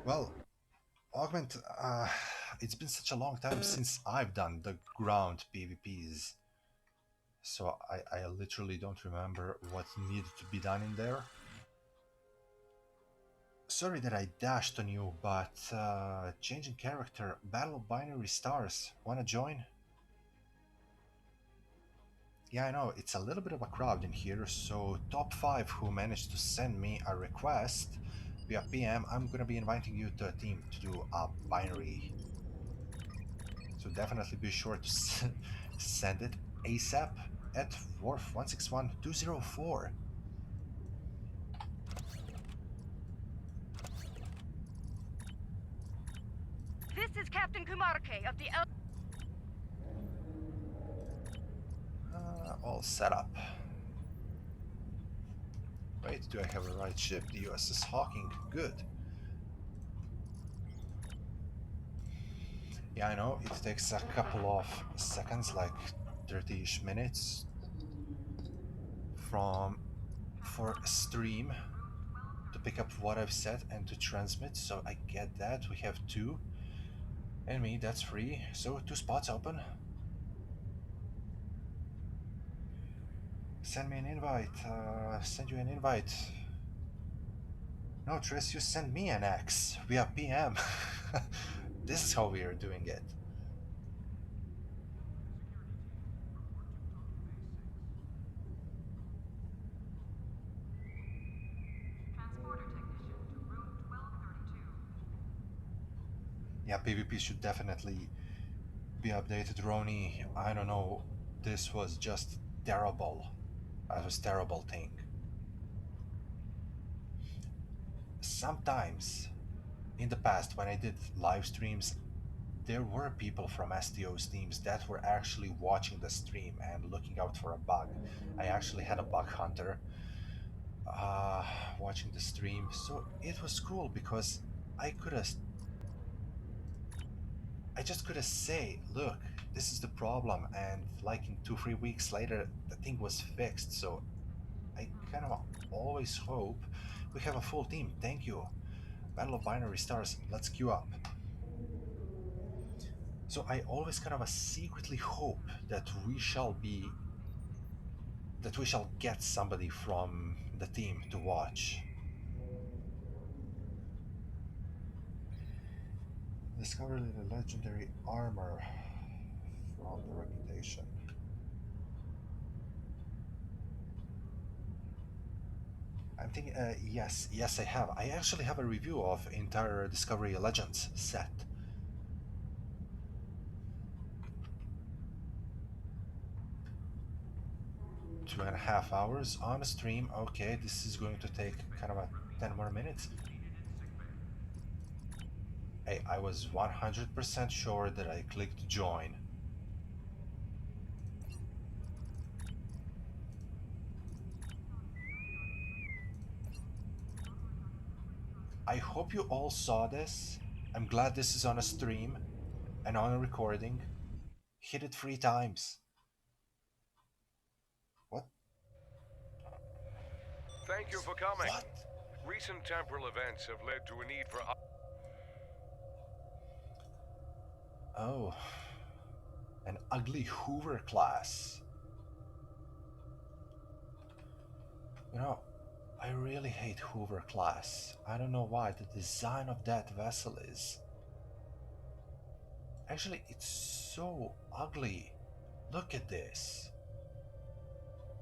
Well, Augment, it's been such a long time since I've done the ground PvPs. So I literally don't remember what needed to be done in there. Sorry that I dashed on you, but changing character, battle binary stars. Wanna join? Yeah, I know, it's a little bit of a crowd in here, so top 5 who managed to send me a request via PM, I'm gonna be inviting you to a team to do a binary. So definitely be sure to send it ASAP at Wharf 161204. This is Captain Kumarke of the All set up. Wait, do I have a right ship? The USS Hawking. Good. Yeah, I know, it takes a couple of seconds, like 30-ish minutes for a stream to pick up what I've said and to transmit, so I get that. We have 2. And me, that's 3. So 2 spots open. Send me an invite. Send you an invite. No, Triss, you send me an X via PM. This is how we are doing it. Yeah, PvP should definitely be updated. Roni, I don't know, this was just terrible. That was terrible thing. Sometimes in the past when I did live streams, there were people from STO's teams that were actually watching the stream and looking out for a bug. I actually had a bug hunter uh, watching the stream, so it was cool because I could have I just could have say, look, this is the problem, and like in 2-3 weeks later the thing was fixed. So I kind of always hope we have a full team. Thank you. Battle of Binary Stars, let's queue up. So I always kind of secretly hope that we shall get somebody from the team to watch. Discover the legendary armor from the reputation. I'm thinking, yes, I have. I actually have a review of entire Discovery Legends set. Two and a half hours on a stream. Okay, this is going to take kind of a 10 more minutes. Hey, I was 100% sure that I clicked join. I hope you all saw this. I'm glad this is on a stream and on a recording. Hit it 3 times. What? Thank you for coming. What? Recent temporal events have led to a need for... Oh. An ugly Hoover class. You know, I really hate Hoover class. I don't know why. The design of that vessel is... Actually, it's so ugly. Look at this.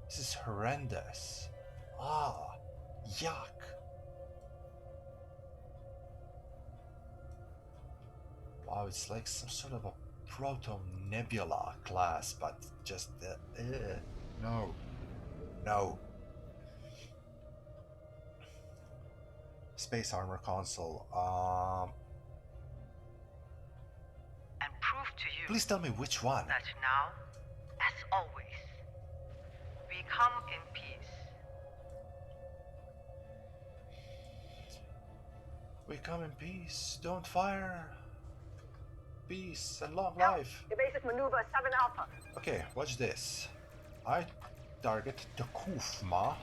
This is horrendous. Ah, yuck. Wow, it's like some sort of a proto-nebula class, but just... no. No. Space Armor Console. and prove to you Please tell me which one. that now, as always, we come in peace. We come in peace. Don't fire. Peace and long life. Evasive maneuver 7 Alpha. Okay, watch this. I target the Kufma.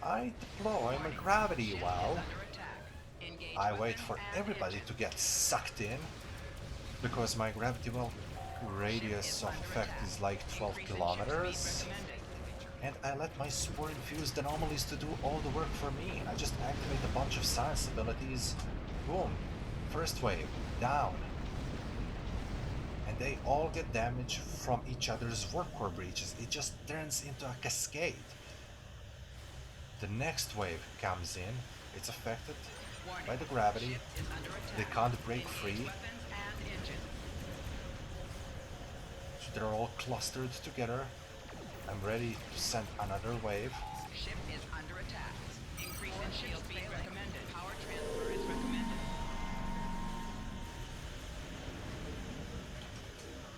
I deploy my gravity well. I wait for everybody to get sucked in, because my gravity well radius of effect is like 12 kilometers. And I let my spore-infused anomalies to do all the work for me. I just activate a bunch of science abilities. Boom. First wave. Down. And they all get damage from each other's warp core breaches. It just turns into a cascade. The next wave comes in. It's affected by the gravity. They can't break free. So they're all clustered together. I'm ready to send another wave. Ship is under attack. Increase in shield speed recommended. Power transfer is recommended.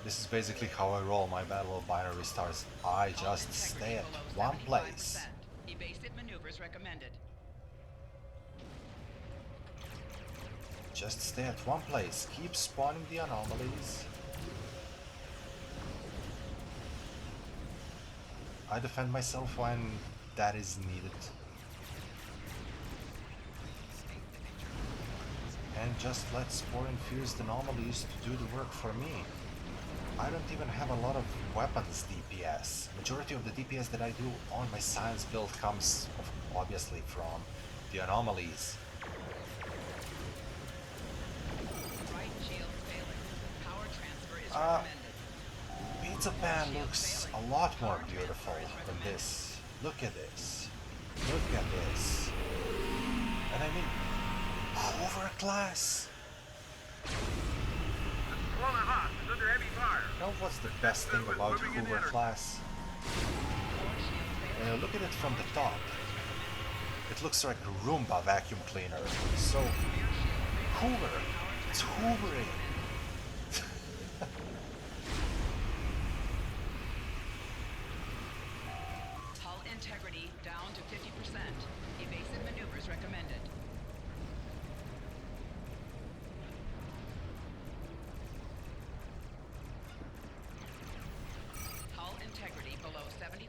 This is basically how I roll my Battle of Binary Stars. I just stay at one place. Evasive maneuvers recommended. Just stay at one place. Keep spawning the anomalies. I defend myself when that is needed. And just let spore-infused anomalies to do the work for me. I don't even have a lot of weapons DPS. Majority of the DPS that I do on my science build comes obviously from the anomalies. Right shield failing. Power transfer is recommended. Pizza Pan looks a lot more beautiful than this. Look at this. Look at this. And I mean, Hoover class. You know what's the best thing about Hoover class? Look at it from the top. It looks like a Roomba vacuum cleaner. So, Hoover. It's hoovering. Hull integrity down to 50%. Evasive maneuvers recommended. Hull integrity below 75%.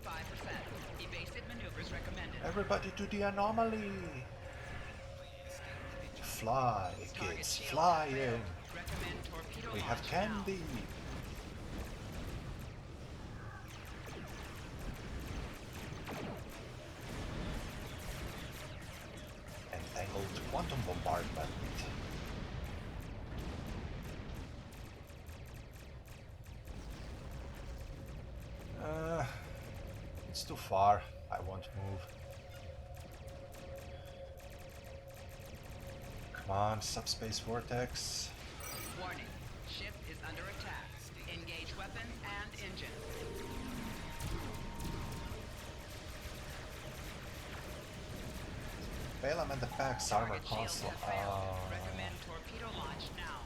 Evasive maneuvers recommended. Everybody to the anomaly. Fly, Target kids, shield fly in. failed. Recommend torpedo We have launch candy. Entangled quantum bombardment. It's too far. I won't move. Come on, subspace vortex. Warning. Ship is under attack. Engage weapons and engines. Balaam and the Pax armor Target shield console. has failed. Recommend torpedo launch now.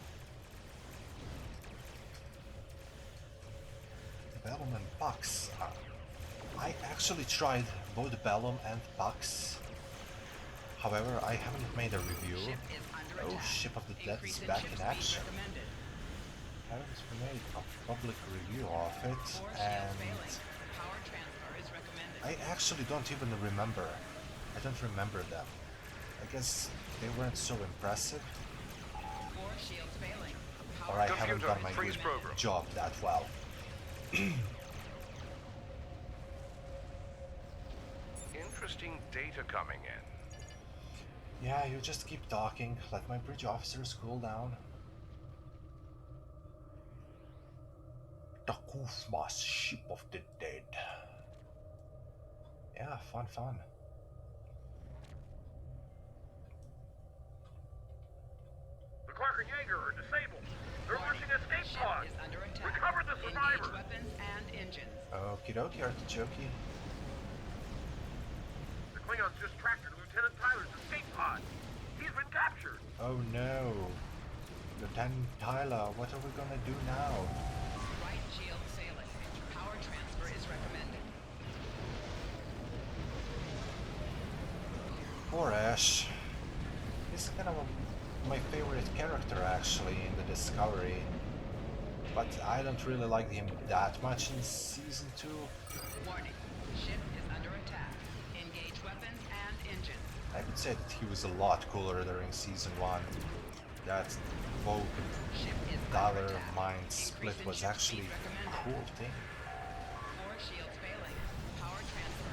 Bellum and Pax. I actually tried both Bellum and Pax. However, I haven't made a review. Ship is under Oh, attack. Ship of the Dead is Increase in back ship in speed action. recommended. Haven't made a public review of it, Core shield and failing. Power transfer is recommended. I actually don't even remember. I don't remember them. I guess they weren't so impressive, Core shield failing. or I haven't done my good job that well. Interesting data coming in. Yeah, you just keep talking. Let my bridge officers cool down. The Kufma's Ship of the Dead. Yeah, fun. The Clark and Jaeger are disabled. They're Warning. launching escape Ship pods. is under attack. Recover the Engage survivors. weapons and engines. Okie dokie, artichoke. The Klingons just tracked Lieutenant Tyler's escape pod. He's been captured. Oh no. Lieutenant Tyler, what are we gonna do now? Right shield failing. Power transfer is recommended. Poor Ash. He's kind of my favorite character actually in the Discovery. But I don't really like him that much in Season 2. Warning. Ship is under attack. Engage weapons and engines. I would say that he was a lot cooler during Season 1. That Vogue Ship is under Dollar attack. Mind Increase split in was ship actually speed a recommended. cool thing. Core shields failing. Power transfer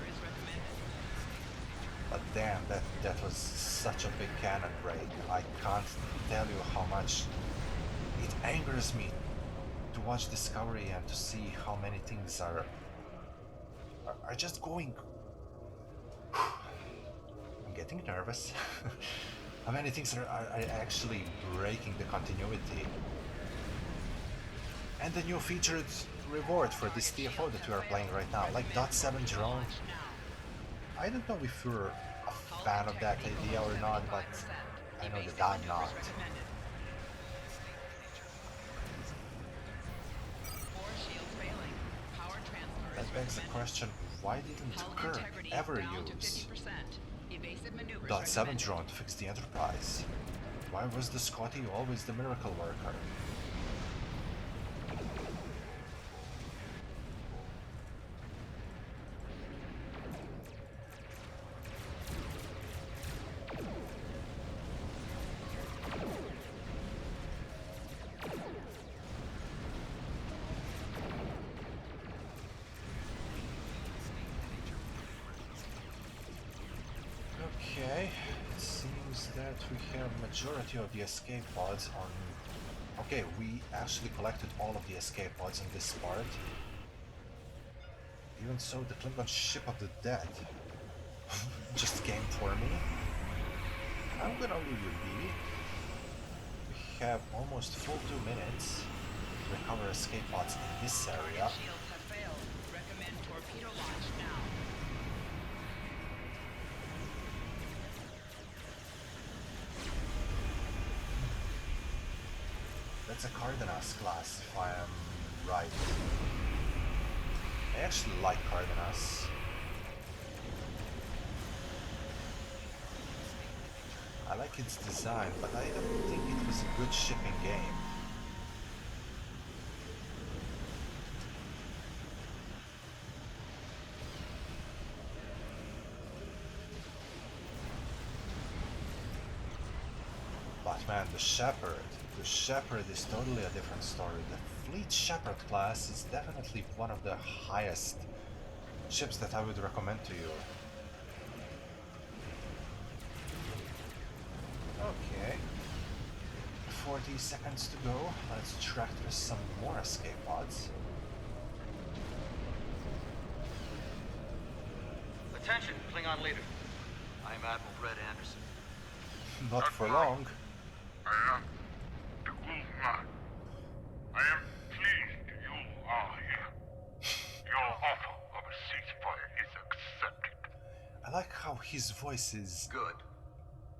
Damn, that was such a big cannon break. I can't tell you how much it angers me to watch Discovery and to see how many things are just going. I'm getting nervous. How many things are actually breaking the continuity. And the new featured reward for this TFO that we are playing right now, like .7 drone. I don't know if you're a fan of that idea or not, but I know that I'm not. That begs the question, why didn't Kirk ever use .7 drone to fix the Enterprise? Why was the Scotty always the miracle worker? Okay, it seems that we have majority of the escape pods on... Okay, we actually collected all of the escape pods in this part. Even so, the Klingon ship of the dead just came for me. I'm gonna leave you be. We have almost full 2 minutes to recover escape pods in this area. That's a Cardenas class, if I am right. I actually like Cardenas. I like its design, but I don't think it was a good shipping game. But man, the Shepherd is totally a different story. The Fleet Shepherd class is definitely one of the highest ships that I would recommend to you. Okay, 40 seconds to go. Let's tractor some more escape pods. Attention, Klingon leader. I am Admiral Red Anderson. Not for long. I am the Guzman. I am pleased you are here. Your offer of a ceasefire is accepted. I like how his voice is Good.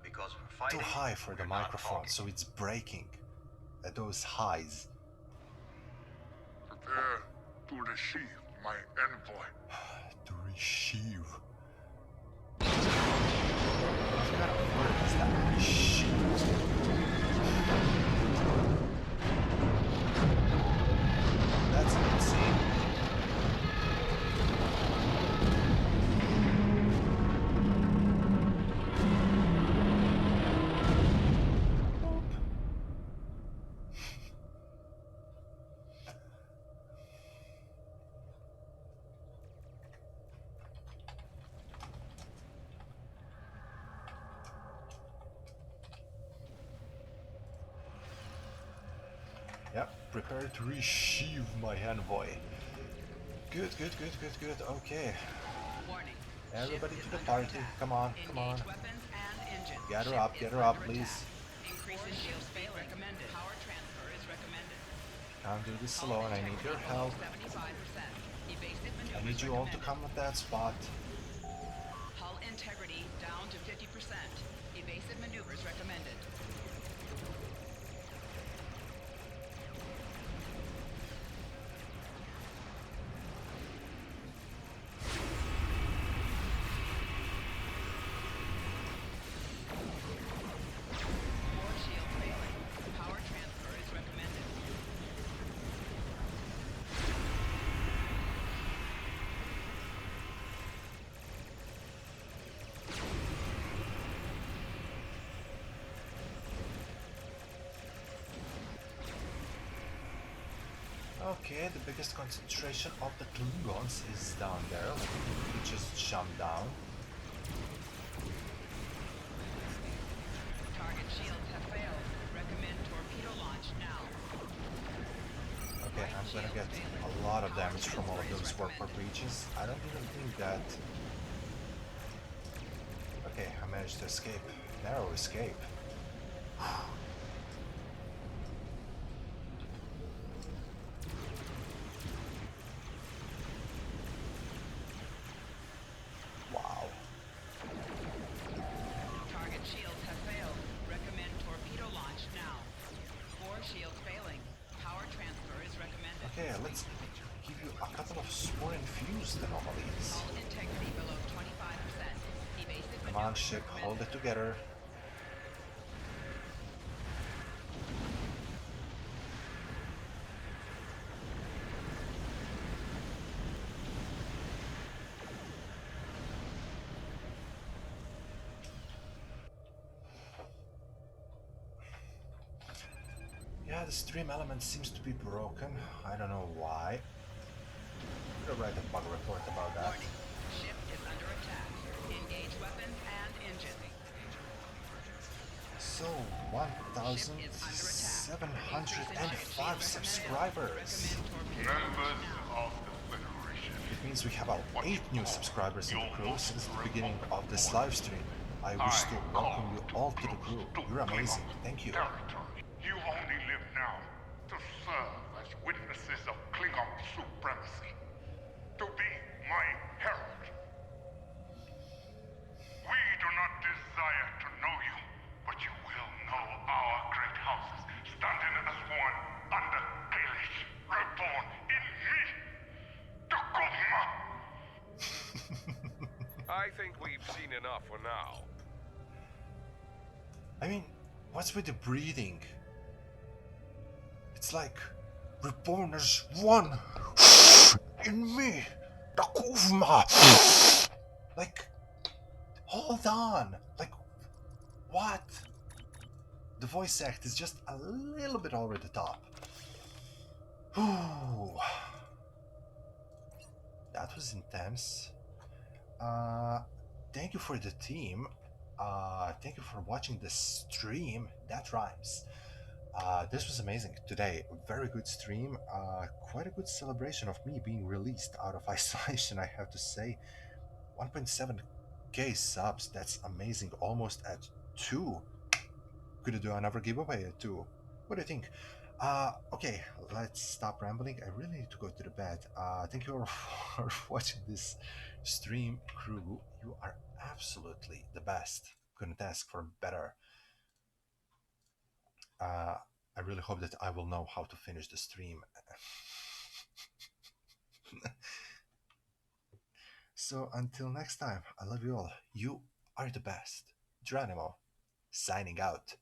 Because we're too fighting. high for the we're not microphone, talking. so it's breaking at those highs. Prepare to receive my envoy. To receive. What kind of word is that? Receive. That's insane. Yep, prepare to receive my envoy. Good. Okay. Warning. Everybody Ship to is the under party. attack. Come on. Engage weapons and engines. Get her Ship up, is get her up, under please. attack. Increase in shield speed recommended. Power transfer is recommended. Can't do this Hull alone. I need your integrity help. 75%. Evasive maneuvers I need you all to recommended. come at that spot. Hull integrity down to 50%. Evasive maneuvers recommended. Force shield failing. Power transfer is recommended. Okay, the biggest concentration of the Klingons is down there. Let me just jump down. Target shields have failed. Recommend torpedo launch now. Okay, I'm gonna get a lot of damage from all of those warp breaches. I don't even think that... Okay, I managed to escape. Narrow escape. Wow. Target shields have failed. Recommend torpedo launch now. 4 shields failing. Power transfer is recommended. Okay, let's give you a couple of sworn infused anomalies. Hull integrity below 25%. Evasive Come on, maneuvers ship, recommended. hold it together. Yeah, the stream element seems to be broken. I don't know why. I'm gonna write a bug report about that. Warning. Ship is under attack. Engage weapons and engine. So, 1,705 subscribers. Members of the Federation. It means we have about 8 new subscribers in the crew since the beginning of this live stream. I wish to welcome you all to the crew. You're amazing. Thank you. Territory. You only live now to serve as witnesses of Klingon supremacy. To be my herald. We do not desire to know you, but you will know our great houses, standing as one under Kalish, reborn in me, Dogma. I think we've seen enough for now. I mean, what's with the breathing? It's like reborn as one in me, Dakuvma. Like, hold on. Like, what? The voice act is just a little bit over the top. Ooh. That was intense. Thank you for the team. Thank you for watching the stream. That rhymes. This was amazing today. Very good stream. Quite a good celebration of me being released out of isolation, I have to say. 1.7k subs. That's amazing. Almost at 2. Could do another giveaway at 2. What do you think? Okay, let's stop rambling. I really need to go to the bed. Thank you all for watching this stream, crew. You are absolutely the best. Couldn't ask for better. I really hope that I will know how to finish the stream. So until next time, I love you all. You are the best. Geronimo, signing out.